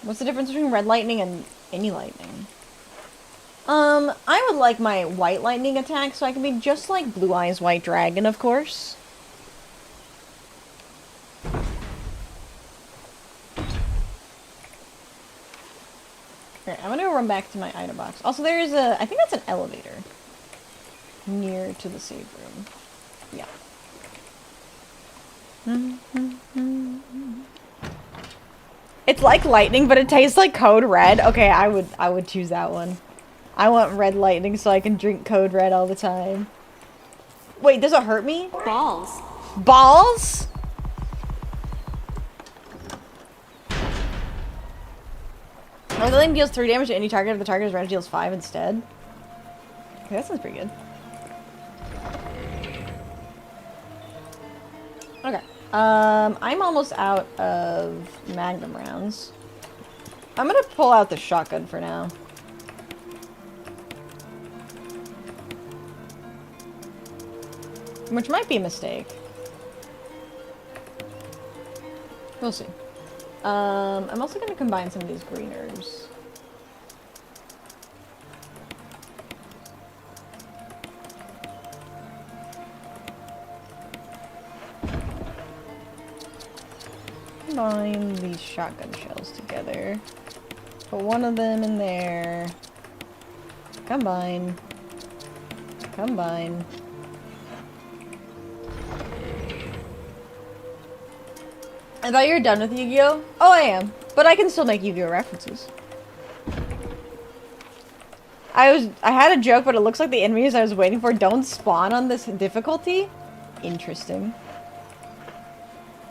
What's the difference between red lightning and any lightning? I would like my white lightning attack so I can be just like Blue Eyes White Dragon, of course. Alright, I'm gonna run back to my item box. Also, there is I think that's an elevator. Near to the save room. Yeah. It's like lightning, but it tastes like Code Red. Okay, I would choose that one. I want red lightning so I can drink Code Red all the time. Wait, does it hurt me? Balls. Balls? Oh, the lightning deals 3 damage to any target if the target is red, deals 5 instead. Okay, that sounds pretty good. Okay. I'm almost out of Magnum rounds. I'm gonna pull out the shotgun for now. Which might be a mistake. We'll see. I'm also gonna combine some of these green herbs. Combine these shotgun shells together. Put one of them in there. Combine. Combine. I thought you were done with Yu-Gi-Oh! Oh, I am. But I can still make Yu-Gi-Oh! References. I had a joke, but it looks like the enemies I was waiting for don't spawn on this difficulty. Interesting.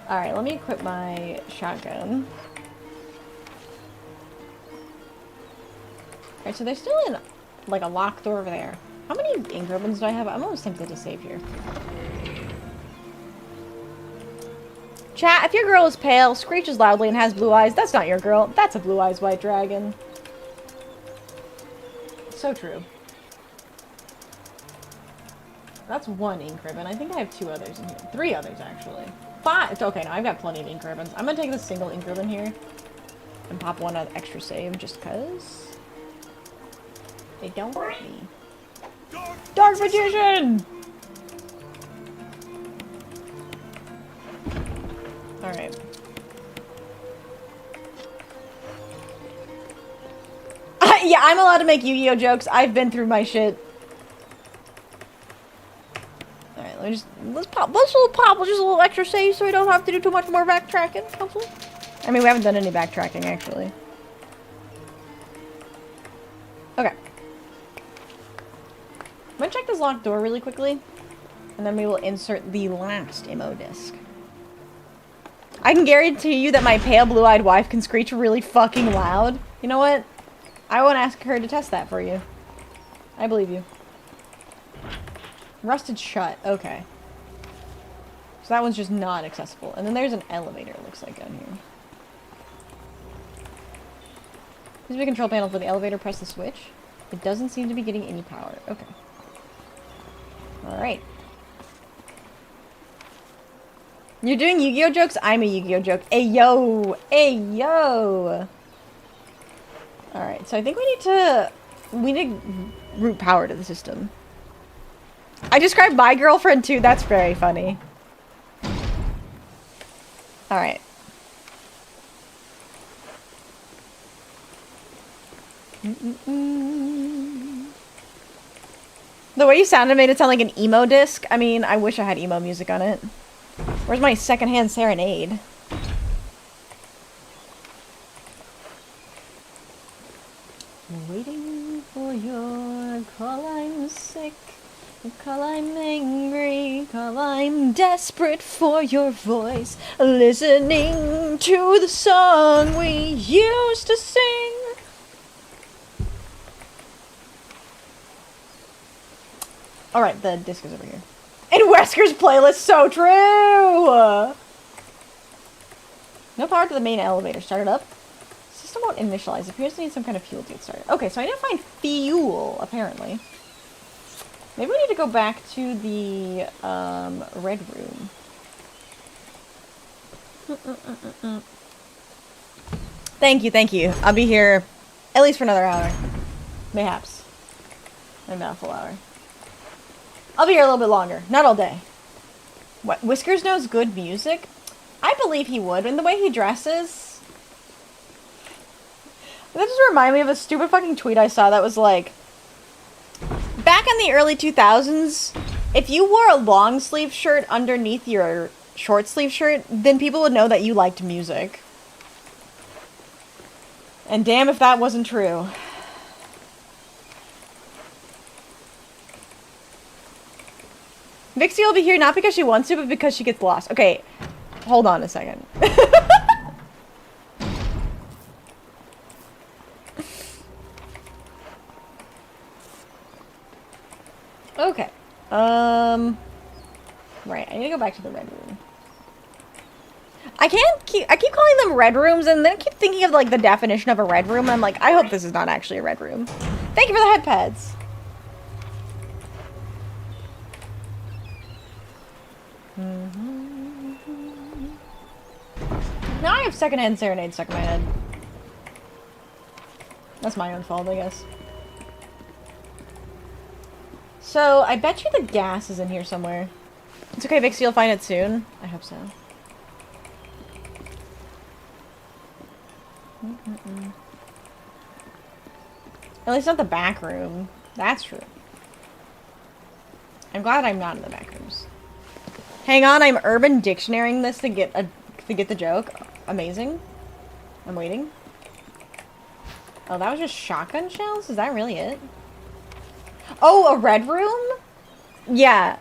Alright, let me equip my shotgun. Alright, so there's still like a locked door over there. How many ink ribbons do I have? I'm almost tempted to save here. Chat, if your girl is pale, screeches loudly, and has blue eyes, that's not your girl. That's a Blue Eyes White Dragon. So true. That's one ink ribbon. I think I have 2 others in here. 3 others, actually. 5! Okay, no, I've got plenty of ink ribbons. I'm gonna take this single ink ribbon here and pop one extra save just because they don't hurt me. Dark Magician! Alright. Yeah, I'm allowed to make Yu-Gi-Oh! Jokes. I've been through my shit. Alright, let's pop just a little extra save so we don't have to do too much more backtracking, hopefully. I mean, we haven't done any backtracking, actually. Okay. I'm gonna check this locked door really quickly, and then we will insert the last MO disc. I can guarantee you that my pale blue-eyed wife can screech really fucking loud. You know what? I won't ask her to test that for you. I believe you. Rusted shut. Okay. So that one's just not accessible. And then there's an elevator, it looks like, down here. Use the control panel for the elevator, press the switch. It doesn't seem to be getting any power. Okay. Alright. You're doing Yu-Gi-Oh! Jokes? I'm a Yu-Gi-Oh! Joke. Ayo! Ayo! Alright, so I think we need root power to the system. I described my girlfriend too, that's very funny. Alright. The way you sounded made it sound like an emo disc. I mean, I wish I had emo music on it. Where's my secondhand serenade? Waiting for your call, I'm sick. Call, I'm angry. Call, I'm desperate for your voice. Listening to the song we used to sing. Alright, the disc is over here. And Wesker's playlist, so true! No power to the main elevator. Start it up. System won't initialize. It appears to need some kind of fuel to get started. Okay, so I need to find fuel, apparently. Maybe we need to go back to the, red room. Thank you, thank you. I'll be here at least for another hour. Mayhaps. Maybe not a full hour. I'll be here a little bit longer. Not all day. What? Whiskers knows good music? I believe he would. And the way he dresses... That just reminded me of a stupid fucking tweet I saw that was like... Back in the early 2000s, if you wore a long sleeve shirt underneath your short sleeve shirt, then people would know that you liked music. And damn if that wasn't true. Vixie will be here not because she wants to, but because she gets lost. Okay, hold on a second. Okay. Right, I need to go back to the red room. I keep calling them red rooms, and then I keep thinking of, like, the definition of a red room, and I'm like, I hope this is not actually a red room. Thank you for the head pads. Now I have secondhand serenade stuck in my head. That's my own fault, I guess. So, I bet you the gas is in here somewhere. It's okay, Vixie, you'll find it soon. I hope so. At least not the back room. That's true. I'm glad I'm not in the back rooms. Hang on, I'm Urban Dictionarying this to get the joke. Amazing. I'm waiting. Oh, that was just shotgun shells? Is that really it? Oh, a red room? Yeah.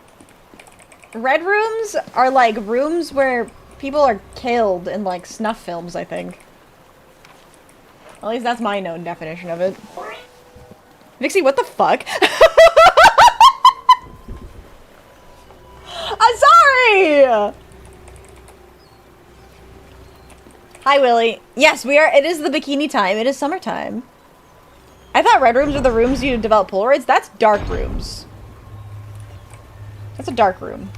Red rooms are like rooms where people are killed in like snuff films, I think. At least that's my known definition of it. Vixie, what the fuck? I'm sorry! Hi, Willie. Yes, we are. It is the bikini time. It is summertime. I thought red rooms are the rooms you develop Polaroids. That's dark rooms. That's a dark room.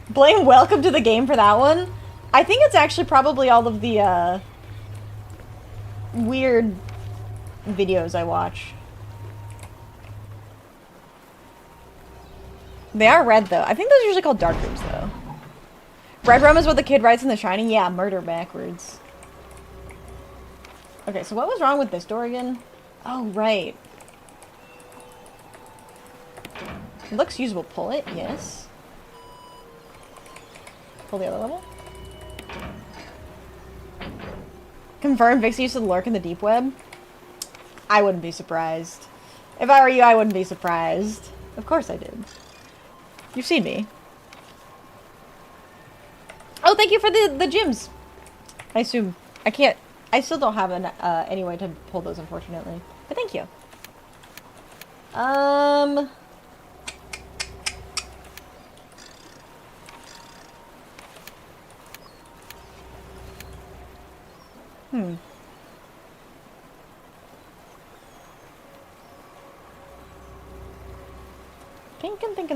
Blame welcome to the game for that one. I think it's actually probably all of the, weird videos I watch. They are red, though. I think those are usually called dark rooms, though. Red room is what the kid writes in The Shining? Yeah, murder backwards. Okay, so what was wrong with this door again? Oh, right. It looks usable. Pull it, yes. Pull the other level. Confirm Vixie used to lurk in the deep web? I wouldn't be surprised. If I were you, I wouldn't be surprised. Of course I did. You've seen me. Oh, thank you for the gyms. I assume. I can't. I still don't have any way to pull those, unfortunately. But thank you.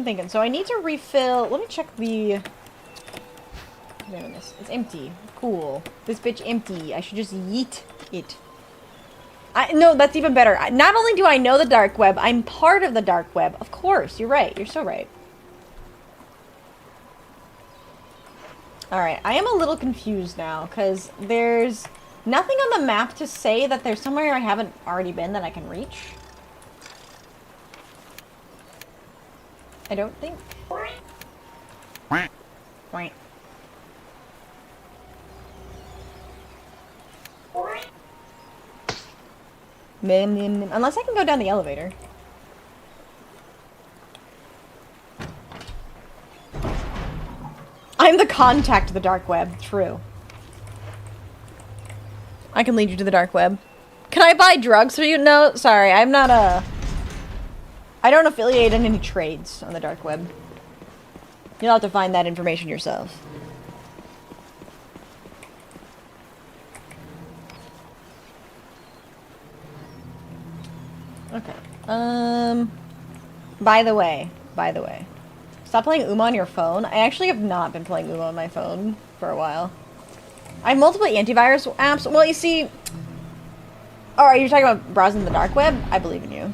Thinking. So I need to refill. Let me check the... It's empty. Cool. This bitch empty. I should just yeet it. No, that's even better. Not only do I know the dark web, I'm part of the dark web. Of course, you're right. You're so right. Alright, I am a little confused now, because there's Nothing on the map to say that there's somewhere I haven't already been that I can reach. I don't think. Right. Unless I can go down the elevator. I'm the contact to the dark web. True. I can lead you to the dark web. Can I buy drugs for you? No, sorry. I'm not I don't affiliate in any trades on the dark web. You'll have to find that information yourself. Okay. By the way. Stop playing Uma on your phone. I actually have not been playing Uma on my phone for a while. I have multiple antivirus apps. Well, you see... Oh, you're talking about browsing the dark web? I believe in you.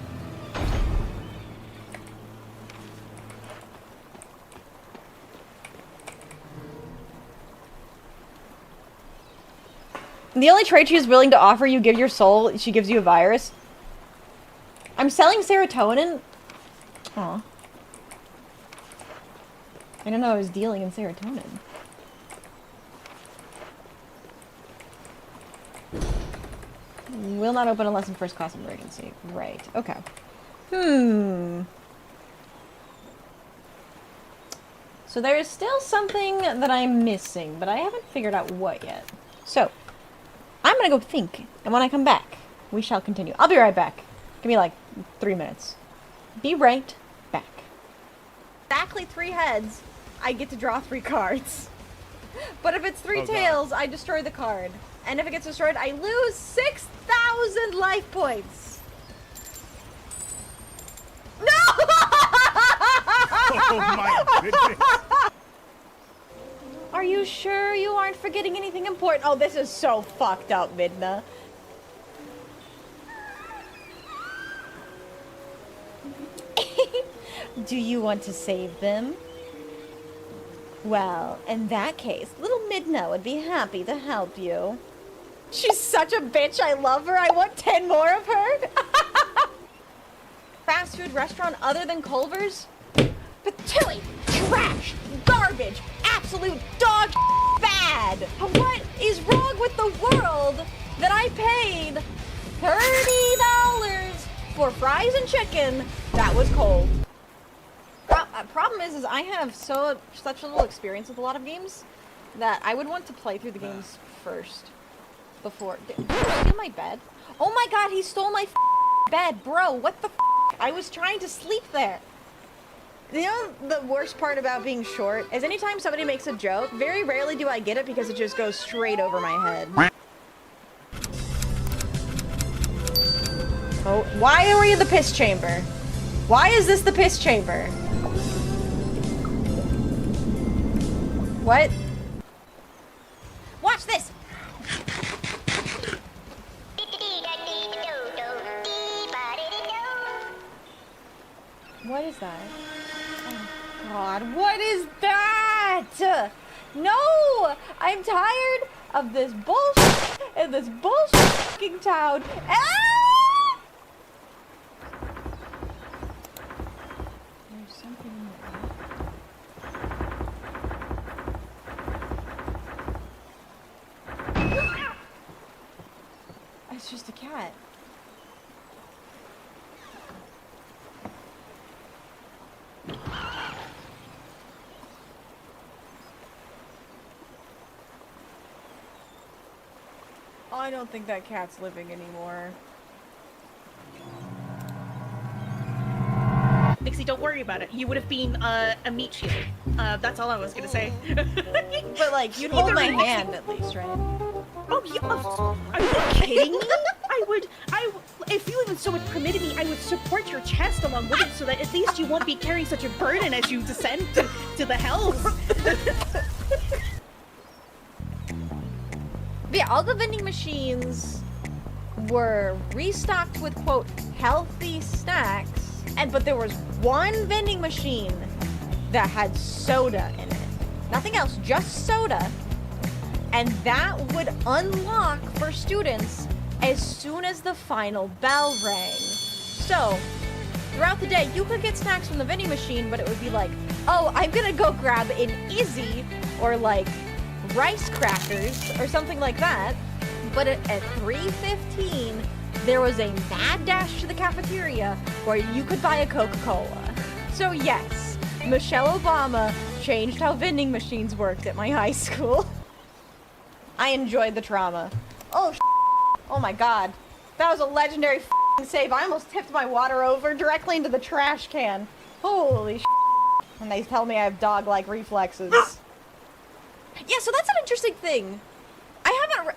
The only trade she's willing to offer you give your soul, she gives you a virus. I'm selling serotonin? Aw. I don't know I was dealing in serotonin. Will not open unless in first class emergency. Right, okay. So there is still something that I'm missing, but I haven't figured out what yet. So, I'm gonna go think, and when I come back, we shall continue. I'll be right back. Give me like 3 minutes. Be right back. Exactly 3 heads, I get to draw 3 cards. But if it's 3 tails, I destroy the card. And if it gets destroyed, I lose 6,000 life points. No! Oh my goodness. Are you sure you aren't forgetting anything important? Oh, this is so fucked up, Midna. Do you want to save them? Well, in that case, little Midna would be happy to help you. She's such a bitch, I love her. I want 10 more of her. Fast food restaurant other than Culver's? Patooey! Trash! Garbage! Absolute dog bad! What is wrong with the world that I paid $30 for fries and chicken that was cold? Problem is I have such little experience with a lot of games that I would want to play through the games first before. Did you steal my bed? Oh my god, he stole my bed, bro! What the I was trying to sleep there. You know the worst part about being short is anytime somebody makes a joke, very rarely do I get it because it just goes straight over my head. Oh, why are we in the piss chamber? Why is this the piss chamber? What? Watch this! What is that? Oh god, what is that? No! I'm tired of this bullshit in this bullshit fucking town. Ah! There's something in there. It's just a cat. I don't think that cat's living anymore. Nixie, don't worry about it. You would have been a meat shield. That's all I was gonna say. But like, you'd hold my hand at least, right? Oh, yeah. Are you kidding me? If you even so would permitted me, I would support your chest along with it so that at least you won't be carrying such a burden as you descend to the hells. Yeah, all the vending machines were restocked with, quote, healthy snacks, but there was one vending machine that had soda in it. Nothing else, just soda. And that would unlock for students as soon as the final bell rang. So, throughout the day, you could get snacks from the vending machine, but it would be like, oh, I'm gonna go grab an Izzy or like rice crackers or something like that. But at 3:15, there was a mad dash to the cafeteria where you could buy a Coca-Cola. So yes, Michelle Obama changed how vending machines worked at my high school. I enjoyed the trauma. Oh, oh my god. That was a legendary save. I almost tipped my water over directly into the trash can. Holy And they tell me I have dog-like reflexes. Yeah, so that's an interesting thing. I haven't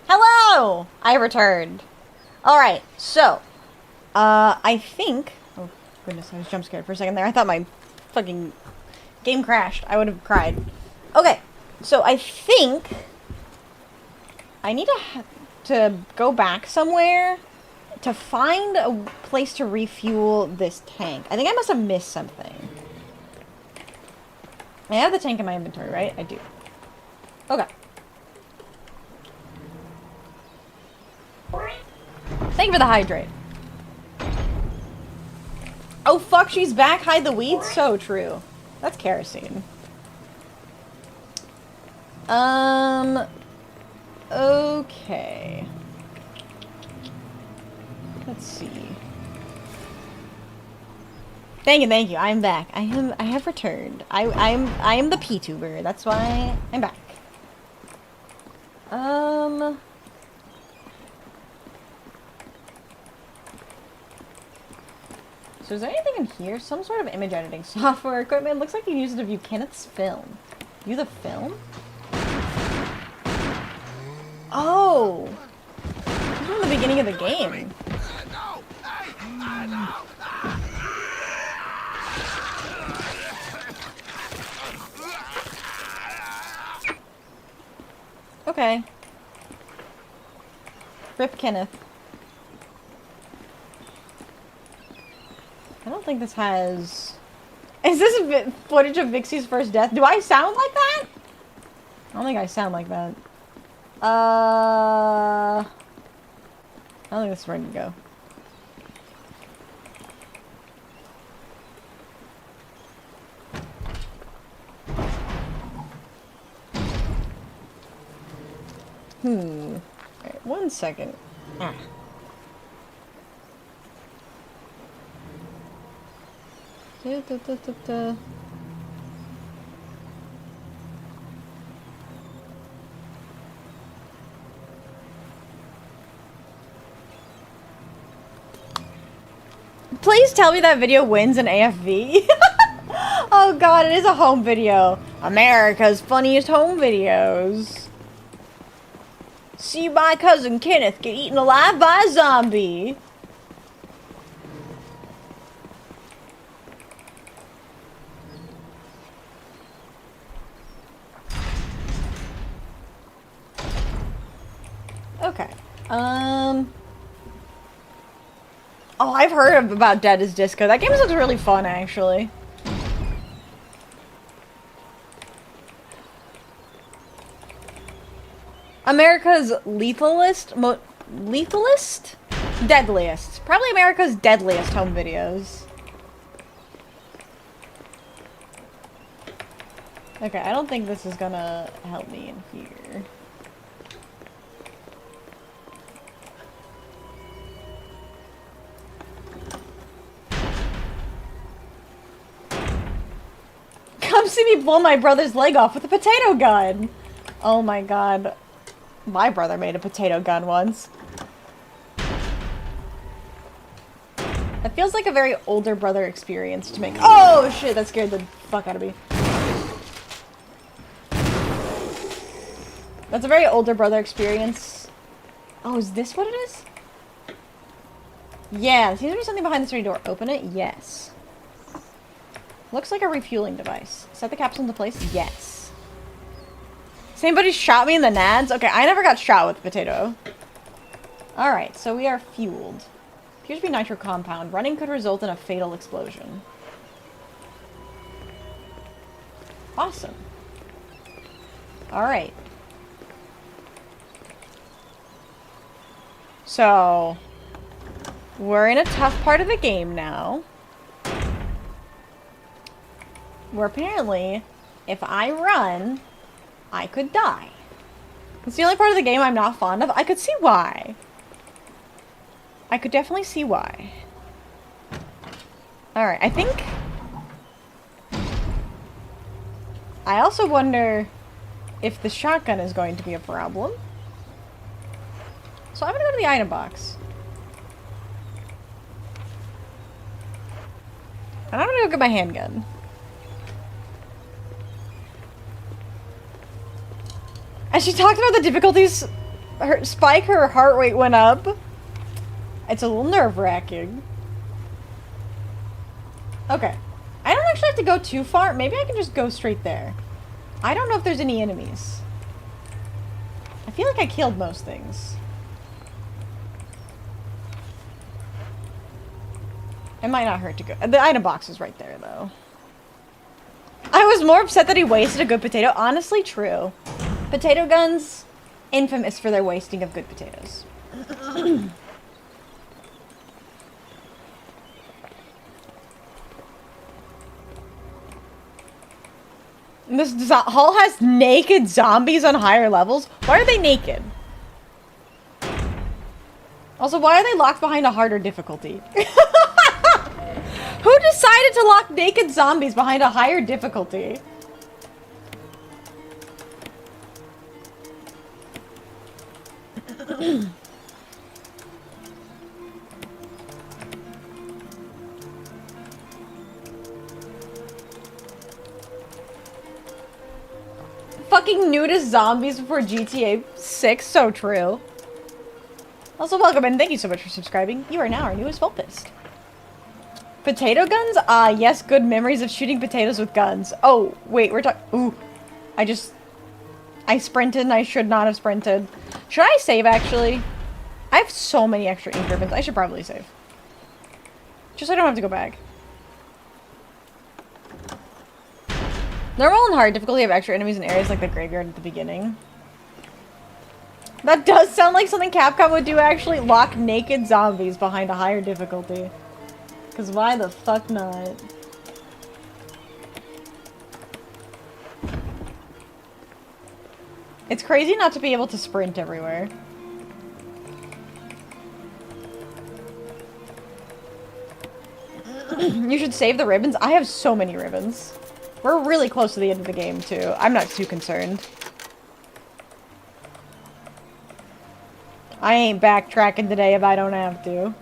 Hello! I returned. Alright, so, I think... Oh, goodness, I was jump scared for a second there. I thought my fucking game crashed. I would have cried. Okay, so I think I need to go back somewhere to find a place to refuel this tank. I think I must have missed something. I have the tank in my inventory, right? I do. Okay. Thank you for the hydrate. Oh fuck, she's back. Hide the weeds? So true. That's kerosene. Okay. Let's see. Thank you. I'm back. I have returned. I am the VTuber. That's why I'm back. So is there anything in here? Some sort of image editing software equipment. It looks like you use it to view Kenneth's film. View the film? Oh! This is from the beginning of the game. Okay. Rip Kenneth. I don't think this has... Is this footage of Vixie's first death? Do I sound like that? I don't think I sound like that. I don't think this is ready to go. Alright, 1 second. Ah. Please tell me that video wins an AFV. Oh god, it is a home video. America's funniest home videos. See my cousin Kenneth get eaten alive by a zombie. Okay. Oh, I've heard about Dead as Disco. That game looks really fun, actually. America's lethalist? Lethalist? Deadliest. Probably America's deadliest home videos. Okay, I don't think this is gonna help me in here. Come see me blow my brother's leg off with a potato gun! Oh my god. My brother made a potato gun once. That feels like a very older brother experience to make- Oh shit, that scared the fuck out of me. That's a very older brother experience. Oh, is this what it is? Yeah, there seems to be something behind this ready door. Open it? Yes. Looks like a refueling device. Set the capsule into place? Yes. Has anybody shot me in the nads? Okay, I never got shot with a potato. Alright, so we are fueled. Appears to be nitro compound. Running could result in a fatal explosion. Awesome. Alright. So, we're in a tough part of the game now. Where apparently, if I run, I could die. It's the only part of the game I'm not fond of. I could see why. I could definitely see why. Alright, I think... I also wonder if the shotgun is going to be a problem. So I'm gonna go to the item box. And I'm gonna go get my handgun. As she talked about the difficulties, her heart rate went up. It's a little nerve-wracking. Okay. I don't actually have to go too far. Maybe I can just go straight there. I don't know if there's any enemies. I feel like I killed most things. It might not hurt to go. The item box is right there, though. I was more upset that he wasted a good potato. Honestly, true. Potato guns, infamous for their wasting of good potatoes. This hall has naked zombies on higher levels. Why are they naked? Also, why are they locked behind a harder difficulty? Who decided to lock naked zombies behind a higher difficulty? Fucking nudist zombies before GTA 6, so true. Also, welcome and thank you so much for subscribing. You are now our newest Volpist. Potato guns? Ah, yes, good memories of shooting potatoes with guns. Oh, wait, we're talking... Ooh. I sprinted and I should not have sprinted. Should I save, actually? I have so many extra ink ribbons. I should probably save. Just so I don't have to go back. Normal and hard difficulty have extra enemies in areas like the graveyard at the beginning. That does sound like something Capcom would do, actually. Lock naked zombies behind a higher difficulty. Because why the fuck not? It's crazy not to be able to sprint everywhere. You should save the ribbons. I have so many ribbons. We're really close to the end of the game, too. I'm not too concerned. I ain't backtracking today if I don't have to.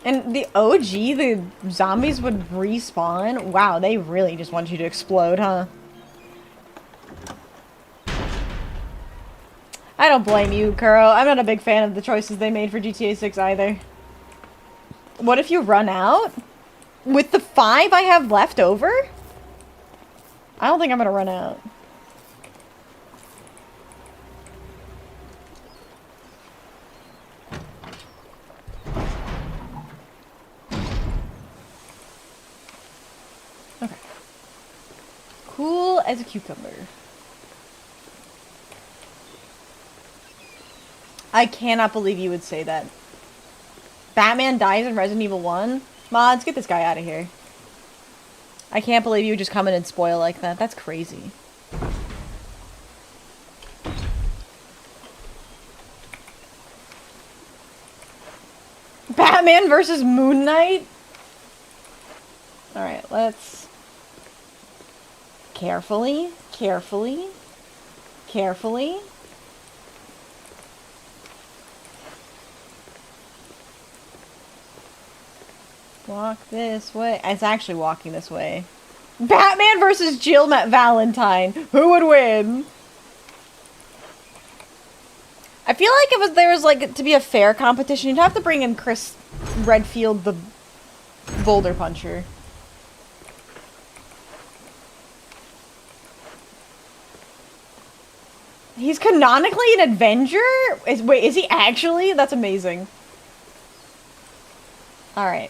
And the OG, the zombies would respawn? Wow, they really just want you to explode, huh? I don't blame you, Kuro. I'm not a big fan of the choices they made for GTA 6 either. What if you run out? With the 5 I have left over? I don't think I'm gonna run out. Okay. Cool as a cucumber. I cannot believe you would say that. Batman dies in Resident Evil 1? Mods, get this guy out of here. I can't believe you would just come in and spoil like that. That's crazy. Batman versus Moon Knight? Alright, let's... Carefully, carefully, carefully. Walk this way. It's actually walking this way. Batman versus Jill Valentine. Who would win? I feel like if there was like to be a fair competition, you'd have to bring in Chris Redfield, the boulder puncher. He's canonically an Avenger? Wait, is he actually? That's amazing. Alright.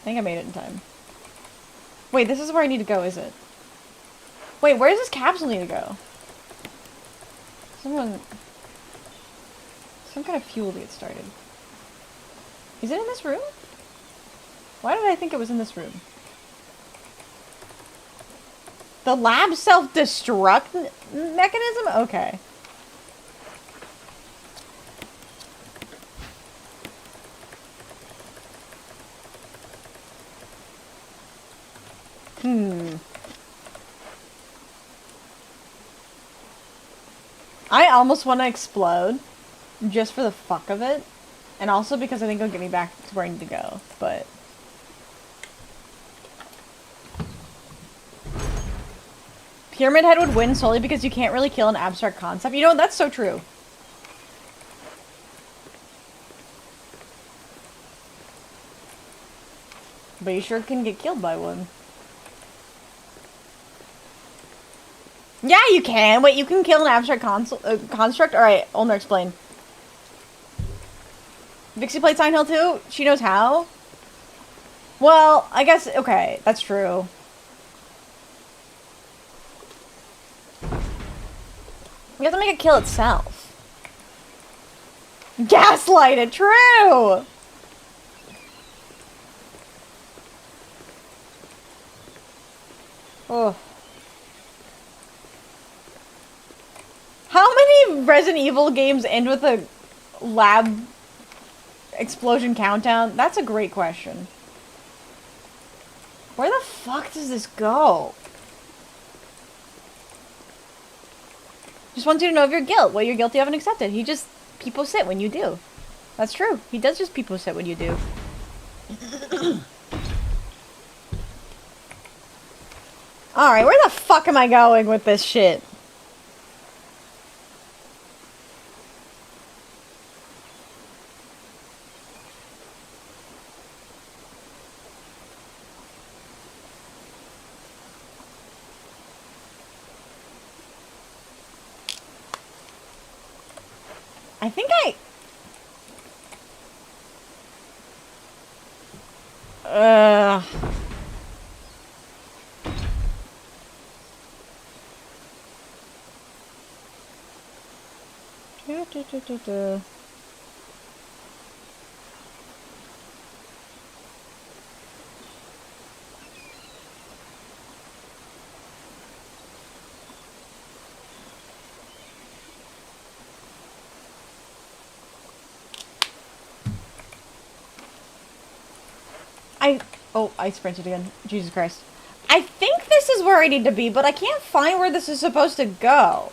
I think I made it in time. Wait, this is where I need to go, is it? Wait, where does this capsule need to go? Some kind of fuel to get started. Is it in this room? Why did I think it was in this room? The lab self-destruct mechanism? Okay. I almost want to explode, just for the fuck of it, and also because I think it'll get me back to where I need to go, but... Pyramid Head would win solely because you can't really kill an abstract concept. You know, that's so true. But you sure can get killed by one. Yeah, you can. Wait, you can kill an abstract construct? Alright, Olner, explain. Vixie played Silent Hill too? She knows how? Well, I guess, okay, that's true. You have to make it kill itself. Gaslight it, true! Oh. How many Resident Evil games end with a lab explosion countdown? That's a great question. Where the fuck does this go? Just wants you to know of your guilt. What you're guilty of and accepted. He just people sit when you do. That's true. He does just people sit when you do. Alright, where the fuck am I going with this shit? I think I sprinted again. Jesus Christ. I think this is where I need to be, but I can't find where this is supposed to go.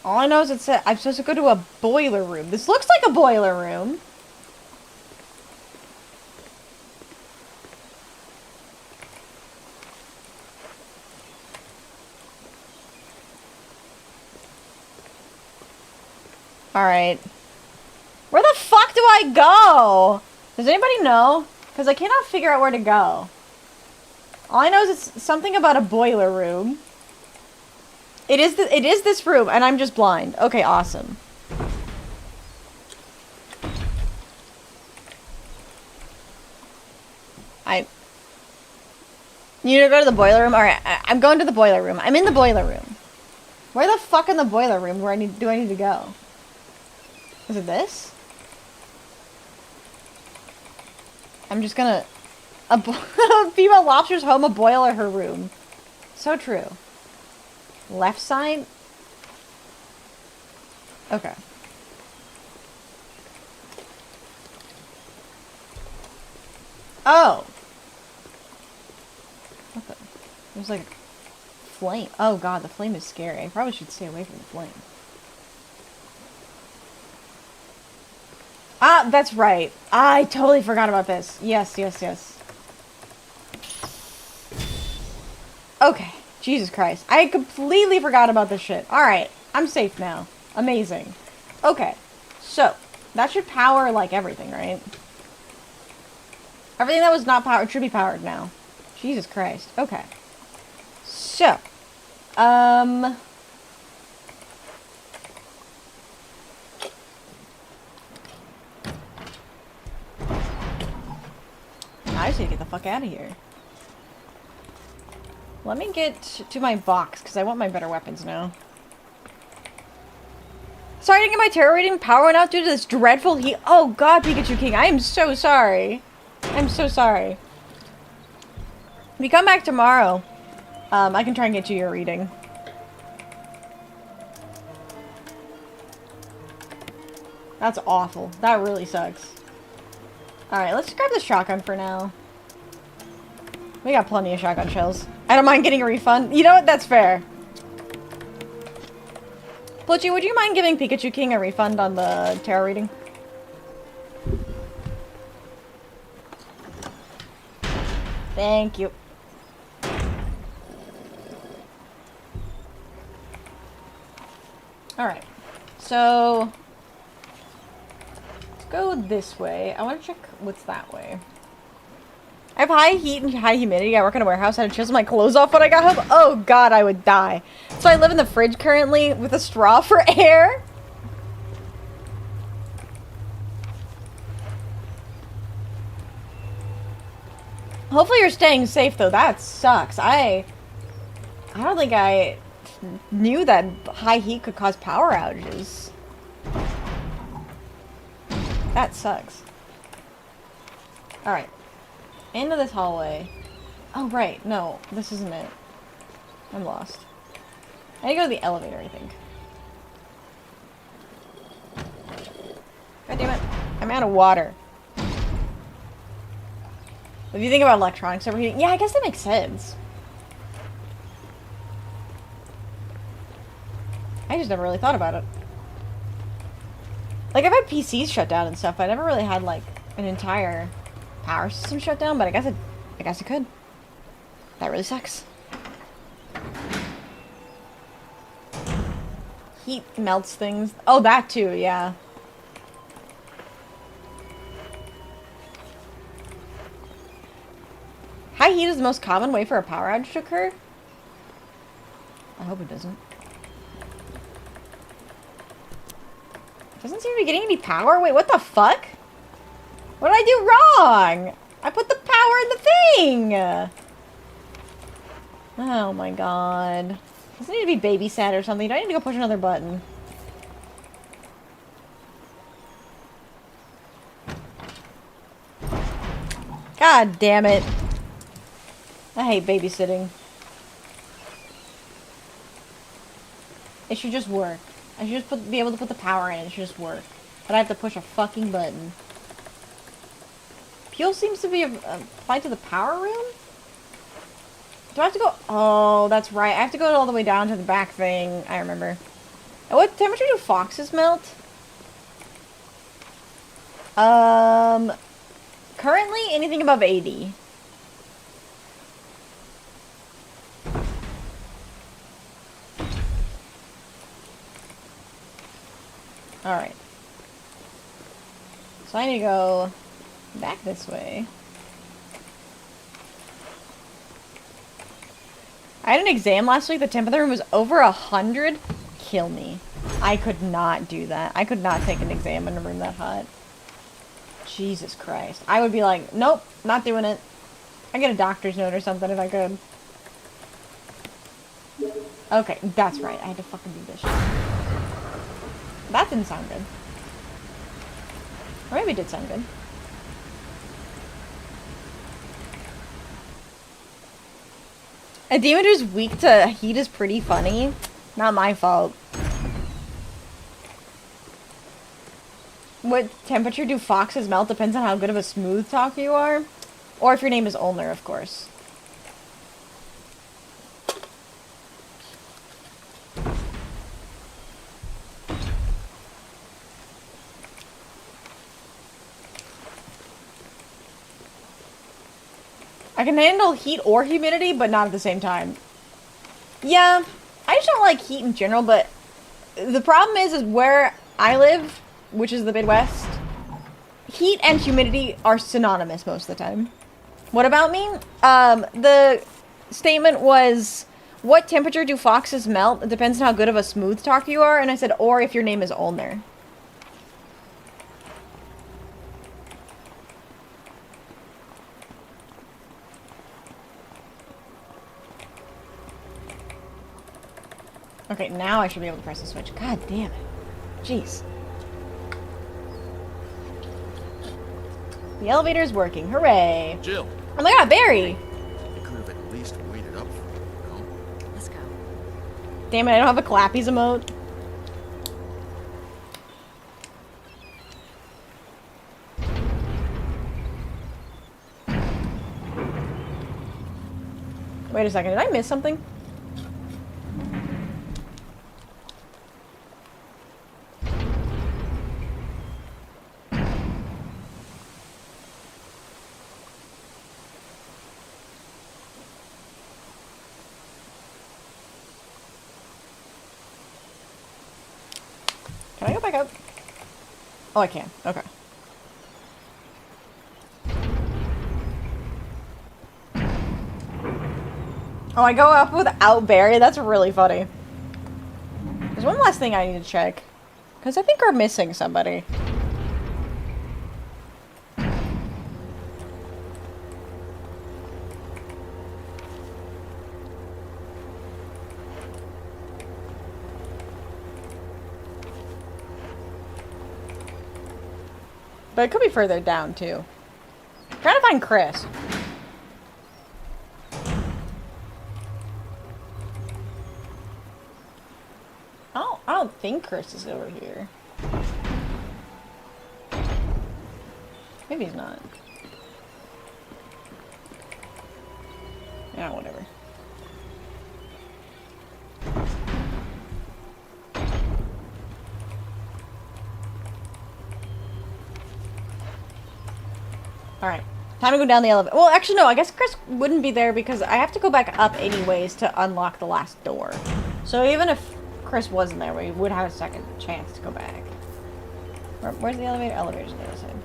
All I know is it said I'm supposed to go to a boiler room. This looks like a boiler room. Alright. Where the fuck do I go? Does anybody know? Because I cannot figure out where to go. All I know is it's something about a boiler room. It is this room, and I'm just blind. Okay, awesome. You need to go to the boiler room? Alright, I'm going to the boiler room. I'm in the boiler room. Where the fuck in the boiler room do I need to go? Is it this? I'm just gonna... A female lobster's home, a boiler her room. So true. Left side? Okay. Oh! What the... There's like... Flame. Oh god, the flame is scary. I probably should stay away from the flame. Ah, that's right. I totally forgot about this. Yes, yes, yes. Okay. Jesus Christ. I completely forgot about this shit. Alright. I'm safe now. Amazing. Okay. So, That should power, like, everything, right? Everything that was not powered should be powered now. Jesus Christ. Okay. So. I just need to get the fuck out of here. Let me get to my box, because I want my better weapons now. Sorry I didn't get my terror rating power went out due to this dreadful heat. Oh god, Pikachu King, I am so sorry. I'm so sorry. If you come back tomorrow, I can try and get you your reading. That's awful. That really sucks. Alright, let's grab the shotgun for now. We got plenty of shotgun shells. I don't mind getting a refund. You know what? That's fair. Blitchy, would you mind giving Pikachu King a refund on the tarot reading? Thank you. Alright. So... let's go this way. I want to check what's that way. I have high heat and high humidity. I work in a warehouse. I had to chisel my clothes off when I got home. Oh god, I would die. So I live in the fridge currently with a straw for air. Hopefully you're staying safe though. That sucks. I don't think I knew that high heat could cause power outages. That sucks. Alright. Into this hallway. Oh, right. No, this isn't it. I'm lost. I need to go to the elevator, I think. God damn it. I'm out of water. If you think about electronics overheating, yeah, I guess that makes sense. I just never really thought about it. Like, I've had PCs shut down and stuff, but I never really had, like, an entire power system shut down, but I guess it could. That really sucks. Heat melts things. Oh, that too, yeah. High heat is the most common way for a power outage to occur. I hope it doesn't. Doesn't seem to be getting any power. Wait, what the fuck? What did I do wrong? I put the power in the thing! Oh my god. Does it need to be babysat or something? Do I need to go push another button? God damn it. I hate babysitting. It should just work. I should just be able to put the power in. It should just work. But I have to push a fucking button. Fuel seems to be applied to the power room? Do I have to go? Oh, that's right. I have to go all the way down to the back thing. I remember. At what temperature do foxes melt? Currently, anything above 80. Alright. So I need to go back this way. I had an exam last week. The temp in the room was over 100. Kill me. I could not do that. I could not take an exam in a room that hot. Jesus Christ. I would be like, nope, not doing it. I'd get a doctor's note or something if I could. Okay, that's right. I had to fucking do this shit. That didn't sound good. Or maybe it did sound good. A demon who's weak to heat is pretty funny. Not my fault. What temperature do foxes melt depends on how good of a smooth talker you are. Or if your name is Ulner, of course. I can handle heat or humidity, but not at the same time. Yeah, I just don't like heat in general, but the problem is where I live, which is the Midwest, Heat and humidity are synonymous most of the time. What about me? The statement was, what temperature do foxes melt? It depends on how good of a smooth talker you are. And I said, or if your name is Olner. Okay, now I should be able to press the switch. God damn it. Jeez. The elevator is working. Hooray. Jill. Oh my god, Barry! They could have at least waited up for you, no? Let's go. Damn it, I don't have a clappies emote. Wait a second, did I miss something? Can I go back up? Oh, I can. Okay. Oh, I go up without Barry? That's really funny. There's one last thing I need to check. Because I think we're missing somebody. But it could be further down, too. I'm trying to find Chris. I don't think Chris is over here. Maybe he's not. Yeah, whatever. Alright. Time to go down the elevator. Well, actually, no. I guess Chris wouldn't be there because I have to go back up anyways to unlock the last door. So even if Chris wasn't there, we would have a second chance to go back. Where's the elevator? Elevator's on the other side.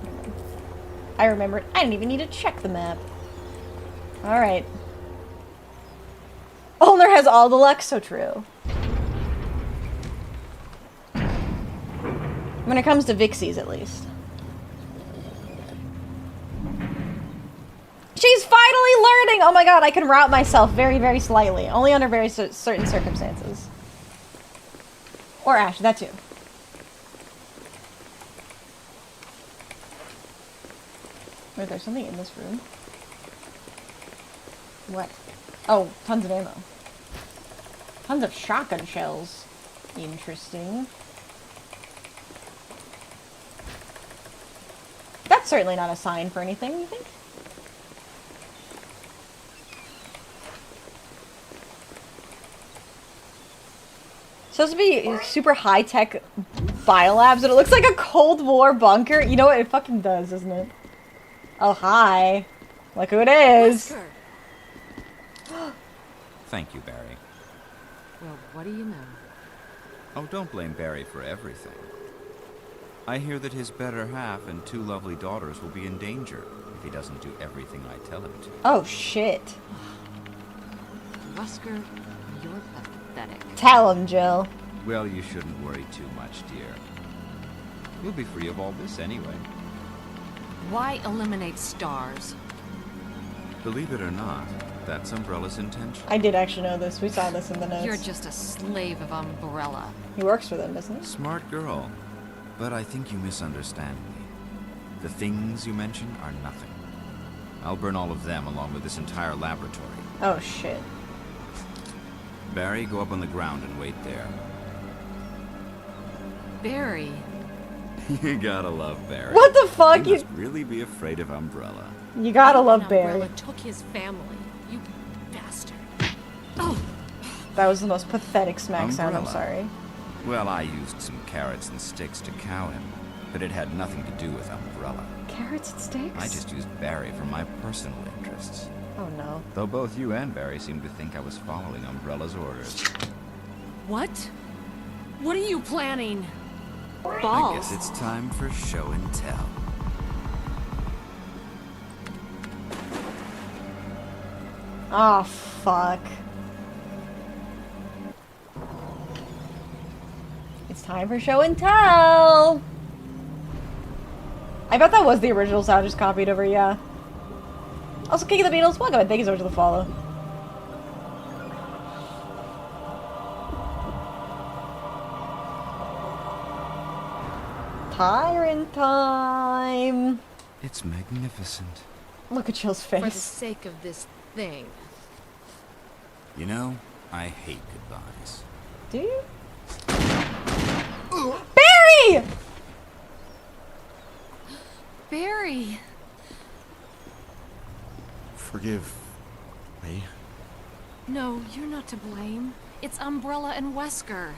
I remembered. I didn't even need to check the map. Alright. Olner has all the luck. So true. When it comes to Vixies, at least. She's finally learning! Oh my god, I can route myself very, very slightly. Only under very certain circumstances. Or Ash, that too. Wait, there's something in this room? What? Oh, tons of ammo. Tons of shotgun shells. Interesting. That's certainly not a sign for anything, you think? Supposed to be super high-tech biolabs, but it looks like a Cold War bunker. You know what? It fucking does, doesn't it? Oh, hi. Look who it is. Thank you, Barry. Well, what do you know? Oh, don't blame Barry for everything. I hear that his better half and 2 lovely daughters will be in danger if he doesn't do everything I tell him to. Oh, shit. Wesker, you're pathetic. Tell him, Jill. Well, you shouldn't worry too much, dear. You'll be free of all this anyway. Why eliminate stars? Believe it or not, that's Umbrella's intention. I did actually know this. We saw this in the notes. You're just a slave of Umbrella. He works for them, doesn't he? Smart girl. But I think you misunderstand me. The things you mention are nothing. I'll burn all of them along with this entire laboratory. Oh, shit. Barry, go up on the ground and wait there. Barry. You gotta love Barry. What the fuck? You must really be afraid of Umbrella. You gotta love And Barry. Umbrella took his family. You bastard. Oh. That was the most pathetic smack sound, I'm Umbrella. sorry. Well, I used some carrots and sticks to cow him, but it had nothing to do with Umbrella. Carrots and sticks? I just used Barry for my personal interests. Oh, no. Though both you and Barry seem to think I was following Umbrella's orders. What? What are you planning? I Balls. guess it's time for show and tell. Oh, fuck. It's time for show and tell! I bet that was the original sound just copied over, yeah. Also, King of the Beatles, welcome and thank you so much for the follow. Tyrant time! It's magnificent. Look at Jill's For the face. sake of this thing. You know, I hate goodbyes. Do you? Barry! Barry! Forgive me. No, you're not to blame. It's Umbrella and Wesker.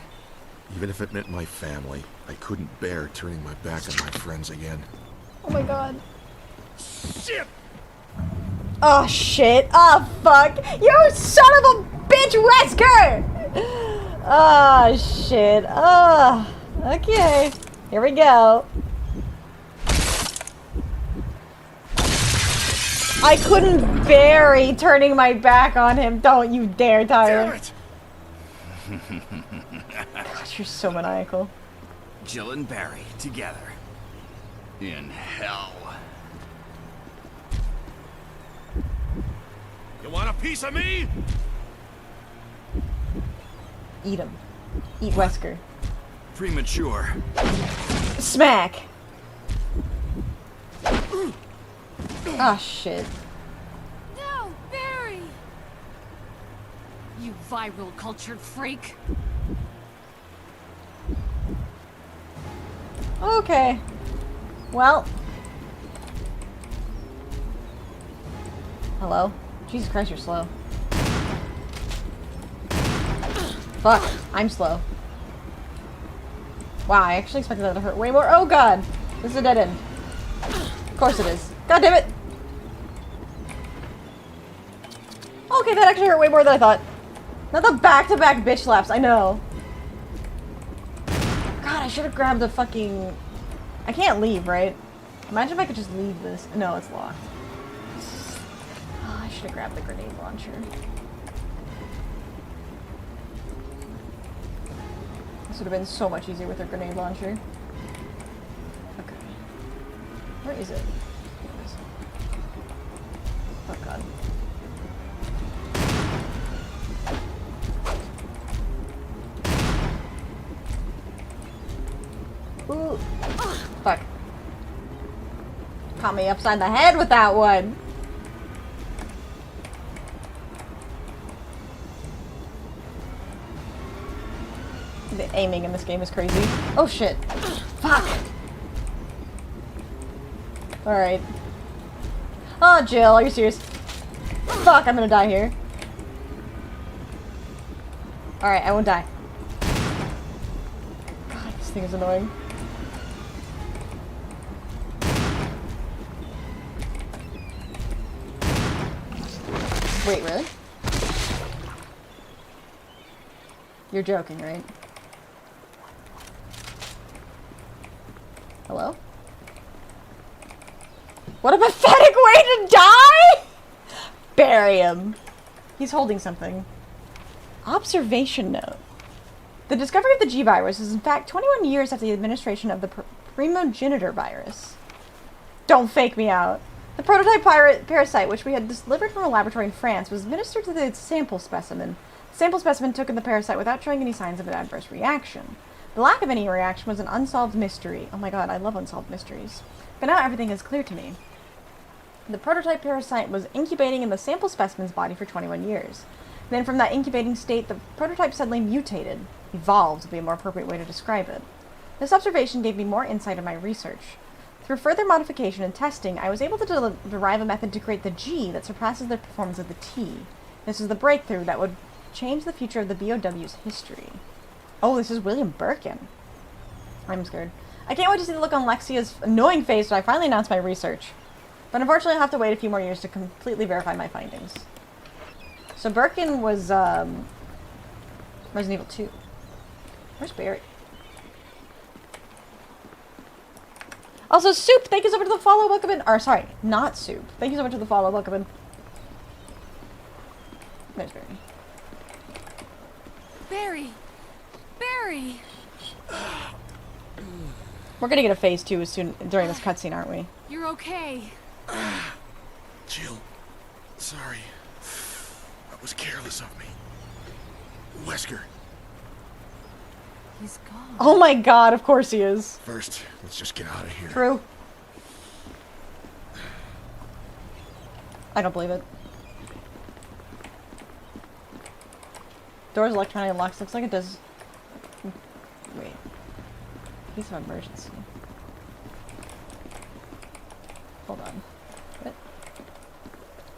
Even if it meant my family, I couldn't bear turning my back on my friends again. Oh my god. Shit! Oh shit. Oh fuck. You son of a bitch, Wesker! Oh shit. Oh. Okay. Here we go. I couldn't bear turning my back on him. Don't you dare, Damn Tyra. it! Gosh, you're so maniacal. Jill and Barry together. In hell. You want a piece of me? Eat him. Eat Wesker. Premature. Smack. Oh shit. No, Barry! You viral cultured freak. Okay. Well. Hello? Jesus Christ, you're slow. Fuck, I'm slow. Wow, I actually expected that to hurt way more. Oh god! This is a dead end. Of course it is. God damn it! Okay, that actually hurt way more than I thought. Not the back-to-back bitch slaps, I know. God, I should have grabbed the fucking... I can't leave, right? Imagine if I could just leave this. No, it's locked. Oh, I should have grabbed the grenade launcher. This would have been so much easier with a grenade launcher. Okay. Where is it? Oh god. Ooh. Fuck. Caught me upside the head with that one. The aiming in this game is crazy. Oh shit. Fuck. Alright. Oh, Jill, are you serious? Fuck, I'm gonna die here. Alright, I won't die. God, this thing is annoying. Wait, really? You're joking, right? Hello? What a pathetic way to die! Bury him. He's holding something. Observation note. The discovery of the G virus is in fact 21 years after the administration of the primogenitor virus. Don't fake me out. The prototype parasite, which we had delivered from a laboratory in France, was administered to the sample specimen. The sample specimen took in the parasite without showing any signs of an adverse reaction. The lack of any reaction was an unsolved mystery. Oh my god, I love unsolved mysteries. But now everything is clear to me. The prototype parasite was incubating in the sample specimen's body for 21 years. Then from that incubating state, the prototype suddenly mutated. Evolved would be a more appropriate way to describe it. This observation gave me more insight in my research. Through further modification and testing, I was able to derive a method to create the G that surpasses the performance of the T. This is the breakthrough that would change the future of the BOW's history. Oh, this is William Birkin. I'm scared. I can't wait to see the look on Lexia's annoying face when I finally announce my research. But unfortunately, I'll have to wait a few more years to completely verify my findings. So Birkin was, Resident Evil 2. Where's Barry? Also, Soup, thank you so much for the follow, welcome in. Or, sorry, not Soup. Thank you so much for the follow, welcome in. There's Barry. Barry! Barry! We're gonna get a phase 2 as soon during this cutscene, aren't we? You're okay. Jill, sorry. That was careless of me. Wesker, He's gone. Oh my god, of course he is. first, let's just get out of here. True. I don't believe it. Doors electronic locks. Looks like it does. Wait. Piece of emergency. Hold on. What?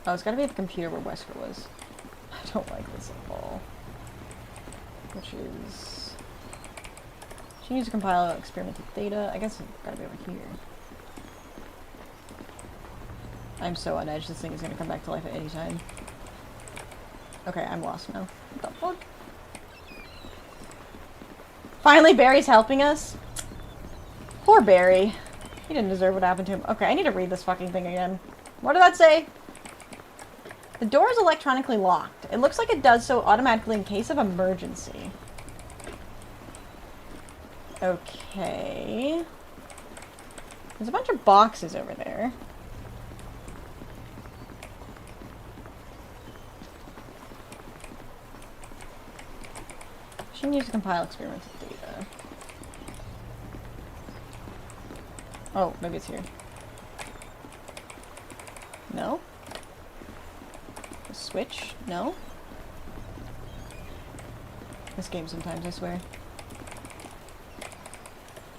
Oh, it's gotta be at the computer where Wesker was. I don't like this at all. Which is... She needs to compile experimental data. I guess it's gotta be over here. I'm so on edge. This thing is gonna come back to life at any time. Okay, I'm lost now. What the fuck? Finally, Barry's helping us. Poor Barry. He didn't deserve what happened to him. Okay, I need to read this fucking thing again. What did that say? The door is electronically locked. It looks like it does so automatically in case of emergency. Okay. There's a bunch of boxes over there. She needs to compile experimental data. Oh, maybe it's here. No? The switch? No? This game sometimes, I swear.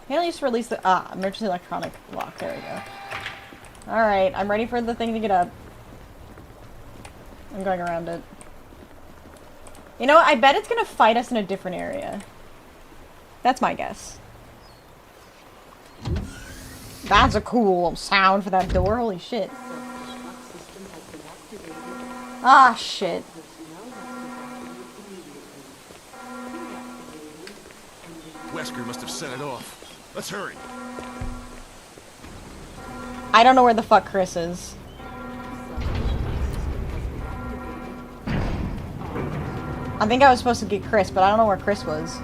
Can't just release the emergency electronic lock. There we go. Alright, I'm ready for the thing to get up. I'm going around it. You know what? I bet it's gonna fight us in a different area. That's my guess. That's a cool sound for that door. Holy shit. Ah, shit. Wesker must have set it off. Let's hurry. I don't know where the fuck Chris is. I think I was supposed to get Chris, but I don't know where Chris was.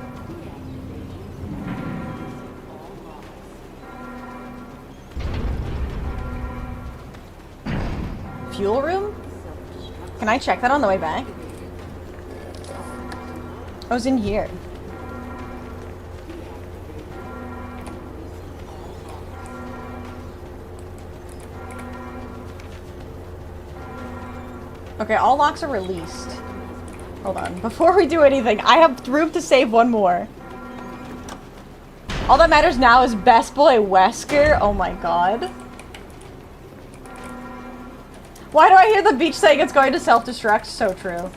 Fuel room? Can I check that on the way back? I was in here. Okay, all locks are released. Hold on. Before we do anything, I have room to save one more. All that matters now is best boy Wesker. Oh my god. Why do I hear the beach saying it's going to self-destruct? So true.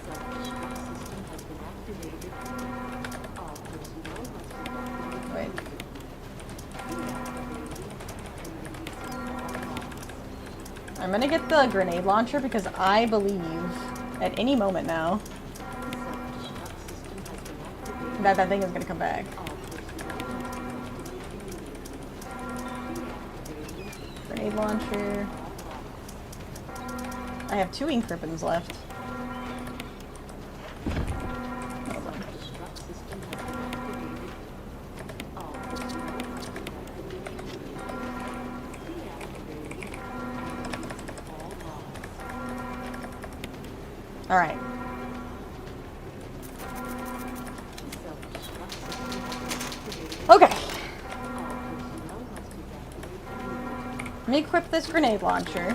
Wait. I'm gonna get the grenade launcher because I believe at any moment now that thing is gonna come back. Grenade launcher. I have 2 ink ribbons left. Hold on. All right. Okay. Let me equip this grenade launcher.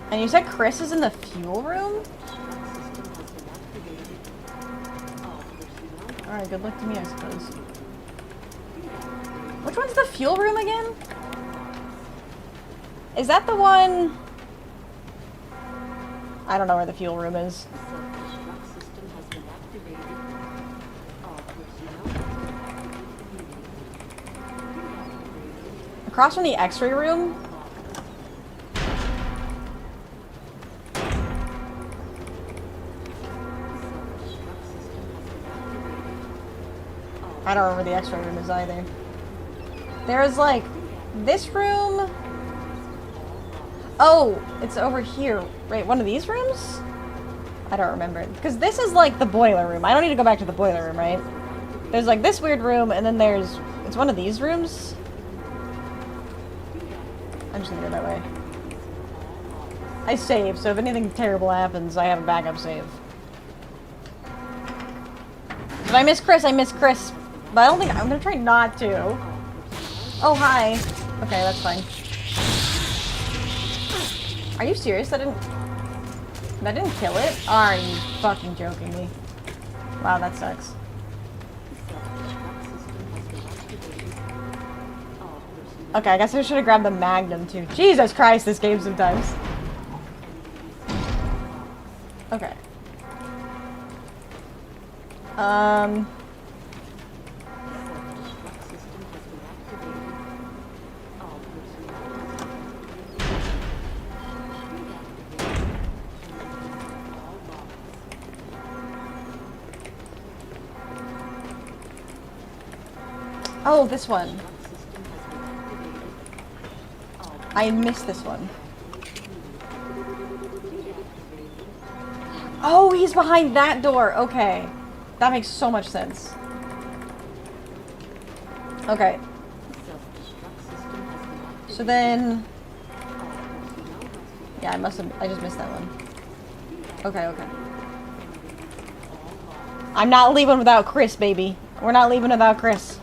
And you said Chris is in the fuel room? Alright, good luck to me, I suppose. Which one's the fuel room again? Is that the one... I don't know where the fuel room is. Across from the x-ray room? I don't remember where the x-ray room is either. There's like this room. Oh, it's over here. Right, one of these rooms? I don't remember. Because this is like the boiler room. I don't need to go back to the boiler room, right? There's like this weird room, and then there's... It's one of these rooms? I'm just gonna go that way. I saved, so if anything terrible happens, I have a backup save. If I miss Chris, I miss Chris. But I don't think... I'm gonna try not to. Oh, hi. Okay, that's fine. Are you serious? That didn't kill it? Are you fucking joking me? Wow, that sucks. Okay, I guess I should have grabbed the Magnum too. Jesus Christ, this game sometimes. Okay. Oh, this one. I missed this one. Oh, he's behind that door. Okay. That makes so much sense. Okay. So then... Yeah, I just missed that one. Okay, okay. I'm not leaving without Chris, baby. We're not leaving without Chris.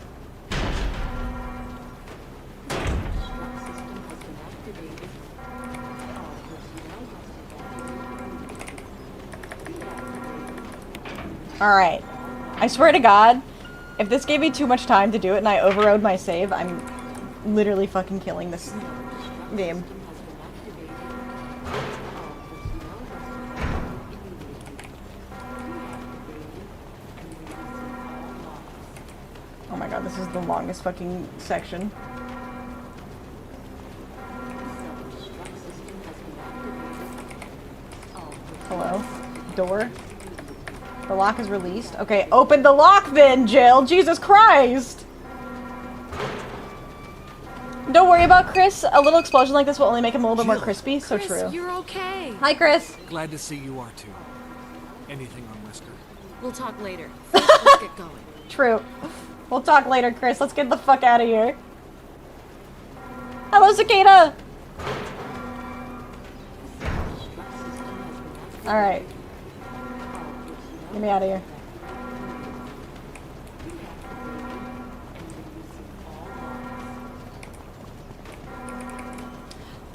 Alright. I swear to God, if this gave me too much time to do it and I overrode my save, I'm literally fucking killing this game. Oh my god, this is the longest fucking section. Hello? Door? The lock is released. Okay, open the lock then, Jill! Jesus Christ! Don't worry about Chris. A little explosion like this will only make him a little bit more crispy. So Chris, true. You're okay. Hi, Chris. Glad to see you are too. Anything on Whisker? We'll talk later. First, let's get going. True. We'll talk later, Chris. Let's get the fuck out of here. Hello, Cicada! Alright. Get me out of here.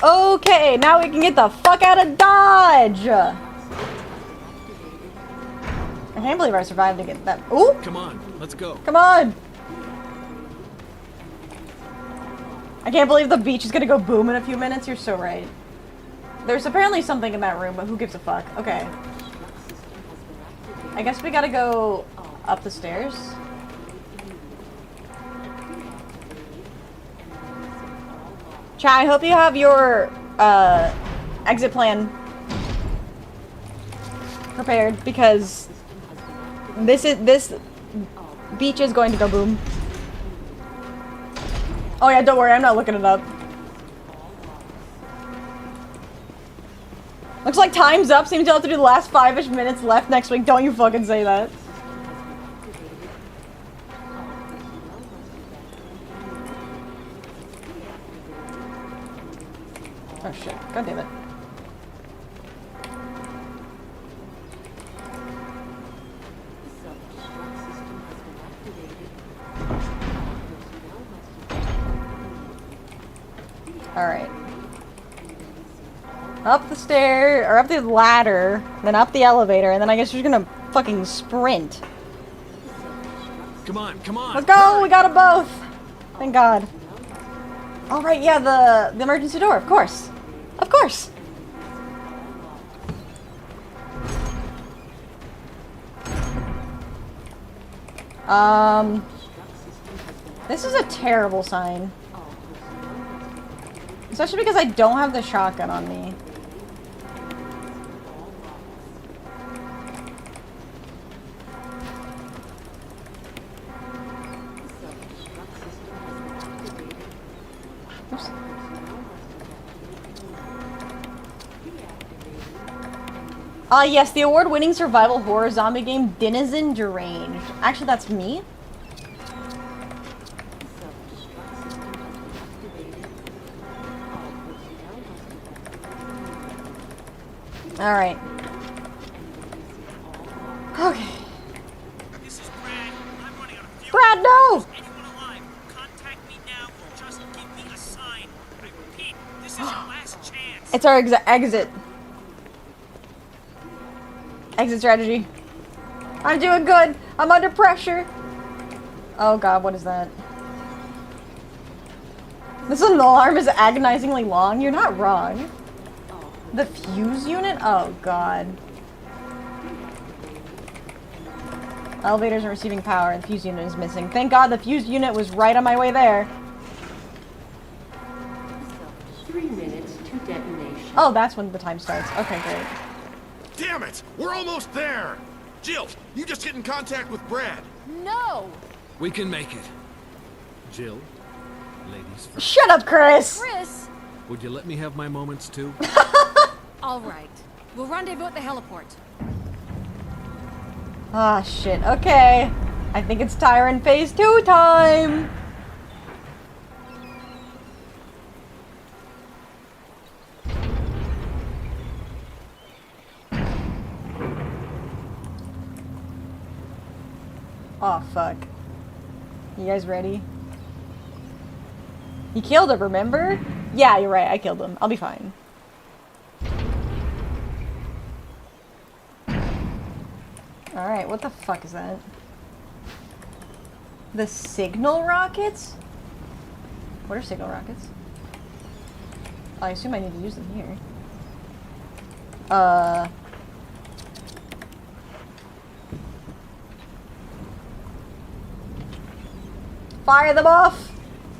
Okay, now we can get the fuck out of Dodge! I can't believe I survived to get that. Ooh! Come on, let's go. Come on! I can't believe the beach is gonna go boom in a few minutes. You're so right. There's apparently something in that room, but who gives a fuck? Okay. I guess we gotta go up the stairs. Chat, I hope you have your exit plan prepared because this beach is going to go boom. Oh yeah, don't worry, I'm not looking it up. Looks like time's up. Seems you'll have to do the last 5-ish minutes left next week. Don't you fucking say that. Oh shit. God damn it. Alright. Up the stair, or up the ladder, then up the elevator, and then I guess you're gonna fucking sprint. Come on, come on. Let's go! We got them both! Thank God. Alright, yeah, the emergency door, of course. Of course! This is a terrible sign. Especially because I don't have the shotgun on me. Oops. Ah, yes, the award-winning survival horror zombie game Denizen Deranged. Actually, that's me. Alright. Okay. This is Brad. I'm running out of fuel. Brad, no! Anyone alive, contact me now or just give me a sign. I repeat, this is our last chance. It's our exit. Exit strategy. I'm doing good. I'm under pressure. Oh god, what is that? This alarm is agonizingly long. You're not wrong. The fuse unit? Oh god. Elevators are receiving power. The fuse unit is missing. Thank god the fuse unit was right on my way there. 3 minutes to detonation. Oh, that's when the time starts. Okay, great. Damn it! We're almost there! Jill, you just get in contact with Brad. No! We can make it. Jill, ladies first. Shut up, Chris! Chris! Would you let me have my moments too? All right. We'll rendezvous at the heliport. Ah, shit. Okay. I think it's Tyrant Phase 2 time! Oh, fuck. You guys ready? He killed him, remember? Yeah, you're right. I killed him. I'll be fine. Alright, what the fuck is that? The signal rockets? What are signal rockets? I assume I need to use them here. Fire them off!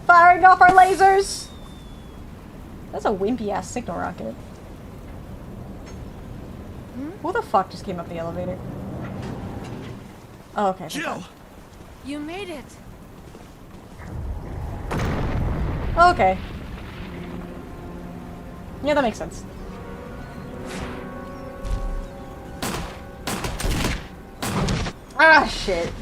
Firing off our lasers! That's a wimpy ass signal rocket. Who the fuck just came up the elevator? Oh, okay. Jill! You made it. Okay. Yeah, that makes sense. Ah, shit.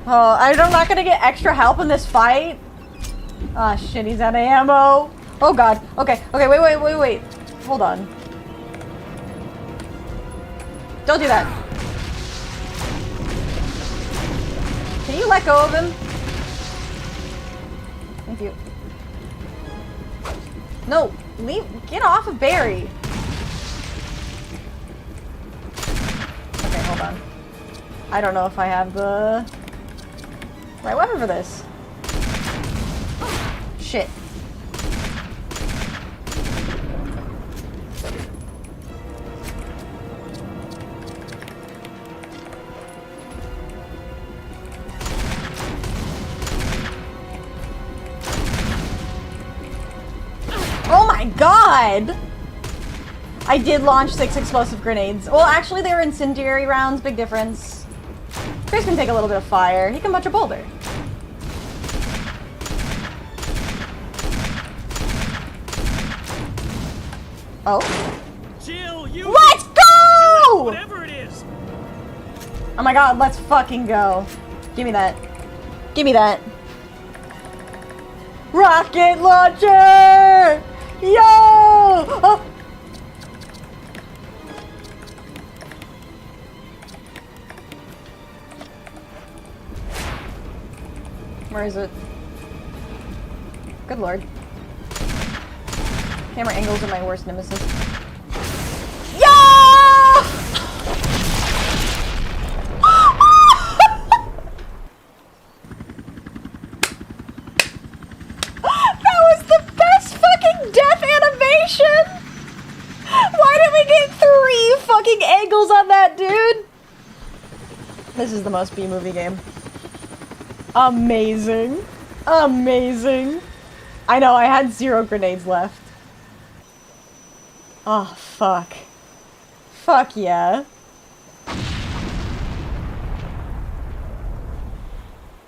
Oh, I'm not gonna get extra help in this fight. Ah, shit, he's out of ammo. Oh god. Okay, okay, wait. Hold on. Don't do that. Can you let go of him? Thank you. No, leave. Get off of Barry. Okay, hold on. I don't know if I have the right weapon for this. Shit. Oh my god! I did launch 6 explosive grenades. Well, actually, they were incendiary rounds. Big difference. Chris can take a little bit of fire. He can punch a boulder. Oh. Jill, you Let's go! whatever it is. Oh my god, let's fucking go. Give me that. Give me that. Rocket launcher! Yo! Oh. Where is it? Good lord. Camera angles are my worst nemesis. Yo! That was the best fucking death animation! Why did we get 3 fucking angles on that, dude? This is the most B-movie game. Amazing. Amazing. I know, I had 0 grenades left. Oh, fuck. Fuck yeah.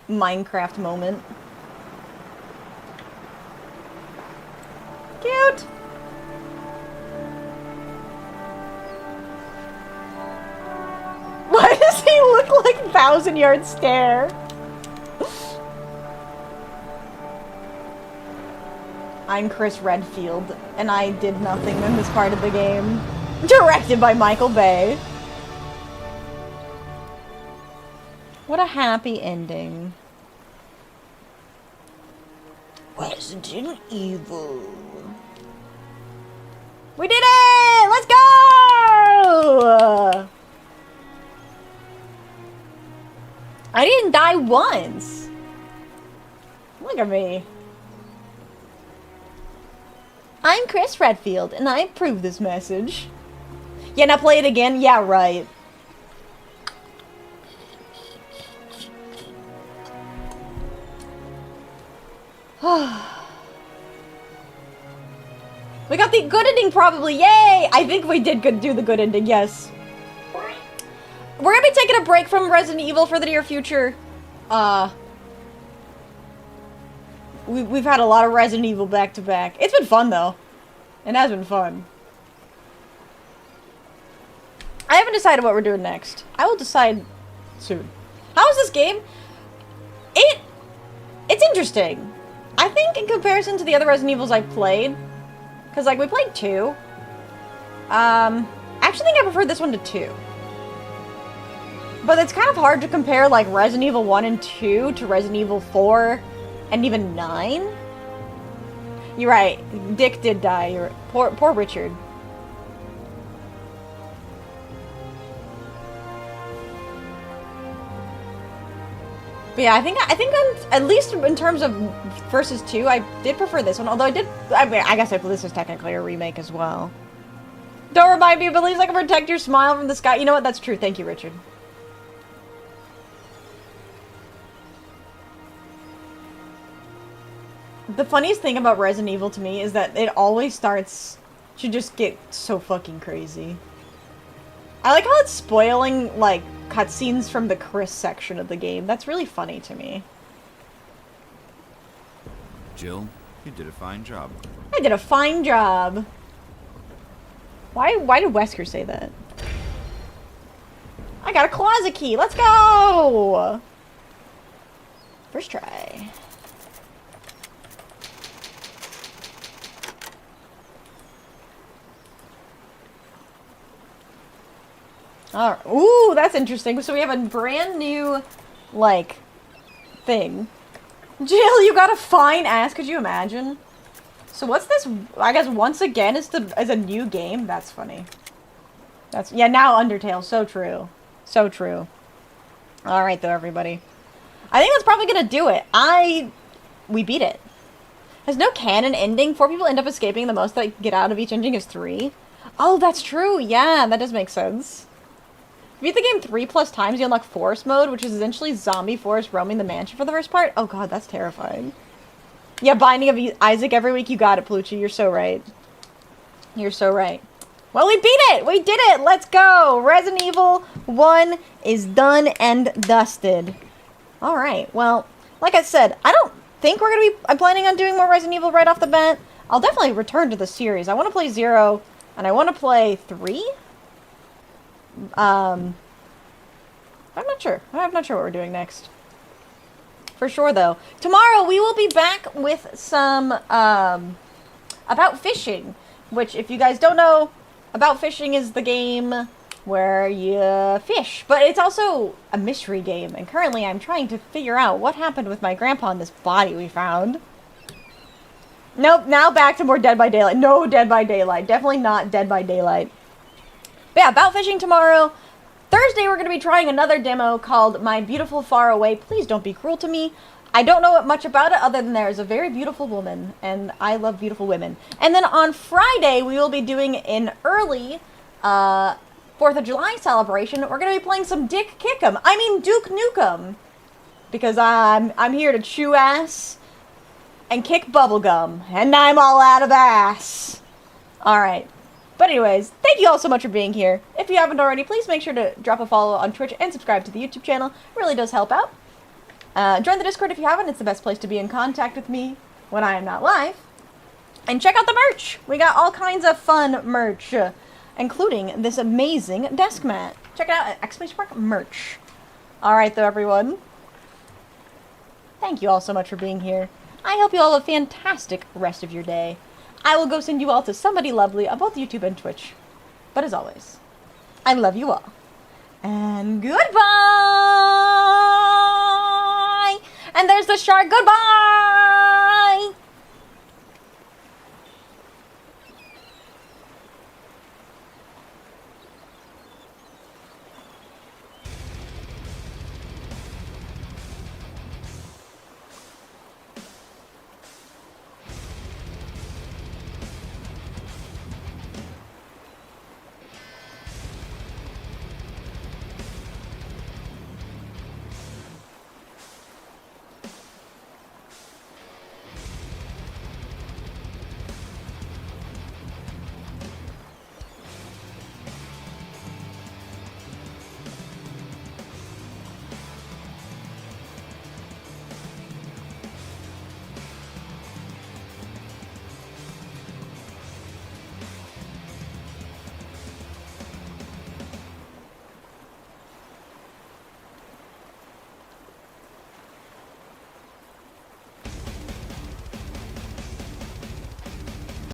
Minecraft moment. Cute! 1,000-yard stare. I'm Chris Redfield, and I did nothing in this part of the game. Directed by Michael Bay. What a happy ending. Resident Evil. We did it! Let's go! I didn't die once. Look at me. I'm Chris Redfield, and I approve this message. Yeah, now play it again? Yeah, right. We got the good ending, probably. Yay! I think we did do the good ending, yes. We're gonna be taking a break from Resident Evil for the near future. We've had a lot of Resident Evil back to back. It's been fun, though. It has been fun. I haven't decided what we're doing next. I will decide soon. How is this game? It's interesting. I think in comparison to the other Resident Evils I've played, because, like, we played 2. I actually think I prefer this one to 2. But it's kind of hard to compare, like, Resident Evil 1 and 2 to Resident Evil 4 and even 9. You're right. Dick did die. Poor Richard. But yeah, I think at least in terms of versus 2, I did prefer this one. Although I guess this is technically a remake as well. Don't remind me, but at least I can protect your smile from the sky. You know what? That's true. Thank you, Richard. The funniest thing about Resident Evil to me is that it always starts to just get so fucking crazy. I like how it's spoiling, like, cutscenes from the Chris section of the game. That's really funny to me. Jill, you did a fine job. I did a fine job. Why did Wesker say that? I got a closet key. Let's go! First try. Alright. Ooh, that's interesting. So we have a brand new, like, thing. Jill, you got a fine ass. Could you imagine? So what's this? I guess once again is a new game. That's funny. That's, yeah, now Undertale. So true. So true. Alright, though, everybody. I think that's probably gonna do it. We beat it. Has no canon ending. 4 people end up escaping. The most that get out of each ending is 3. Oh, that's true. Yeah, that does make sense. Beat the game 3+ times, you unlock Forest Mode, which is essentially zombie forest roaming the mansion for the first part. Oh god, that's terrifying. Yeah, Binding of Isaac every week. You got it, Plucci. You're so right. You're so right. Well, we beat it! We did it! Let's go! Resident Evil 1 is done and dusted. Alright, well, like I said, I don't think I'm planning on doing more Resident Evil right off the bat. I'll definitely return to the series. I want to play 0, and I want to play 3? I'm not sure. I'm not sure what we're doing next. For sure, though. Tomorrow, we will be back with some, About Fishing. Which, if you guys don't know, About Fishing is the game where you fish. But it's also a mystery game. And currently, I'm trying to figure out what happened with my grandpa and this body we found. Nope, now back to more Dead by Daylight. No Dead by Daylight. Definitely not Dead by Daylight. But yeah, About Fishing tomorrow. Thursday, we're going to be trying another demo called My Beautiful Far Away. Please don't be cruel to me. I don't know much about it other than there's a very beautiful woman, and I love beautiful women. And then on Friday, we will be doing an early 4th of July celebration. We're going to be playing some Duke Nukem. Because I'm here to chew ass and kick bubblegum. And I'm all out of ass. Alright. But anyways, thank you all so much for being here. If you haven't already, please make sure to drop a follow on Twitch and subscribe to the YouTube channel. It really does help out. Join the Discord if you haven't. It's the best place to be in contact with me when I am not live. And check out the merch. We got all kinds of fun merch, including this amazing desk mat. Check it out at !merch. Alright though, everyone. Thank you all so much for being here. I hope you all have a fantastic rest of your day. I will go send you all to somebody lovely on both YouTube and Twitch. But as always, I love you all. And goodbye! And there's the shark. Goodbye!